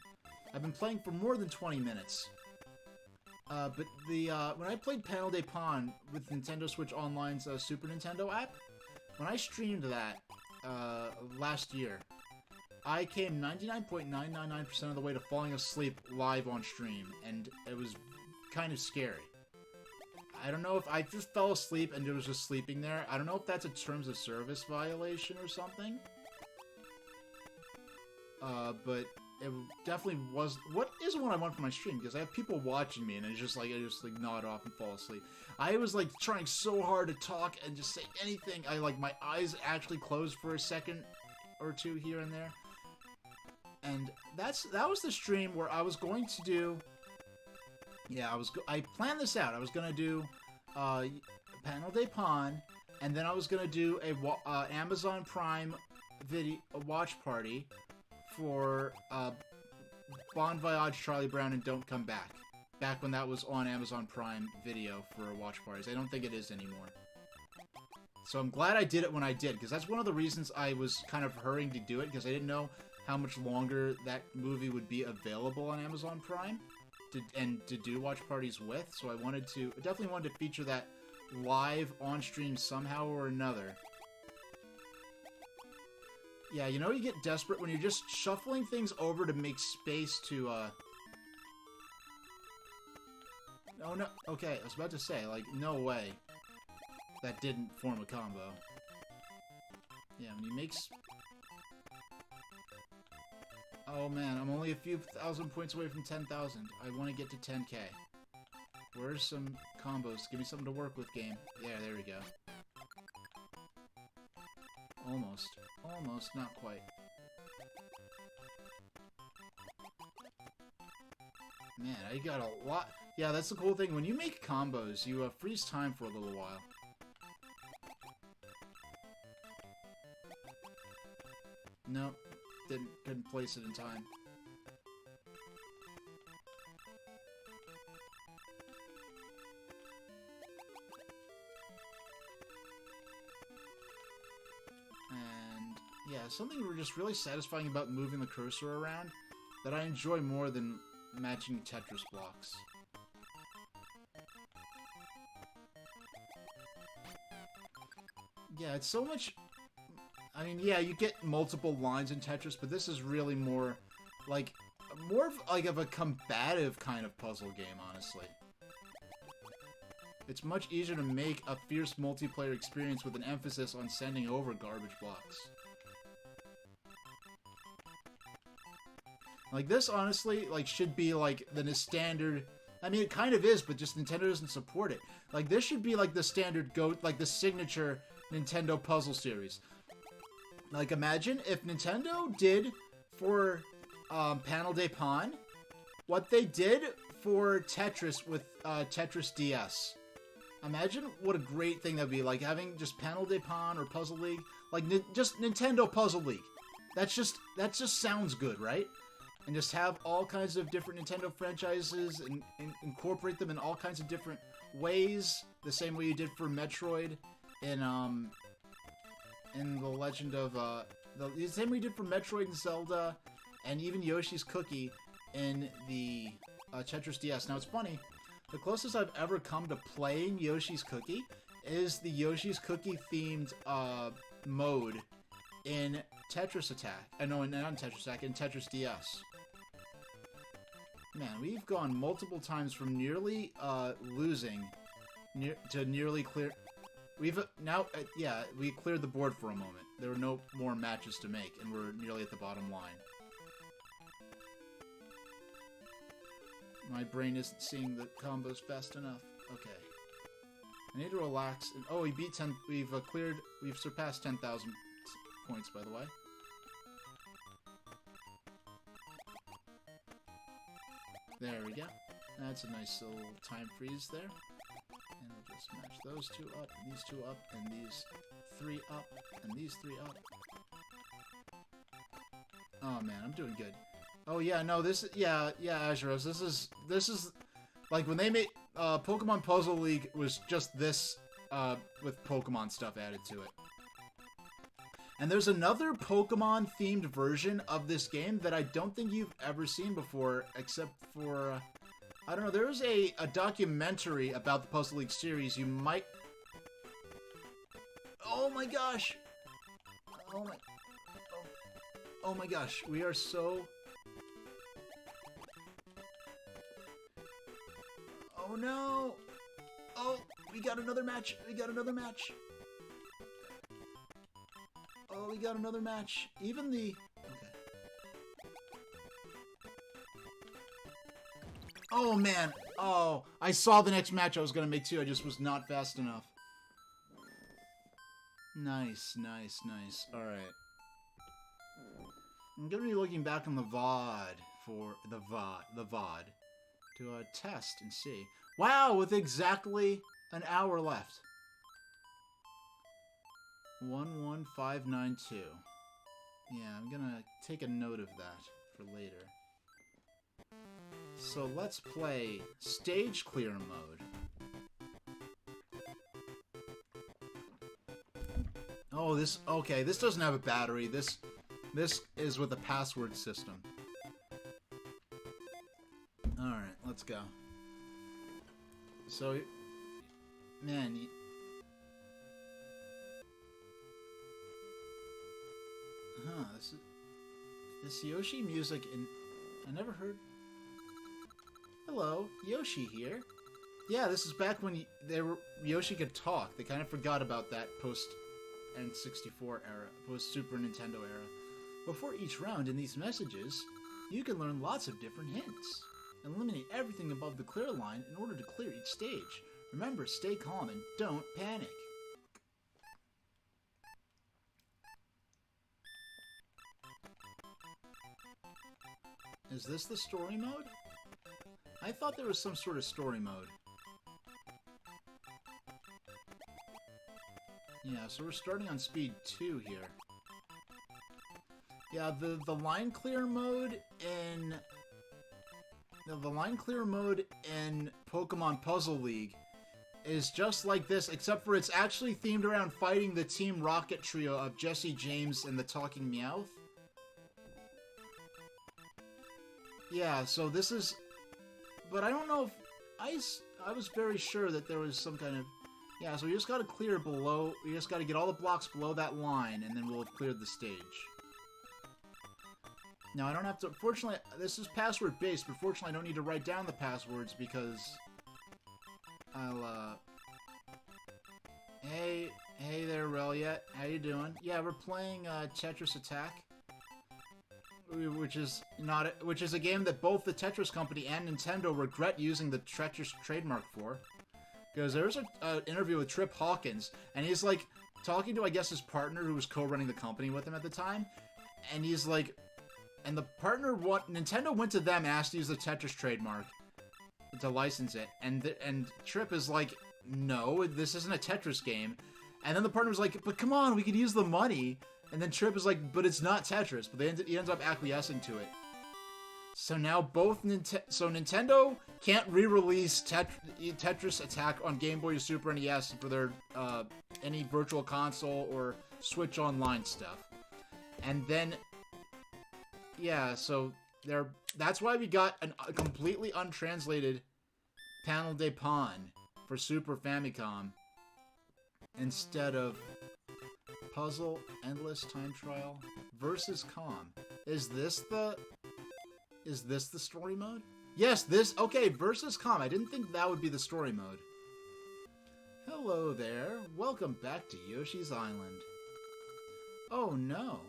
I've been playing for more than 20 minutes. But when I played Panel de Pon with Nintendo Switch Online's Super Nintendo app, when I streamed that last year, I came 99.999% of the way to falling asleep live on stream, and it was kind of scary. I don't know if I just fell asleep and it was just sleeping there. I don't know if that's a terms of service violation or something. But it definitely was... What is what I want for my stream? Because I have people watching me and it's just like, I just like nod off and fall asleep. I was like trying so hard to talk and just say anything. My eyes actually closed for a second or two here and there. And that was the stream where I was going to do... Yeah, I planned this out. I was gonna do Panel de Pon, and then I was gonna do a Amazon Prime video watch party for Bon Voyage, Charlie Brown, and Don't Come Back. Back when that was on Amazon Prime Video for watch parties. I don't think it is anymore. So I'm glad I did it when I did, because that's one of the reasons I was kind of hurrying to do it, because I didn't know how much longer that movie would be available on Amazon Prime. To do watch parties with, so I definitely wanted to feature that live on stream somehow or another. Yeah, you know you get desperate when you're just shuffling things over to make space to, Oh no, okay, I was about to say, like, no way that didn't form a combo. Yeah, when you make... Oh man, I'm only a few thousand points away from 10,000. I want to get to 10k. Where's some combos? Give me something to work with, game. Yeah, there we go. Almost. Almost, not quite. Man, I got a lot... Yeah, that's the cool thing. When you make combos, you freeze time for a little while. Nope. Couldn't place it in time. And yeah, something just really satisfying about moving the cursor around that I enjoy more than matching Tetris blocks. Yeah, it's so much... I mean, yeah, you get multiple lines in Tetris, but this is really more of a combative kind of puzzle game, honestly. It's much easier to make a fierce multiplayer experience with an emphasis on sending over garbage blocks. Like, this, honestly, like, should be, like, the standard... I mean, it kind of is, but just Nintendo doesn't support it. Like, this should be, like, the standard the signature Nintendo puzzle series. Like, imagine if Nintendo did for Panel de Pon what they did for Tetris with Tetris DS. Imagine what a great thing that'd be, like having just Panel de Pon or Puzzle League, like just Nintendo Puzzle League. That just sounds good, right? And just have all kinds of different Nintendo franchises and incorporate them in all kinds of different ways, the same way you did for Metroid in the Legend of the same way you did for Metroid and Zelda, and even Yoshi's Cookie in the Tetris DS. Now it's funny, the closest I've ever come to playing Yoshi's Cookie is the Yoshi's Cookie themed mode in Tetris Attack. No, not in Tetris Attack, in Tetris DS. Man, we've gone multiple times from nearly losing to nearly clear. We've now, yeah, we cleared the board for a moment. There were no more matches to make, and we're nearly at the bottom line. My brain isn't seeing the combos fast enough. Okay. I need to relax. And, oh, we beat 10. We've surpassed 10,000 points, by the way. There we go. That's a nice little time freeze there. And we'll just match those two up, and these two up, and these three up, and these three up. Oh man, I'm doing good. Oh yeah, no, yeah, Azuros, this is, like, when they made, Pokemon Puzzle League was just this, with Pokemon stuff added to it. And there's another Pokemon-themed version of this game that I don't think you've ever seen before, except for, I don't know, there's a documentary about the Puzzle League series. You might... Oh my gosh! Oh my gosh, we are so... Oh no! Oh, we got another match! We got another match! Oh, we got another match. Even the... Okay. Oh, man. Oh, I saw the next match I was going to make, too. I just was not fast enough. Nice, nice, nice. Alright. I'm going to be looking back on the VOD for... The VOD. To test and see. Wow, with exactly an hour left. 11592. Yeah, I'm gonna take a note of that for later. So let's play Stage Clear mode. Oh, this... Okay, this doesn't have a battery. This is with a password system. Alright, let's go. So... Man... Huh, this Yoshi music in... I never heard... Hello, Yoshi here. Yeah, this is back when Yoshi could talk. They kind of forgot about that post-N64 era, post-Super Nintendo era. Before each round in these messages, you can learn lots of different hints. Eliminate everything above the clear line in order to clear each stage. Remember, stay calm and don't panic. Is this the story mode? I thought there was some sort of story mode. Yeah, so we're starting on speed 2 here. Yeah, the line clear mode in... The line clear mode in Pokemon Puzzle League is just like this, except for it's actually themed around fighting the Team Rocket trio of Jesse James and the Talking Meowth. Yeah, so this is... But I don't know if... I was very sure that there was some kind of... Yeah, so we just gotta clear below... We just gotta get all the blocks below that line, and then we'll have cleared the stage. Now, I don't have to... Fortunately, this is password-based, but fortunately I don't need to write down the passwords because... I'll, Hey there, Reliet. How you doing? Yeah, we're playing, Tetris Attack. Which is a game that both the Tetris company and Nintendo regret using the Tetris trademark for. Because there was an interview with Trip Hawkins, and he's like, talking to, I guess, his partner who was co-running the company with him at the time, and he's like, and the partner, Nintendo went to them, asked to use the Tetris trademark to license it, and Trip is like, no, this isn't a Tetris game, and then the partner was like, but come on, we could use the money, and then Trip is like, but it's not Tetris, but he ends up acquiescing to it. So now Nintendo can't re-release Tetris Attack on Game Boy or Super NES for their any virtual console or Switch Online stuff. And then, yeah, so that's why we got a completely untranslated Panel de Pon for Super Famicom instead of Puzzle Endless Time Trial versus Com. Is this the story mode? Yes, okay, versus Com. I didn't think that would be the story mode. Hello there. Welcome back to Yoshi's Island. Oh no.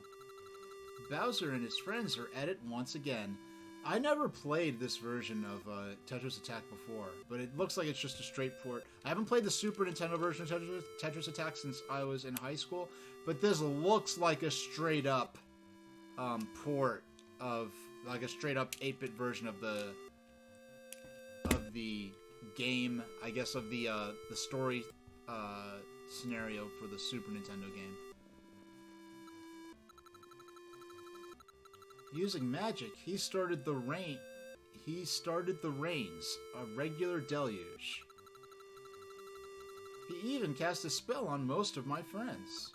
Bowser and his friends are at it once again. I never played this version of Tetris Attack before, but it looks like it's just a straight port. I haven't played the Super Nintendo version of Tetris Attack since I was in high school, but this looks like a straight up port of, like a straight up 8-bit version of the game, I guess, of the story scenario for the Super Nintendo game. Using magic, he started the rains, a regular deluge. He even cast a spell on most of my friends.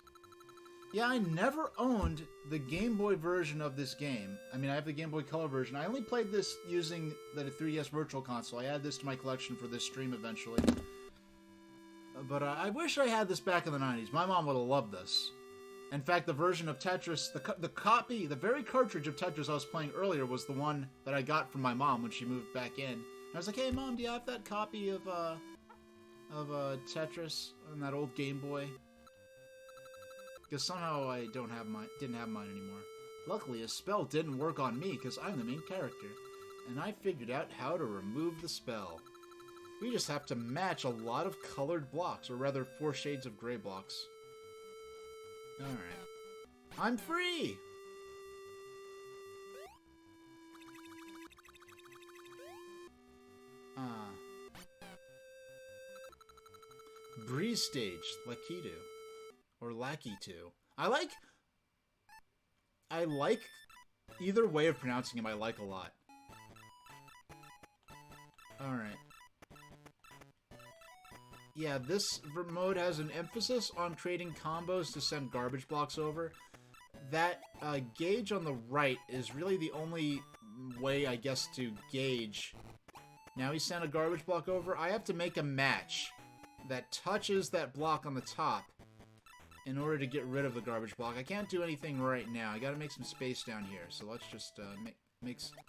Yeah, I never owned the Game Boy version of this game. I mean, I have the Game Boy Color version. I only played this using the 3DS Virtual Console. I added this to my collection for this stream eventually. But I wish I had this back in the 90s. My mom would have loved this. In fact, the version of Tetris, the very cartridge of Tetris I was playing earlier was the one that I got from my mom when she moved back in. And I was like, hey Mom, do you have that copy of Tetris on that old Game Boy? Because somehow I didn't have mine anymore. Luckily, a spell didn't work on me because I'm the main character. And I figured out how to remove the spell. We just have to match a lot of colored blocks, or rather 4 shades of gray blocks. Alright. I'm free! Breeze Stage, Lakitu. Or Lakitu. I like either way of pronouncing him, I like a lot. Alright. Yeah, this mode has an emphasis on creating combos to send garbage blocks over. That gauge on the right is really the only way, I guess, to gauge. Now he sent a garbage block over. I have to make a match that touches that block on the top in order to get rid of the garbage block. I can't do anything right now. I gotta make some space down here. So let's just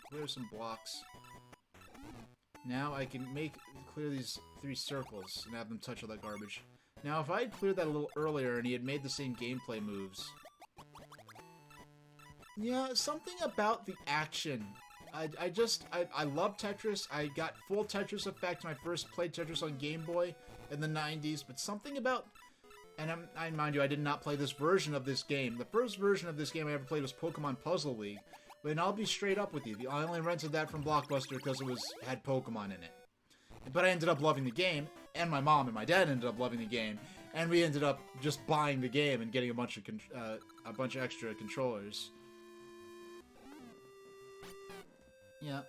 clear some blocks. Now I can clear these 3 circles and have them touch all that garbage. Now, if I had cleared that a little earlier and he had made the same gameplay moves... Yeah, something about the action. I love Tetris. I got full Tetris effect when I first played Tetris on Game Boy in the 90s, but something about... And mind you, I did not play this version of this game. The first version of this game I ever played was Pokemon Puzzle League. But I'll be straight up with you. I only rented that from Blockbuster because it had Pokemon in it. But I ended up loving the game, and my mom and my dad ended up loving the game, and we ended up just buying the game and getting a bunch of extra controllers. Yeah.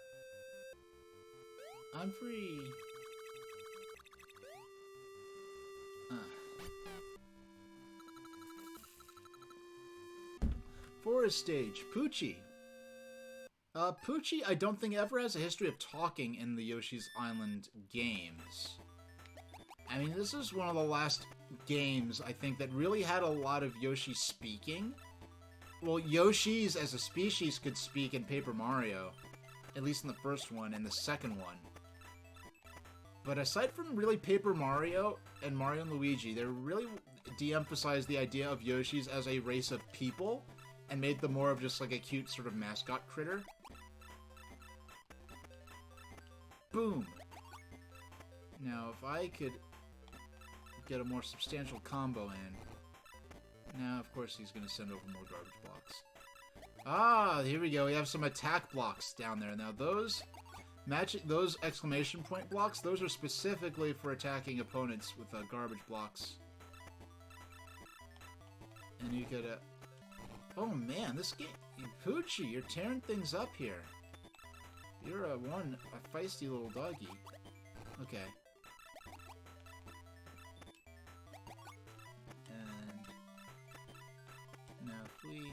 I'm free. Forest stage, Poochie. Poochie, I don't think ever has a history of talking in the Yoshi's Island games. I mean, this is one of the last games, I think, that really had a lot of Yoshi speaking. Well, Yoshis as a species could speak in Paper Mario, at least in the first one and the second one. But aside from really Paper Mario and Mario and Luigi, they really de-emphasized the idea of Yoshis as a race of people and made them more of just like a cute sort of mascot critter. Boom! Now, if I could get a more substantial combo in... Now, of course, he's going to send over more garbage blocks. Ah, here we go. We have some attack blocks down there. Now, those exclamation point blocks, those are specifically for attacking opponents with garbage blocks. And you could... oh, man, this game... Poochie, you're tearing things up here. You're a feisty little doggy. Okay. And... now, if we...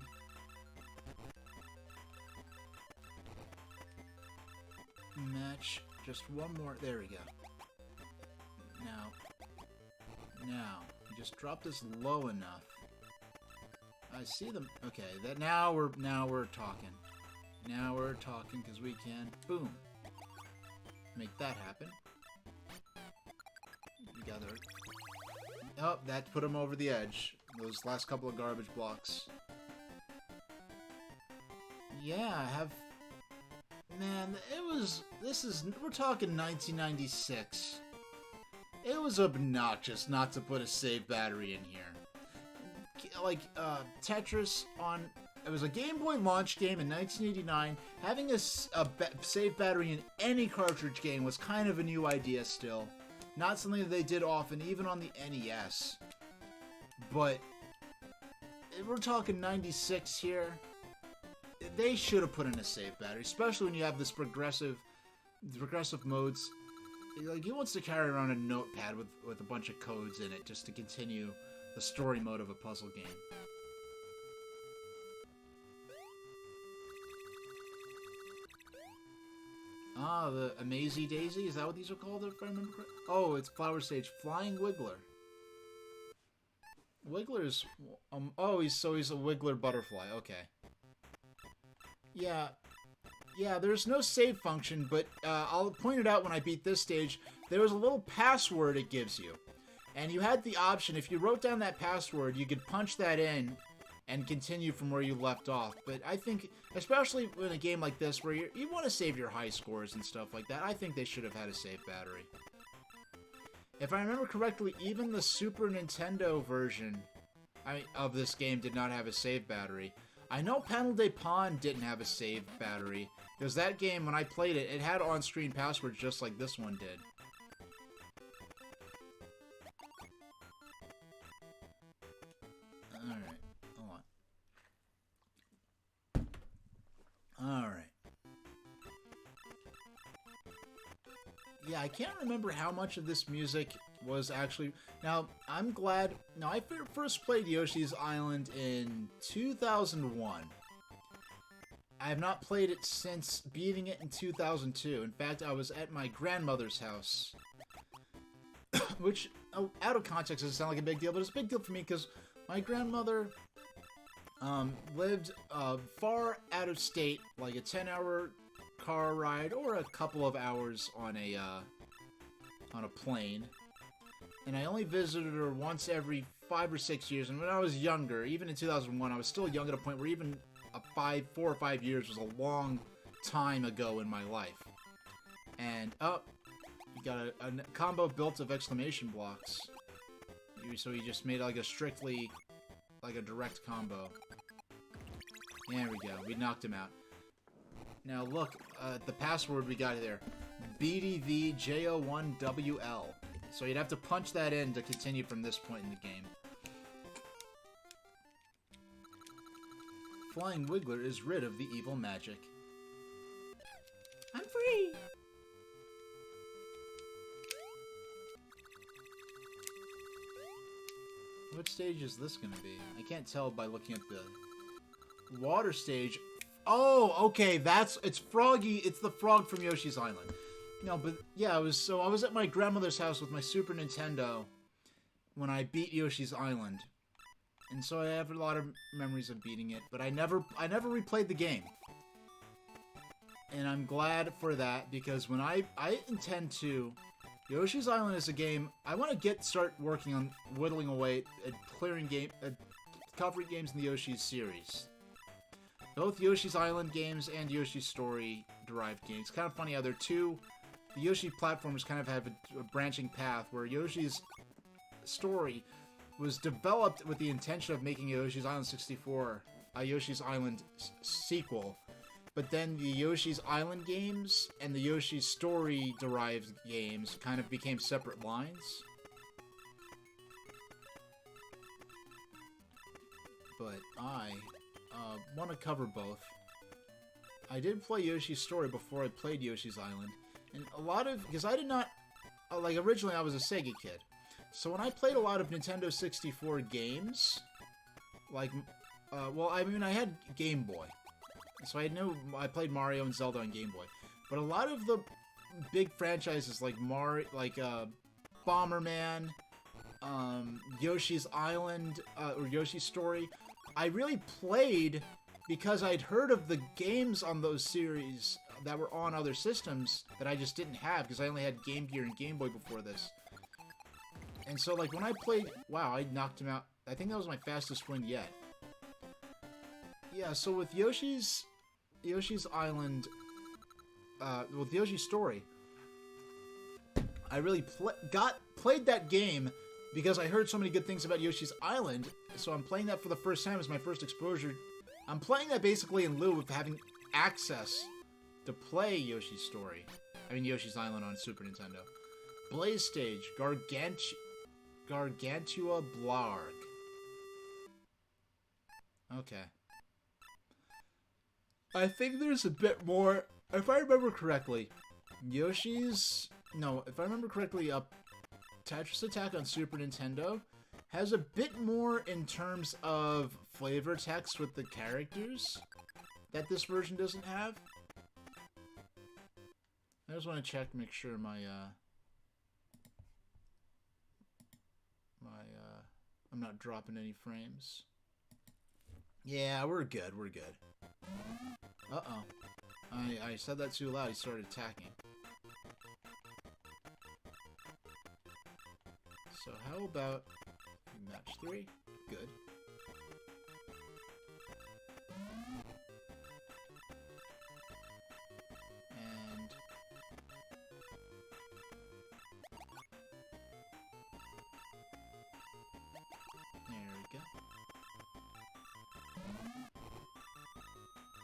match just one more... there we go. Now, just drop this low enough. I see them. Okay, now we're talking. Now we're talking because we can boom make that happen. We got our... oh, that put him over the edge. Those last couple of garbage blocks. Yeah, I have... man, we're talking 1996. It was obnoxious not to put a save battery in here. Like, Tetris on... it was a Game Boy launch game in 1989. Having a save battery in any cartridge game was kind of a new idea still. Not something that they did often, even on the NES. But, we're talking 96 here. They should have put in a save battery, especially when you have this progressive modes. Like, he wants to carry around a notepad with a bunch of codes in it just to continue the story mode of a puzzle game. Ah, the Amazy Daisy? Is that what these are called, if I remember correctly? Oh, it's Flower Stage. Flying Wiggler. Wiggler's... oh, he's a Wiggler butterfly. Okay. Yeah, there's no save function, but I'll point it out when I beat this stage. There was a little password it gives you. And you had the option, if you wrote down that password, you could punch that in and continue from where you left off. But I think, especially in a game like this, where you want to save your high scores and stuff like that, I think they should have had a save battery. If I remember correctly, even the Super Nintendo version of this game did not have a save battery. I know Panel de Pon didn't have a save battery, because that game, when I played it, it had on-screen passwords just like this one did. Alright, hold on. Alright. Yeah, I can't remember how much of this music was actually... now, I'm glad... now, I first played Yoshi's Island in 2001. I have not played it since beating it in 2002. In fact, I was at my grandmother's house. Which, out of context, doesn't sound like a big deal, but it's a big deal for me because my grandmother lived far out of state, like a 10-hour car ride or a couple of hours on a plane. And I only visited her once every 5 or 6 years. And when I was younger, even in 2001, I was still young at a point where even 4 or 5 years was a long time ago in my life. And, you got a combo built of exclamation blocks. So you just made like a strictly, like a direct combo. There we go. We knocked him out. Now look, the password we got there. BDVJO1WL. So you'd have to punch that in to continue from this point in the game. Flying Wiggler is rid of the evil magic. I'm free! What stage is this gonna be? I can't tell by looking at the water stage. Oh, okay, it's Froggy, it's the frog from Yoshi's Island. No, but yeah, I was at my grandmother's house with my Super Nintendo when I beat Yoshi's Island. And so I have a lot of memories of beating it, but I never replayed the game. And I'm glad for that, because when I intend to... Yoshi's Island is a game I want to start working on whittling away at covering games in the Yoshi's series. Both Yoshi's Island games and Yoshi's Story derived games. It's kind of funny how the Yoshi platformers kind of have a branching path, where Yoshi's Story was developed with the intention of making Yoshi's Island 64 a Yoshi's Island sequel. But then the Yoshi's Island games and the Yoshi's Story-derived games kind of became separate lines. But I want to cover both. I did play Yoshi's Story before I played Yoshi's Island. And a lot of... Because I did not... like, originally I was a Sega kid. So when I played a lot of Nintendo 64 games... Like... well, I mean, I had Game Boy. So I played Mario and Zelda on Game Boy. But a lot of the big franchises like Bomberman, Yoshi's Island, or Yoshi's Story, I really played because I'd heard of the games on those series that were on other systems that I just didn't have because I only had Game Gear and Game Boy before this. And so, like, when I played... Wow, I knocked him out. I think that was my fastest win yet. Yeah, so with Yoshi's Island, with Yoshi's Story, I really played that game because I heard so many good things about Yoshi's Island, so I'm playing that for the first time as my first exposure. I'm playing that basically in lieu of having access to play Yoshi's Story. I mean, Yoshi's Island on Super Nintendo. Blaze Stage, Gargantua Blarg. Okay. I think there's a bit more, if I remember correctly, Tetris Attack on Super Nintendo has a bit more in terms of flavor text with the characters that this version doesn't have. I just want to check to make sure I'm not dropping any frames. Yeah, we're good, we're good. Uh-oh. I said that too loud, he started attacking. So how about match 3? Good. And... there we go.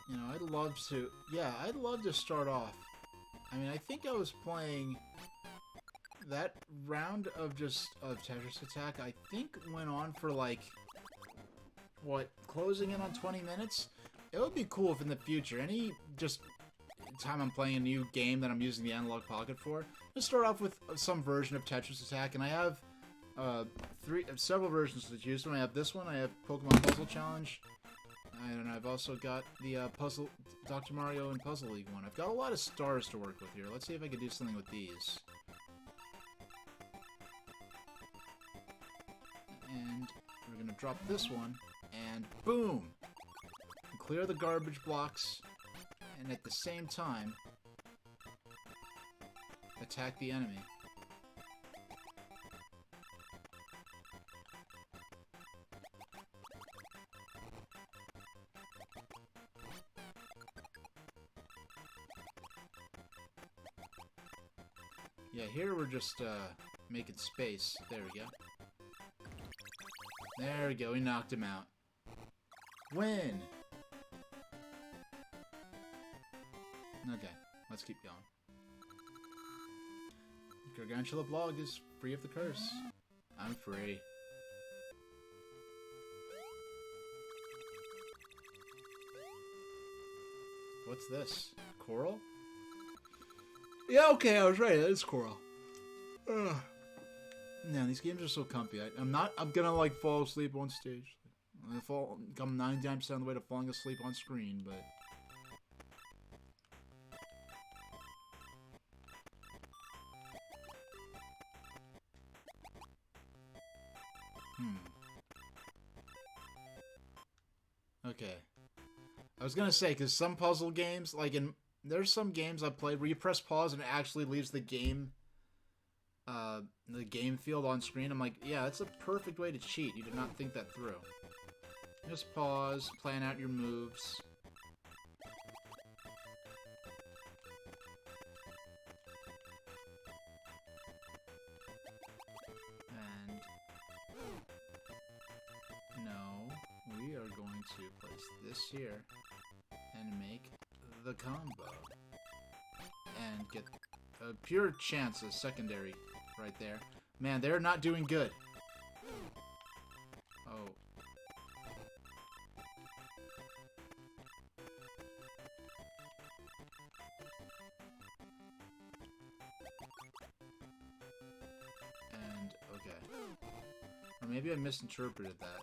You know, I'd love to start off. I mean, I think I was playing that round of Tetris Attack, I think went on for like, what, closing in on 20 minutes? It would be cool if in the future, any time I'm playing a new game that I'm using the Analog Pocket for, just start off with some version of Tetris Attack, and I have several versions to choose from. I have this one, I have Pokemon Puzzle Challenge, and I've also got the Dr. Mario and Puzzle League one. I've got a lot of stars to work with here. Let's see if I can do something with these. And we're gonna drop this one, and boom! Clear the garbage blocks, and at the same time, attack the enemy. Yeah, here we're just making space. There we go. There we go, we knocked him out. Win! Okay, let's keep going. Gargantua Blog is free of the curse. I'm free. What's this? Coral? Yeah, okay, I was right. That is coral. Ugh. Man, these games are so comfy. I'm gonna, like, fall asleep on stage. I'm 99% of the way to falling asleep on screen, but... Okay. I was gonna say, because some puzzle games, like there's some games I played where you press pause and it actually leaves the game field on screen. I'm like, yeah, that's a perfect way to cheat. You did not think that through. Just pause, plan out your moves. And to place this here and make the combo. And get a pure chance of secondary right there. Man, they're not doing good. Oh. And, okay. Or maybe I misinterpreted that.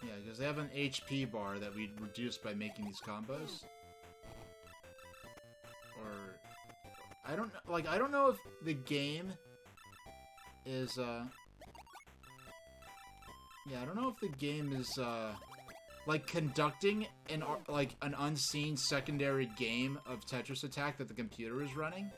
Yeah, because they have an HP bar that we reduced by making these combos. Or I don't know, like I don't know if the game is yeah, I don't know if the game is like conducting an unseen secondary game of Tetris Attack that the computer is running.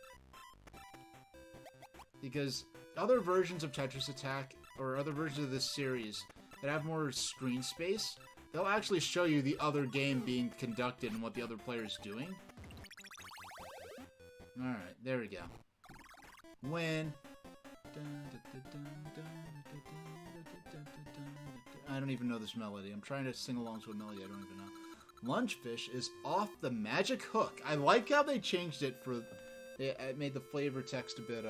Because other versions of Tetris Attack or other versions of this series that have more screen space, they'll actually show you the other game being conducted and what the other player's doing. Alright, there we go. Win. I don't even know this melody. I'm trying to sing along to a melody I don't even know. Lunchfish is off the magic hook. I like how they changed it for... It made the flavor text a bit,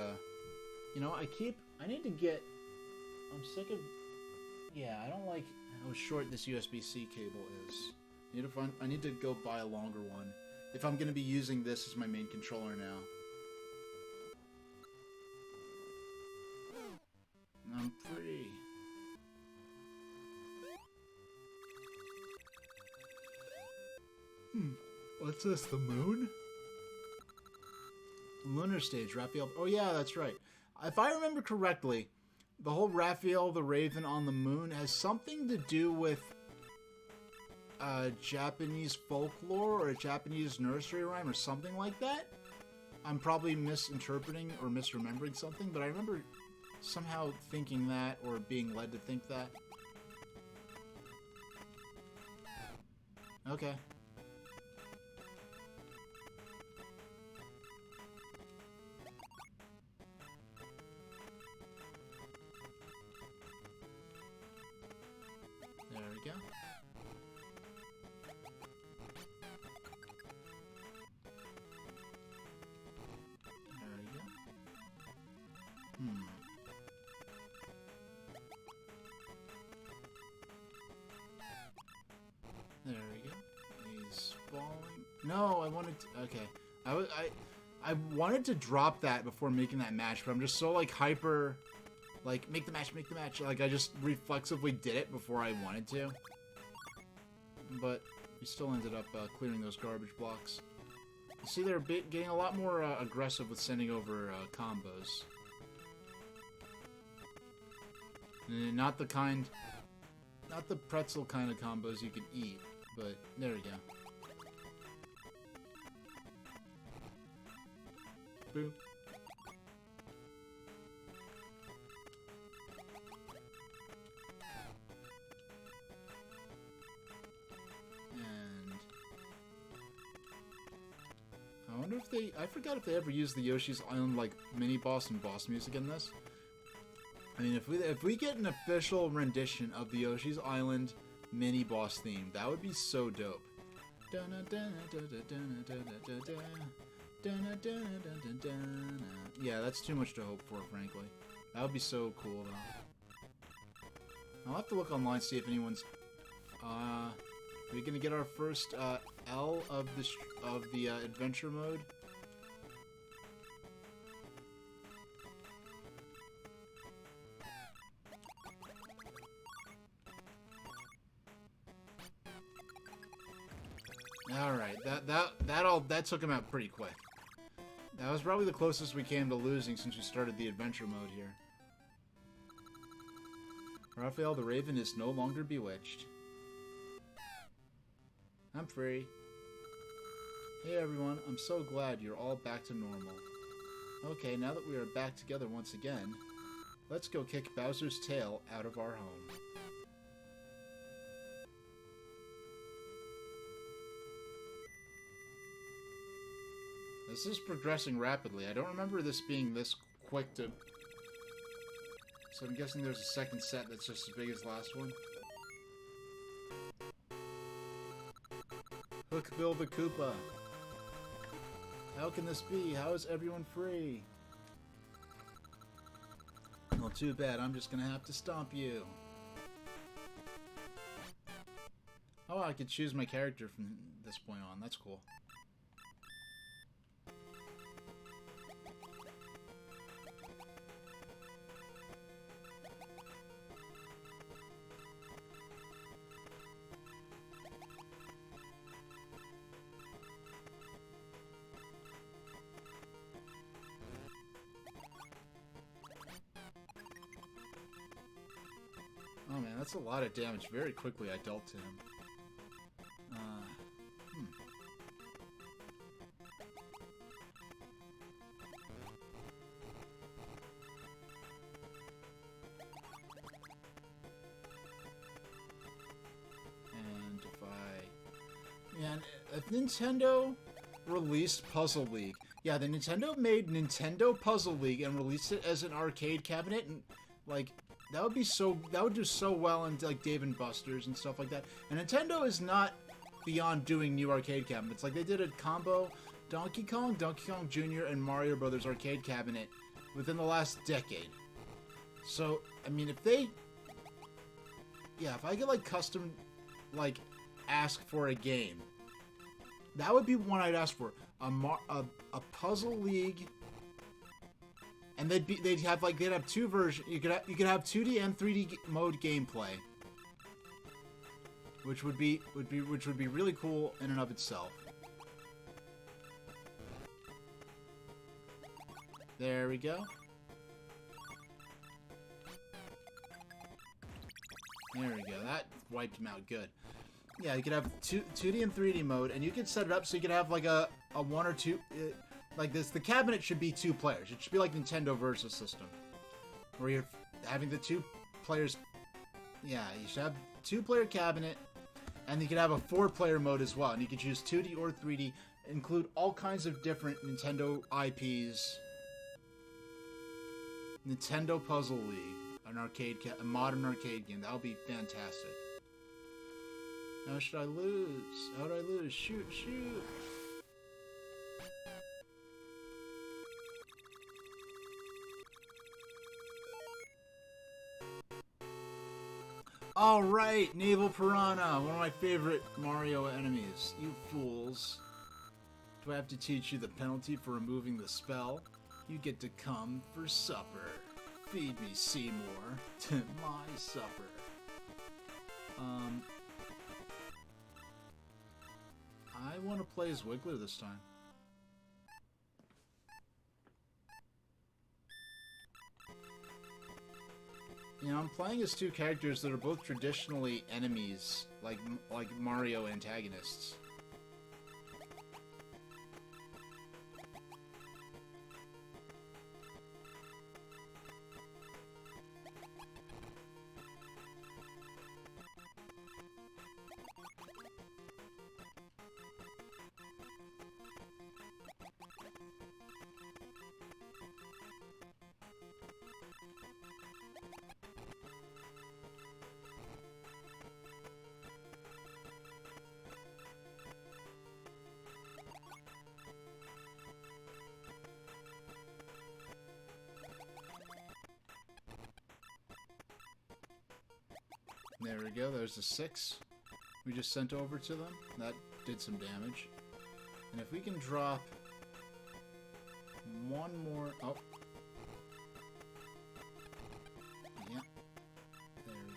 you know, I need to get... I'm sick of... Yeah, I don't like how short this USB-C cable is. I need to go buy a longer one. If I'm going to be using this as my main controller now. I'm free. What's this, the moon? Lunar stage, Raphael. Oh yeah, that's right. If I remember correctly, the whole Raphael the Raven on the moon has something to do with Japanese folklore or a Japanese nursery rhyme or something like that. I'm probably misinterpreting or misremembering something, but I remember somehow thinking that or being led to think that. Okay. There we go. There we go. There we go. He's falling. No, I wanted to... Okay. I wanted to drop that before making that match, but I'm just so, like, hyper... Like, make the match, make the match. Like, I just reflexively did it before I wanted to. But we still ended up clearing those garbage blocks. You see, they're getting a lot more aggressive with sending over combos. And not the pretzel kind of combos you can eat, but there we go. Boop. And I wonder if I forgot if they ever used the Yoshi's Island like mini boss and boss music in this. I mean, if we get an official rendition of the Yoshi's Island mini boss theme, that would be so dope. Yeah, that's too much to hope for, frankly. That would be so cool, though. I'll have to look online, see if anyone's... Are we gonna get our first L of the adventure mode? Alright, that took him out pretty quick. That was probably the closest we came to losing since we started the adventure mode here. Raphael the Raven is no longer bewitched. I'm free. Hey everyone, I'm so glad you're all back to normal. Okay, now that we are back together once again, let's go kick Bowser's tail out of our home. This is progressing rapidly. I don't remember this being this quick to... So I'm guessing there's a second set that's just as big as last one. Hook Bill the Koopa. How can this be? How is everyone free? Well, too bad. I'm just gonna have to stomp you. Oh, I could choose my character from this point on. That's cool. Oh man, that's a lot of damage. Very quickly I dealt to him. And if Nintendo released Puzzle League. Yeah, the Nintendo made Nintendo Puzzle League and released it as an arcade cabinet, and like that would do so well in like Dave and Buster's and stuff like that. And Nintendo is not beyond doing new arcade cabinets. Like they did a combo Donkey Kong Jr. and Mario Brothers arcade cabinet within the last decade. So, I mean, if I could like custom like ask for a game, that would be one I'd ask for. A Puzzle League, and they'd have two versions. You could have 2D and 3D mode gameplay, which would be really cool in and of itself. There we go. There we go. That wiped him out good. Yeah, you could have 2D and 3D mode, and you could set it up so you could have like a one or two, like this. The cabinet should be 2 players. It should be like Nintendo Versus system, where you're having the 2 players. Yeah, you should have 2-player cabinet, and you could have a 4-player mode as well, and you could choose 2D or 3D. Include all kinds of different Nintendo IPs. Nintendo Puzzle League, a modern arcade game. That would be fantastic. How should I lose? How would I lose? Shoot, shoot! Alright, Naval Piranha, one of my favorite Mario enemies. You fools. Do I have to teach you the penalty for removing the spell? You get to come for supper. Feed me, Seymour. To my supper. I want to play as Wiggler this time. You know, I'm playing as 2 characters that are both traditionally enemies, like Mario antagonists. There we go, there's the 6 we just sent over to them. That did some damage. And if we can drop one more... Oh. Yeah. There we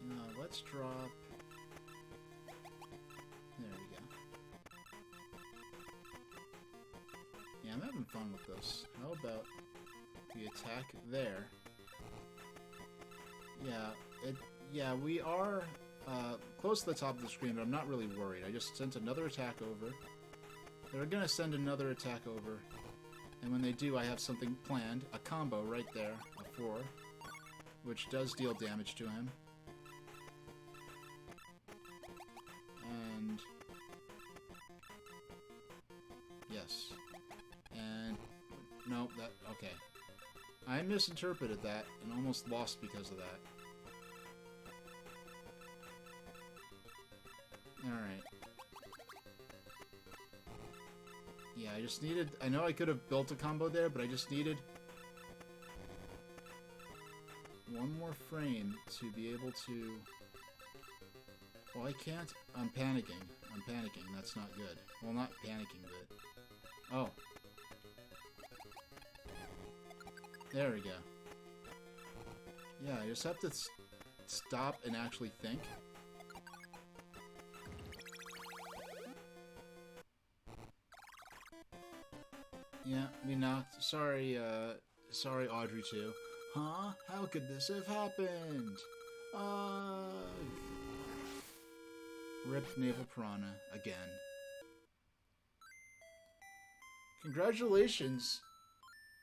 go. Let's drop... There we go. Yeah, I'm having fun with this. How about we attack there? Yeah, we are close to the top of the screen, but I'm not really worried. I just sent another attack over. They're gonna send another attack over, and when they do, I have something planned. A combo right there, a 4, which does deal damage to him. And I misinterpreted that and almost lost because of that. Alright. Yeah, I just needed... I know I could have built a combo there, but I just needed one more frame to be able to... Well, I can't. I'm panicking. I'm panicking. That's not good. Well, not panicking, but... Oh. There we go. Yeah, I just have to stop and actually think. Yeah, we knocked. Sorry, sorry, Audrey, too. Huh? How could this have happened? Rip Naval Piranha again. Congratulations!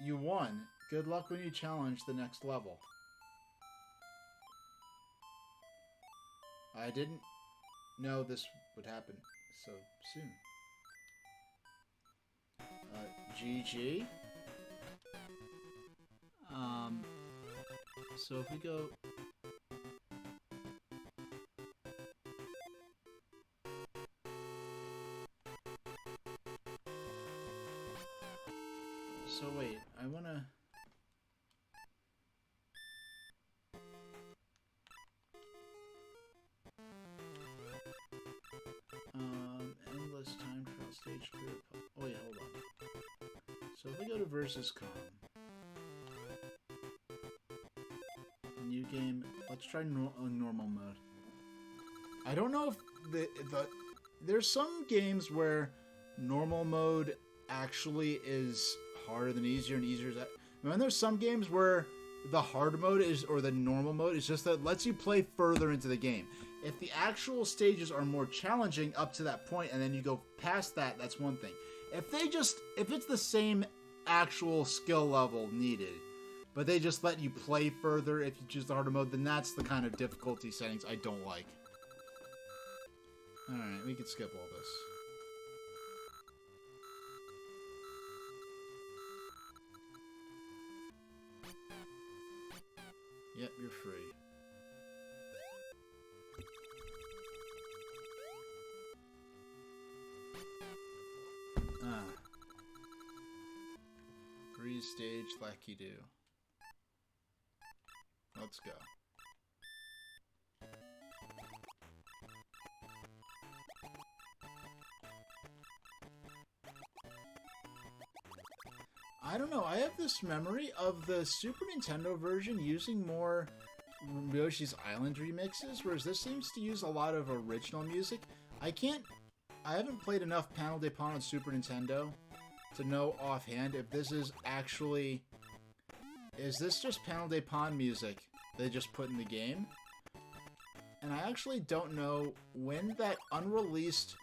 You won. Good luck when you challenge the next level. I didn't know this would happen so soon. GG. So if we go... So wait, I wanna... Endless time trial stage clear. Oh yeah, hold on. So if we go to versus com, new game. Let's try normal mode. I don't know if there's some games where normal mode actually is harder than easier and easier is that. And then there's some games where the hard mode is, or the normal mode is just that it lets you play further into the game. If the actual stages are more challenging up to that point and then you go past that, that's one thing. If it's the same actual skill level needed, but they just let you play further if you choose the harder mode, then that's the kind of difficulty settings I don't like. Alright, we can skip all this. Yep, you're free. Breeze stage, Lackey Do. Let's go. I don't know, I have this memory of the Super Nintendo version using more Yoshi's Island remixes, whereas this seems to use a lot of original music. I haven't played enough Panel de Pon on Super Nintendo to know offhand if this is actually... Is this just Panel de Pon music they just put in the game? And I actually don't know when that unfinished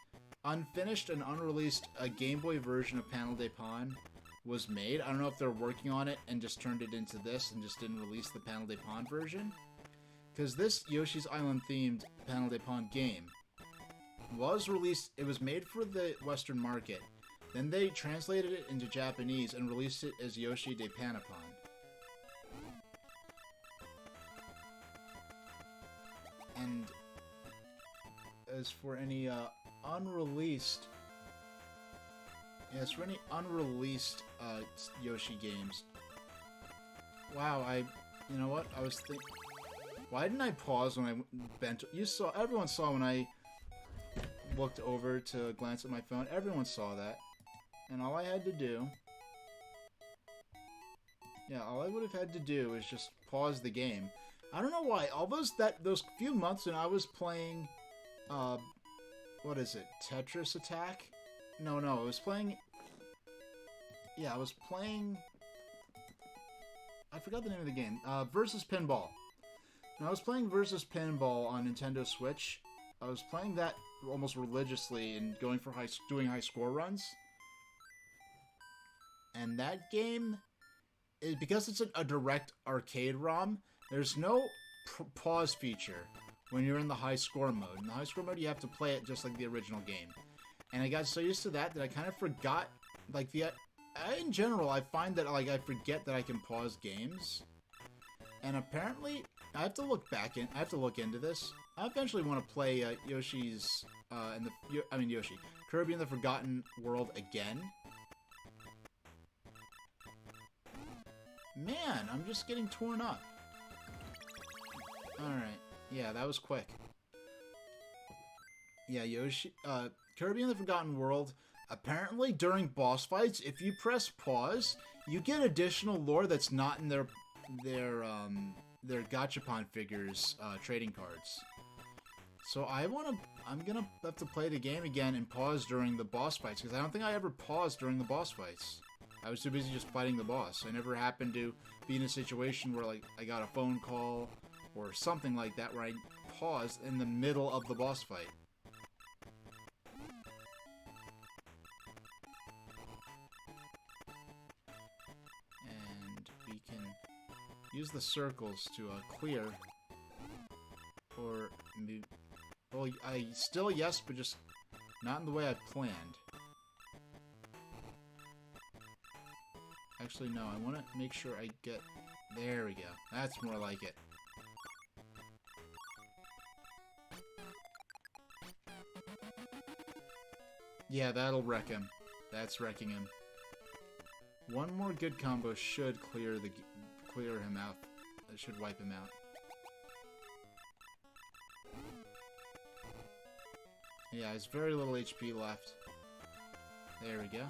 and unreleased Game Boy version of Panel de Pon was made. I don't know if they're working on it and just turned it into this and just didn't release the Panel de Pon version. Because this Yoshi's Island themed Panel de Pon game was released, it was made for the Western market. Then they translated it into Japanese and released it as Yoshi de Panapon. And as for any unreleased Yoshi games, wow, you know what, I was thinking, why didn't I pause when I bent? Everyone saw when I looked over to glance at my phone. Everyone saw that. And all I had to do... Yeah, all I would have had to do is just pause the game. I don't know why. All those few months when I was playing... what is it? Tetris Attack? No, I was playing... Yeah, I was playing... I forgot the name of the game. Versus Pinball. When I was playing Versus Pinball on Nintendo Switch, I was playing that almost religiously and going for doing high score runs. And that game, because it's a direct arcade ROM, there's no pause feature when you're in the high score mode. In the high score mode, you have to play it just like the original game. And I got so used to that I kind of forgot, like, in general, I find that like I forget that I can pause games, and apparently I have to look back in. I have to look into this. I eventually want to play Yoshi's Yoshi, Kirby in the Forgotten World again. Man, I'm just getting torn up. All right, yeah, that was quick. Yeah, Kirby in the Forgotten World. Apparently, during boss fights, if you press pause, you get additional lore that's not in their Gachapon figures trading cards. So I'm gonna have to play the game again and pause during the boss fights, because I don't think I ever paused during the boss fights. I was too busy just fighting the boss. I never happened to be in a situation where like I got a phone call or something like that where I paused in the middle of the boss fight. And we can use the circles to clear, or maybe, well, I still yes, but just not in the way I planned. Actually, no, I want to make sure I get... There we go. That's more like it. Yeah, that'll wreck him. That's wrecking him. One more good combo should clear him out. It should wipe him out. Yeah, there's very little HP left. There we go.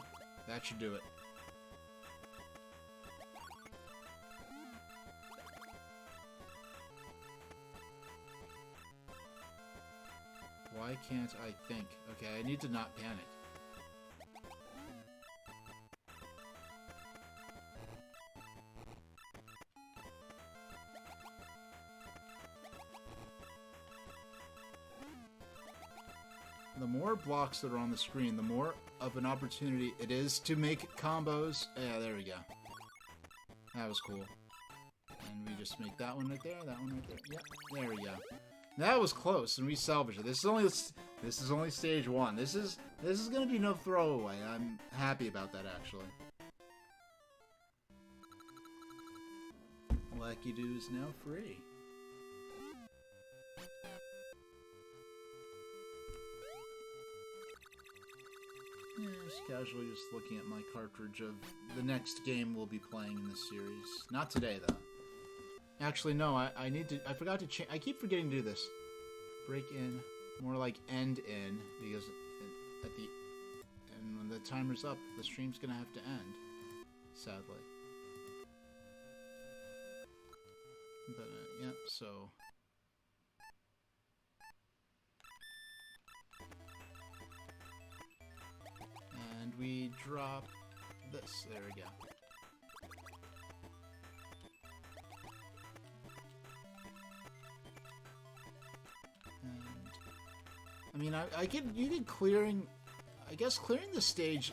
That should do it. Why can't I think? Okay, I need to not panic. The more blocks that are on the screen, the more of an opportunity it is to make combos. Yeah, there we go. That was cool. And we just make that one right there, that one right there. Yep, there we go. That was close, and we salvaged it. This is only stage 1. This is gonna be no throwaway. I'm happy about that, actually. Lucky Doo is now free. Yeah, just casually just looking at my cartridge of the next game we'll be playing in this series. Not today, though. Actually, no, I forgot to change. I keep forgetting to do this. Break in, more like end in, because and when the timer's up, the stream's gonna have to end, sadly. But, yeah, so... And we drop this. There we go. I mean, you could clearing the stage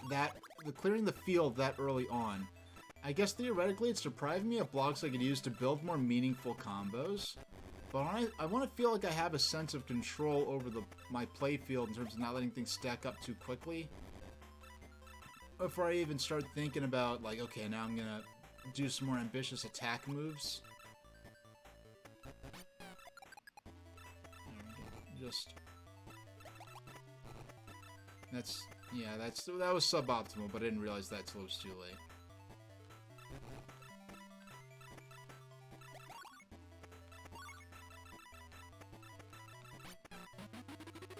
clearing the field that early on. I guess theoretically it's depriving me of blocks I could use to build more meaningful combos. But I want to feel like I have a sense of control over my play field in terms of not letting things stack up too quickly. Before I even start thinking about, like, okay, now I'm gonna do some more ambitious attack moves. Just... that was suboptimal, but I didn't realize that till it was too late.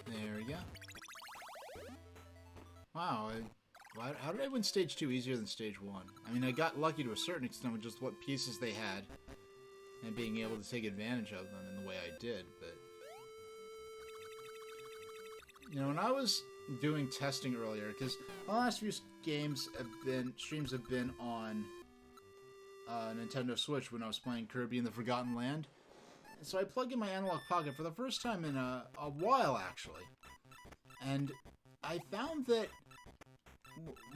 There we go. Wow, how did I win stage 2 easier than stage 1? I mean, I got lucky to a certain extent with just what pieces they had, and being able to take advantage of them in the way I did, but... You know, when I was doing testing earlier, because the last few streams have been on Nintendo Switch when I was playing Kirby in the Forgotten Land. So I plugged in my Analog Pocket for the first time in a while, actually. And I found that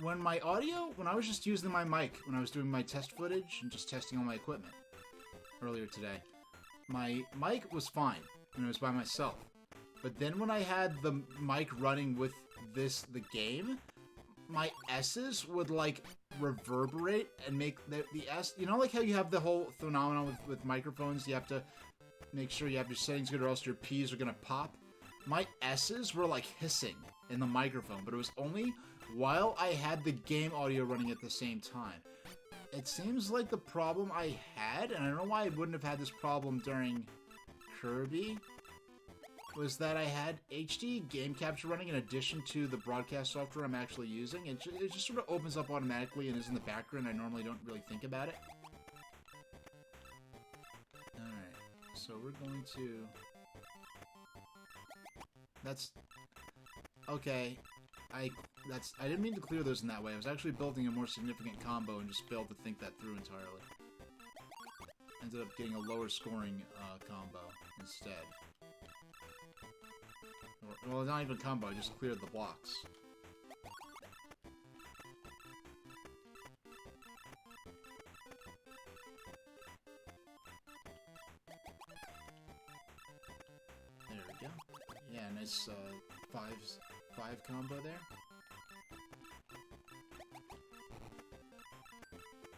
when I was just using my mic, when I was doing my test footage and just testing all my equipment earlier today, my mic was fine when I was by myself. But then when I had the mic running with the game, my S's would, like, reverberate and make the S. You know, like how you have the whole phenomenon with microphones. You have to make sure you have your settings good, or else your P's are gonna pop. My S's were like hissing in the microphone, but it was only while I had the game audio running at the same time. It seems like the problem I had, and I don't know why I wouldn't have had this problem during Kirby, was that I had HD game capture running in addition to the broadcast software I'm actually using. It just sort of opens up automatically and is in the background. I normally don't really think about it. Alright, so we're going to... That's... Okay, I didn't mean to clear those in that way. I was actually building a more significant combo and just failed to think that through entirely. Ended up getting a lower scoring combo instead. Well, not even combo, I just cleared the blocks. There we go. Yeah, nice five combo there.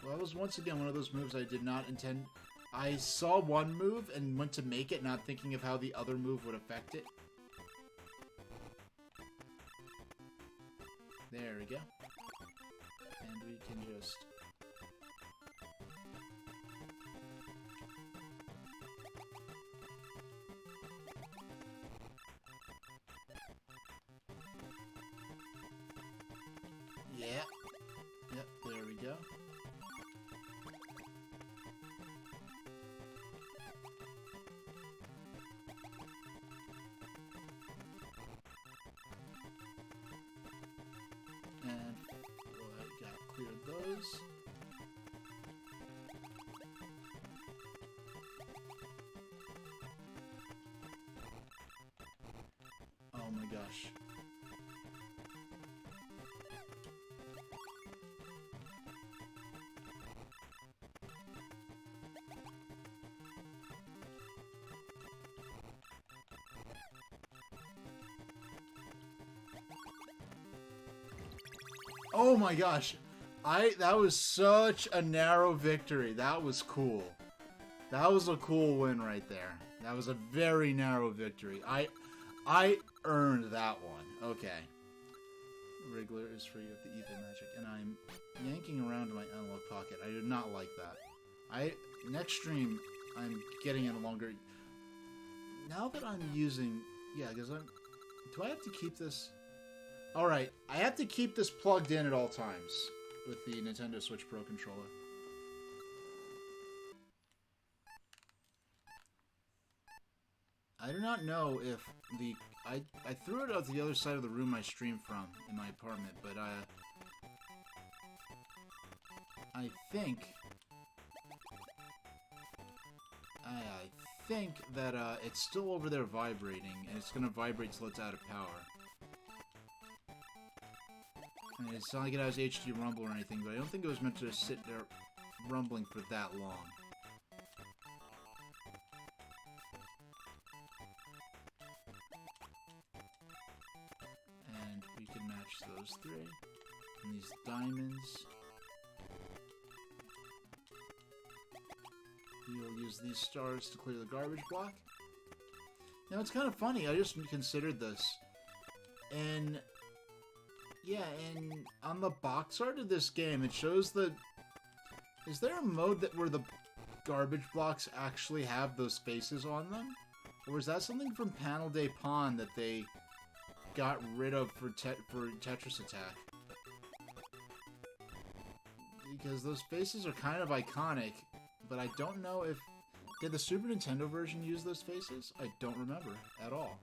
Well, that was once again one of those moves I did not intend. I saw one move and went to make it, not thinking of how the other move would affect it. There we go. And we can just... Yeah. Yep, there we go. And I got cleared those. Oh my gosh. Oh my gosh. That was such a narrow victory. That was cool. That was a cool win right there. That was a very narrow victory. I earned that one. Okay. Wriggler is free of the evil magic, and I'm yanking around in my analog pocket. I did not like that. Next stream, I'm getting in a longer... Now that I'm using... Yeah, because do I have to keep this... Alright, I have to keep this plugged in at all times with the Nintendo Switch Pro controller. I do not know if the... I threw it out to the other side of the room I stream from in my apartment, but I think that it's still over there vibrating, and it's gonna vibrate till it's out of power. And it's not like it has HD rumble or anything, but I don't think it was meant to sit there rumbling for that long. And we can match those three. And these diamonds. We'll use these stars to clear the garbage block. Now, it's kind of funny. I just considered this. And... yeah, and on the box art of this game, it shows the... Is there a mode where the garbage blocks actually have those faces on them? Or is that something from Panel de Pon that they got rid of for Tetris Attack? Because those faces are kind of iconic, but I don't know if... Did the Super Nintendo version use those faces? I don't remember at all.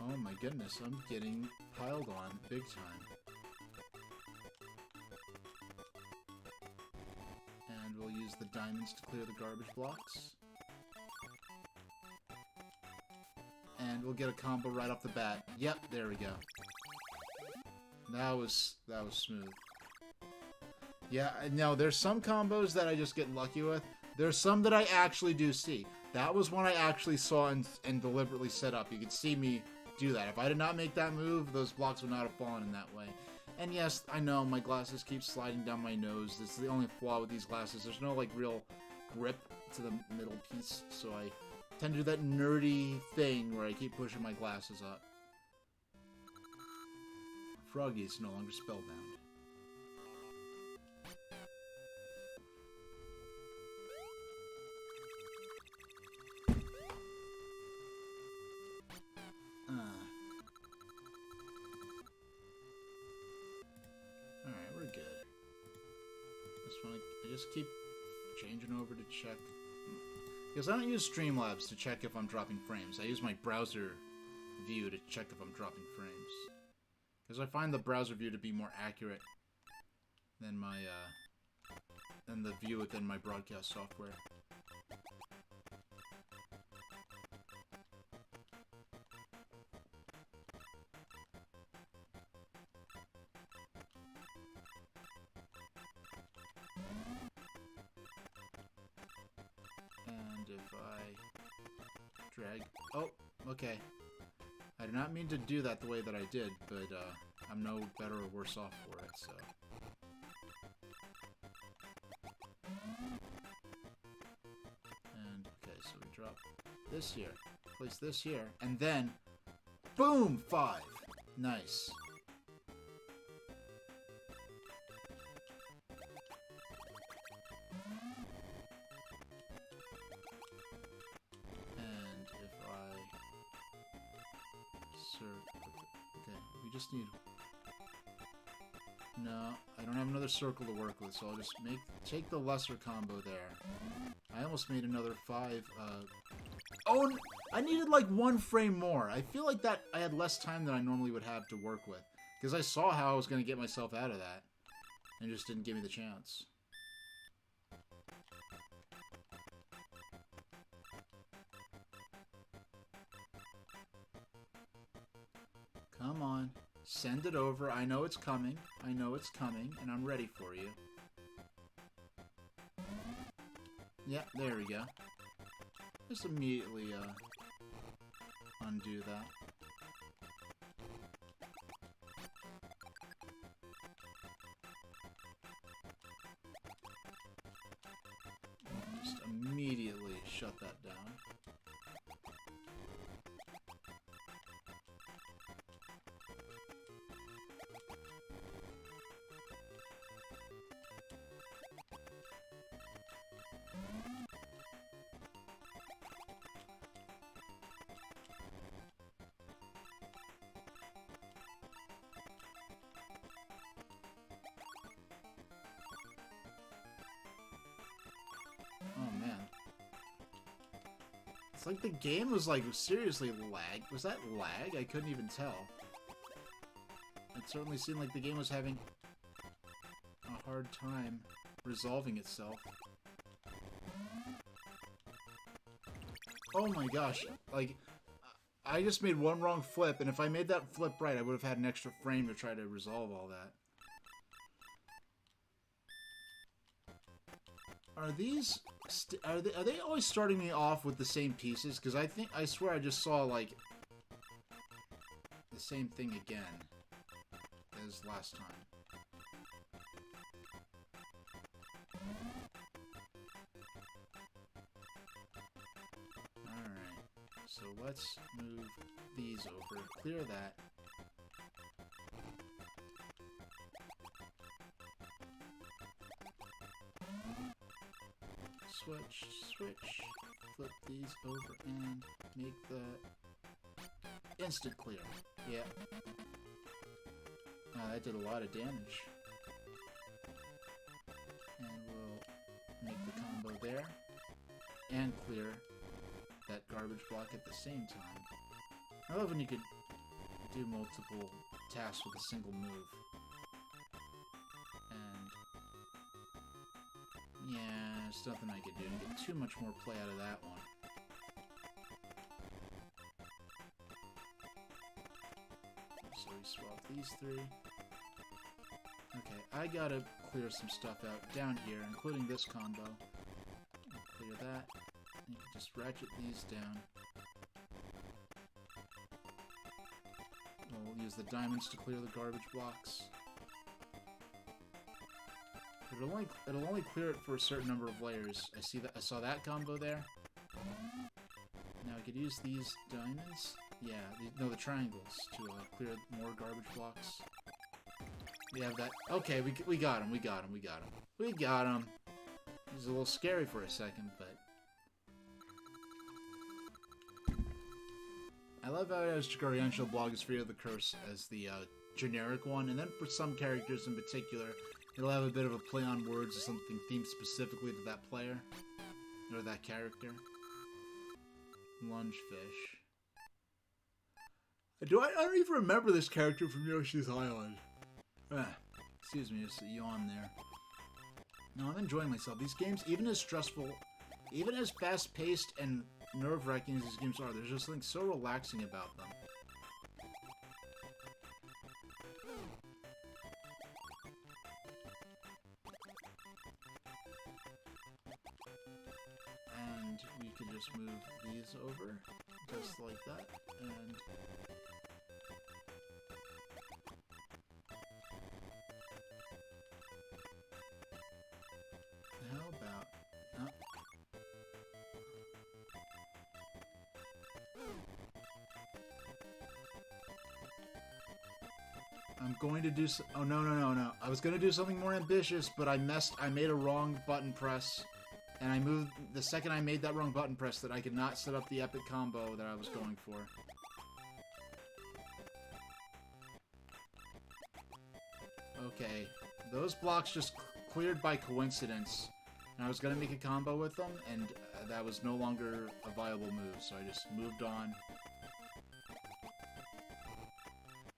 Oh my goodness, I'm getting piled on big time. And we'll use the diamonds to clear the garbage blocks. And we'll get a combo right off the bat. Yep, there we go. That was smooth. Yeah, no, there's some combos that I just get lucky with. There's some that I actually do see. That was one I actually saw and deliberately set up. You could see me do that. If I did not make that move, those blocks would not have fallen in that way. And yes, I know my glasses keep sliding down my nose. That's the only flaw with these glasses. There's no, like, real grip to the middle piece, so I tend to do that nerdy thing where I keep pushing my glasses up. Froggy is no longer spellbound. Alright, we're good. I just keep changing over to check. Because I don't use Streamlabs to check if I'm dropping frames. I use my browser view to check if I'm dropping frames. Because I find the browser view to be more accurate than my, than the view within my broadcast software. And if I drag... Oh, okay. I did not mean to do that the way that I did, but I'm no better or worse off for it, so... And, okay, so we drop this here, place this here, and then... Boom! 5! Nice. Okay, we just need... No, I don't have another circle to work with, so I'll just take the lesser combo there. I almost made another 5, Oh, I needed like 1 frame more. I feel like that I had less time than I normally would have to work with. Because I saw how I was going to get myself out of that. And it just didn't give me the chance. Come on. Send it over. I know it's coming. I know it's coming, and I'm ready for you. Yeah, there we go. Just immediately, undo that. Just immediately shut that down. Oh man. It's like the game was like seriously lag. Was that lag? I couldn't even tell. It certainly seemed like the game was having a hard time resolving itself. Oh my gosh. Like, I just made one wrong flip, and if I made that flip right, I would have had an extra frame to try to resolve all that. Are these... Are they always starting me off with the same pieces? Because I swear I just saw, like, the same thing again as last time. Alright, so let's move these over, clear that. Switch, switch, flip these over and make the instant clear. Yeah. Wow, that did a lot of damage. And we'll make the combo there and clear that garbage block at the same time. I love when you could do multiple tasks with a single move. And yeah, there's nothing I could do to get too much more play out of that one. So we swap these 3. Okay, I gotta clear some stuff out down here, including this combo. I'll clear that. You can just ratchet these down. We'll use the diamonds to clear the garbage blocks. It'll only clear it for a certain number of layers. I saw that combo there. Now I could use these diamonds. Yeah, the triangles to clear more garbage blocks. We have that. Okay, we got him. We got him. We got him. We got him. He was a little scary for a second, but I love how it has Chigariensho Blogosphere the Curse as the generic one, and then for some characters in particular, it'll have a bit of a play on words or something themed specifically to that player or that character. Lungefish. I don't even remember this character from Yoshi's Island. Excuse me, just a yawn there. No, I'm enjoying myself. These games, even as stressful, even as fast-paced and nerve-wracking as these games are, there's just something so relaxing about them. And we can just move these over, just like that, and how about... I'm going to do oh, no. I was going to do something more ambitious, but I made a wrong button press. And I moved... The second I made that wrong button press, that I could not set up the epic combo that I was going for. Okay. Those blocks just cleared by coincidence. And I was going to make a combo with them, and that was no longer a viable move, so I just moved on.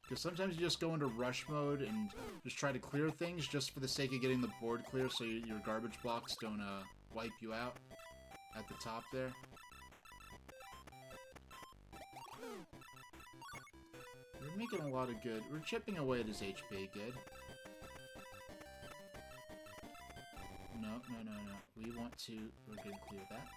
Because sometimes you just go into rush mode and just try to clear things just for the sake of getting the board clear so your garbage blocks don't wipe you out at the top there. We're making a lot of good. We're chipping away at his HP. Good. No. We want to... We're going to clear that.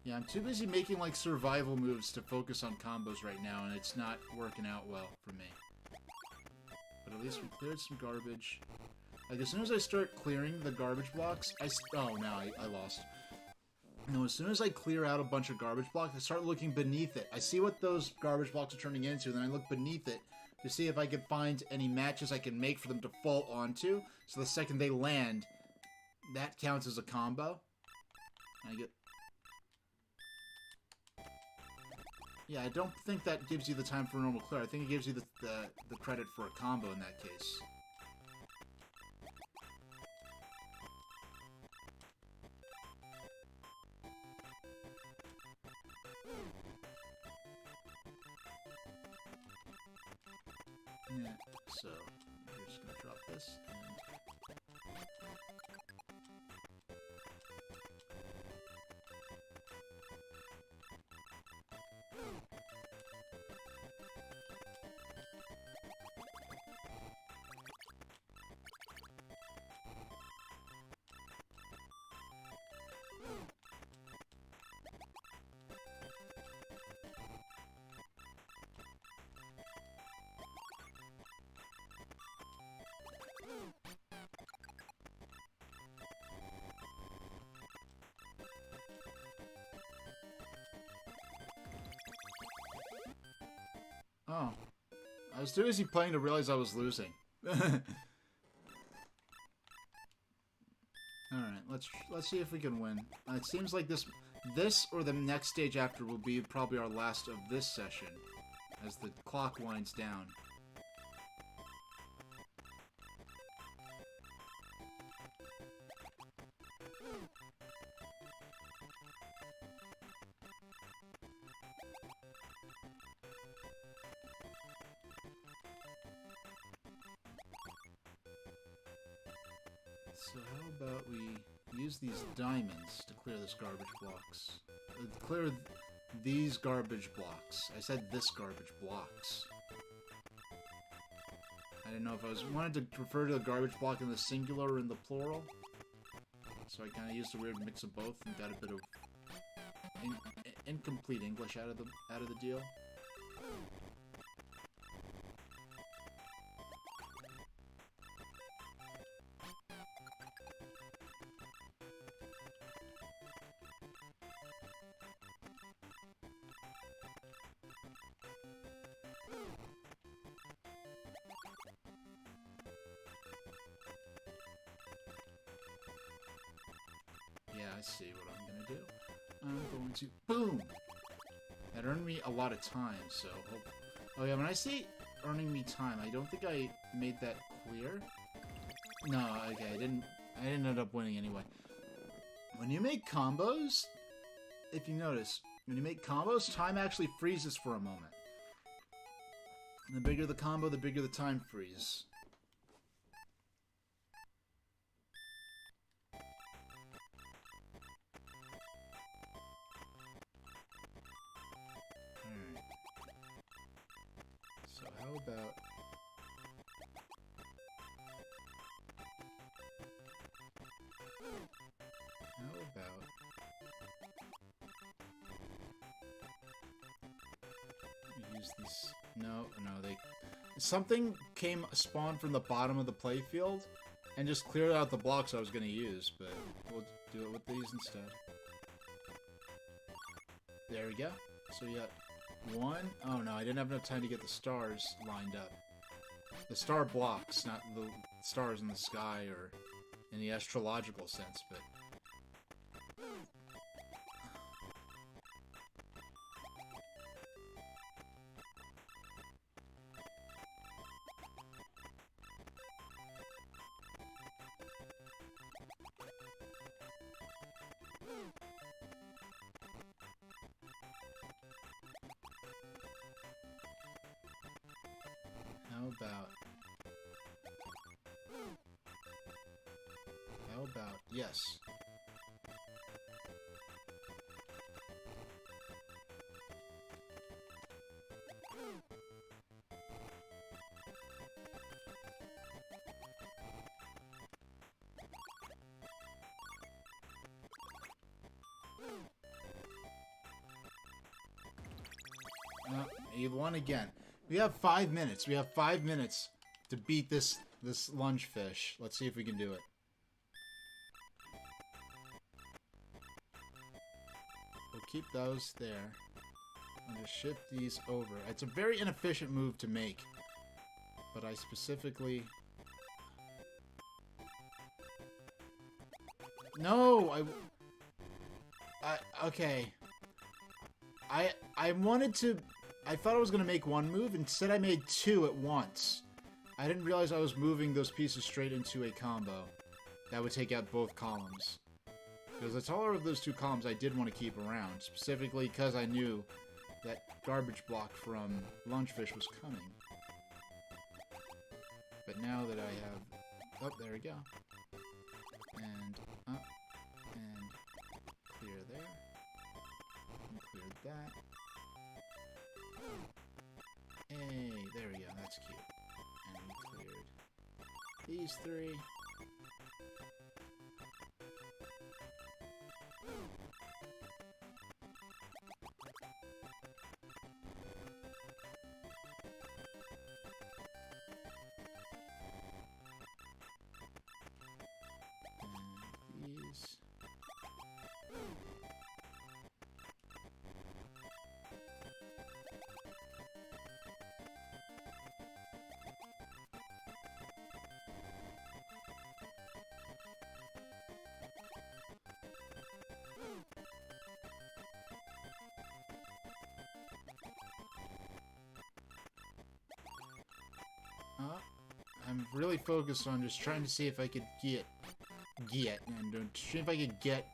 Yeah, I'm too busy making, like, survival moves to focus on combos right now, and it's not working out well for me. But at least we cleared some garbage. Like, as soon as I start clearing the garbage blocks, oh, no, I lost. No, as soon as I clear out a bunch of garbage blocks, I start looking beneath it. I see what those garbage blocks are turning into, then I look beneath it to see if I can find any matches I can make for them to fall onto. So the second they land, that counts as a combo. I get... Yeah, I don't think that gives you the time for a normal clear. I think it gives you the credit for a combo in that case. Yeah, so we're just gonna drop this and... Oh. I was too busy playing to realize I was losing. Alright, let's see if we can win. It seems like this or the next stage after will be probably our last of this session, as the clock winds down. So how about we use these diamonds to clear this garbage blocks. Clear these garbage blocks. I said this garbage blocks. I didn't know if I wanted to refer to the garbage block in the singular or in the plural. So I kind of used a weird mix of both and got a bit of incomplete English out of the deal. Yeah, I see what I'm gonna do. I'm going to... Boom! That earned me a lot of time, so... Oh yeah, when I say earning me time, I don't think I made that clear. No, okay, I didn't end up winning anyway. When you make combos, if you notice, when you make combos, time actually freezes for a moment. And the bigger the combo, the bigger the time freeze. So how about... use these... No, they... Something spawned from the bottom of the playfield and just cleared out the blocks I was going to use, but we'll do it with these instead. There we go. So we got one... Oh no, I didn't have enough time to get the stars lined up. The star blocks, not the stars in the sky or in the astrological sense, but... How about... Yes. You won again. We have 5 minutes. We have 5 minutes to beat this lunge fish. Let's see if we can do it. We'll keep those there. I'm going to shift these over. It's a very inefficient move to make. But I specifically... No! Okay. I wanted to... I thought I was going to make one move. Instead, I made two at once. I didn't realize I was moving those pieces straight into a combo. That would take out both columns. Because the taller of those two columns I did want to keep around. Specifically because I knew that garbage block from Lunchfish was coming. But now that I have... Oh, there we go. And up. And clear there. And clear that. Hey, there we go. That's cute. And we cleared these three. And these. I'm really focused on just trying to see if I could get see if I could get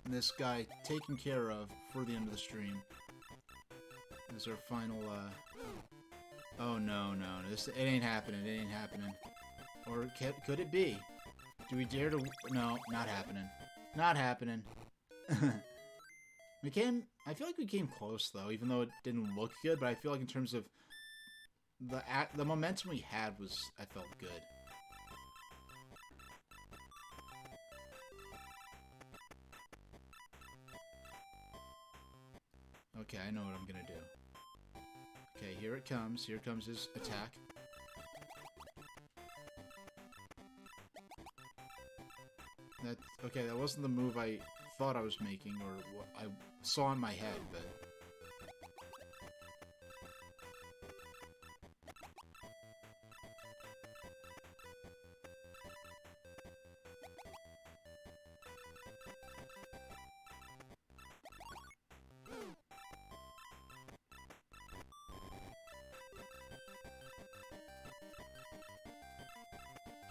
this guy taken care of before the end of the stream. This is our final, oh no, it ain't happening, Or could it be? Do we dare to... No, not happening. Not happening. I feel like we came close, though, even though it didn't look good, but I feel like in terms of the momentum we had I felt good. Okay, I know what I'm gonna do. Okay, here it comes. Here comes his attack. Okay, that wasn't the move I thought I was making, or what I saw in my head, but...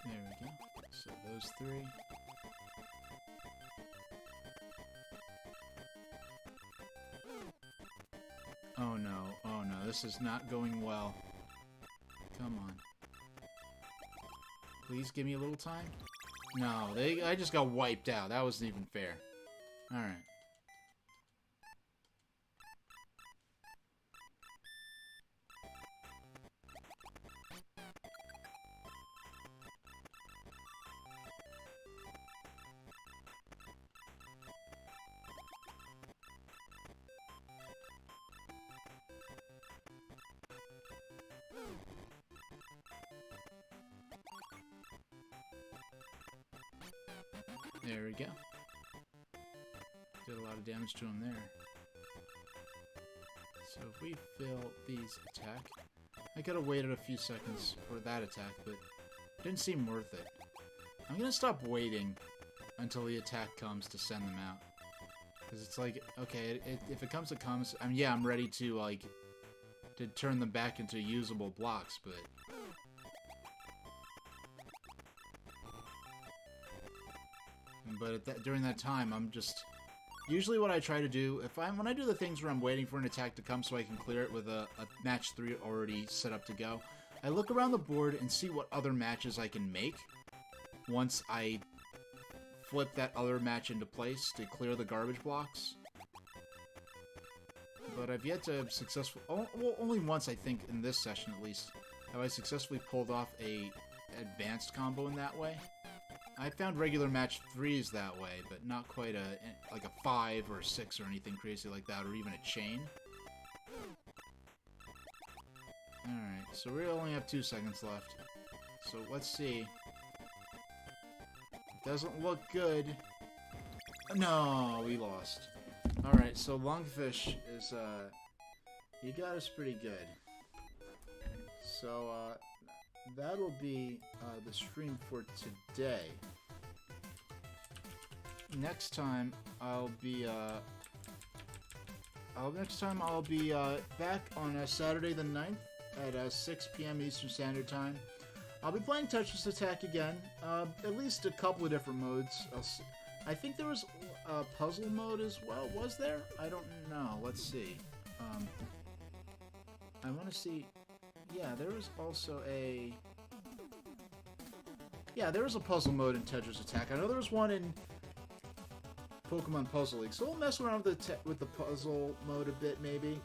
There we go. So those three. Oh no, this is not going well. Come on. Please give me a little time? No, I just got wiped out. That wasn't even fair. Alright. There we go. Did a lot of damage to him there. So if we fail these attack... I could have waited a few seconds for that attack, but it didn't seem worth it. I'm gonna stop waiting until the attack comes to send them out. Because it's like, okay, if it comes, it comes. I mean, yeah, I'm ready to, like, to turn them back into usable blocks, but... But during that time, I'm just... Usually what I try to do, when I do the things where I'm waiting for an attack to come so I can clear it with a match 3 already set up to go, I look around the board and see what other matches I can make once I flip that other match into place to clear the garbage blocks. But I've yet to successfully... Well, only once, I think, in this session at least, have I successfully pulled off a advanced combo in that way. I found regular match 3s that way, but not quite like a 5 or a 6 or anything crazy like that, or even a chain. Alright, so we only have 2 seconds left. So let's see. Doesn't look good. No, we lost. Alright, so Lungfish is, he got us pretty good. So, that'll be the stream for today. Next time I'll be back on Saturday the 9th at 6 p.m. Eastern Standard Time. I'll be playing Tetris Attack again, at least a couple of different modes. I think there was a puzzle mode as well. Was there? I don't know. Let's see. I want to see. Yeah, there was also a... Yeah, there was a puzzle mode in Tetris Attack. I know there was one in Pokemon Puzzle League, so we'll mess around with the puzzle mode a bit, maybe.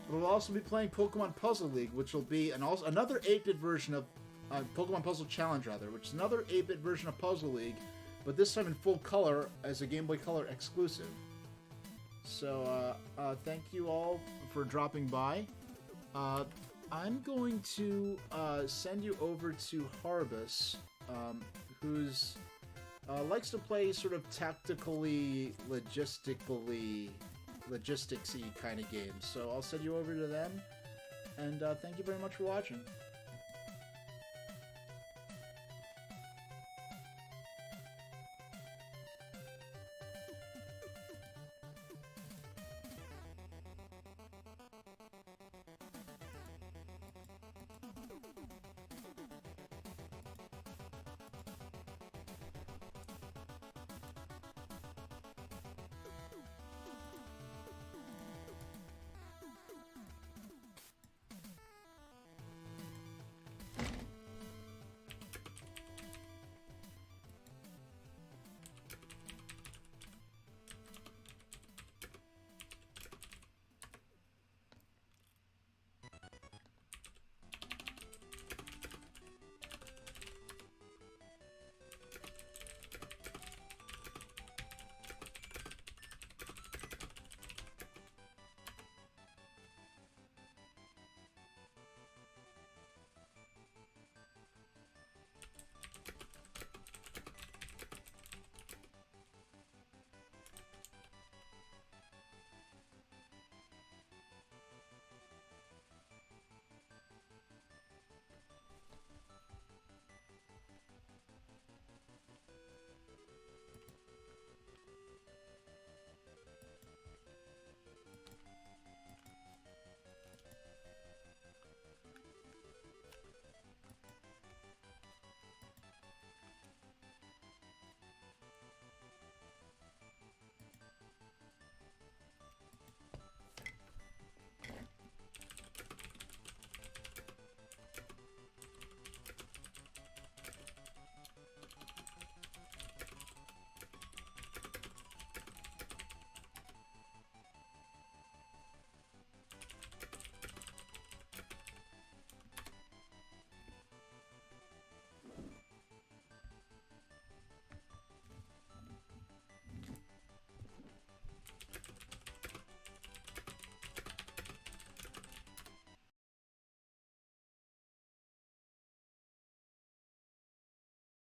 But we'll also be playing Pokemon Puzzle League, which will be another 8-bit version of... Pokemon Puzzle Challenge, rather, which is another 8-bit version of Puzzle League, but this time in full color as a Game Boy Color exclusive. So, thank you all for dropping by. I'm going to send you over to Harbus, who's likes to play sort of tactically, logisticsy kind of games. So I'll send you over to them, and thank you very much for watching.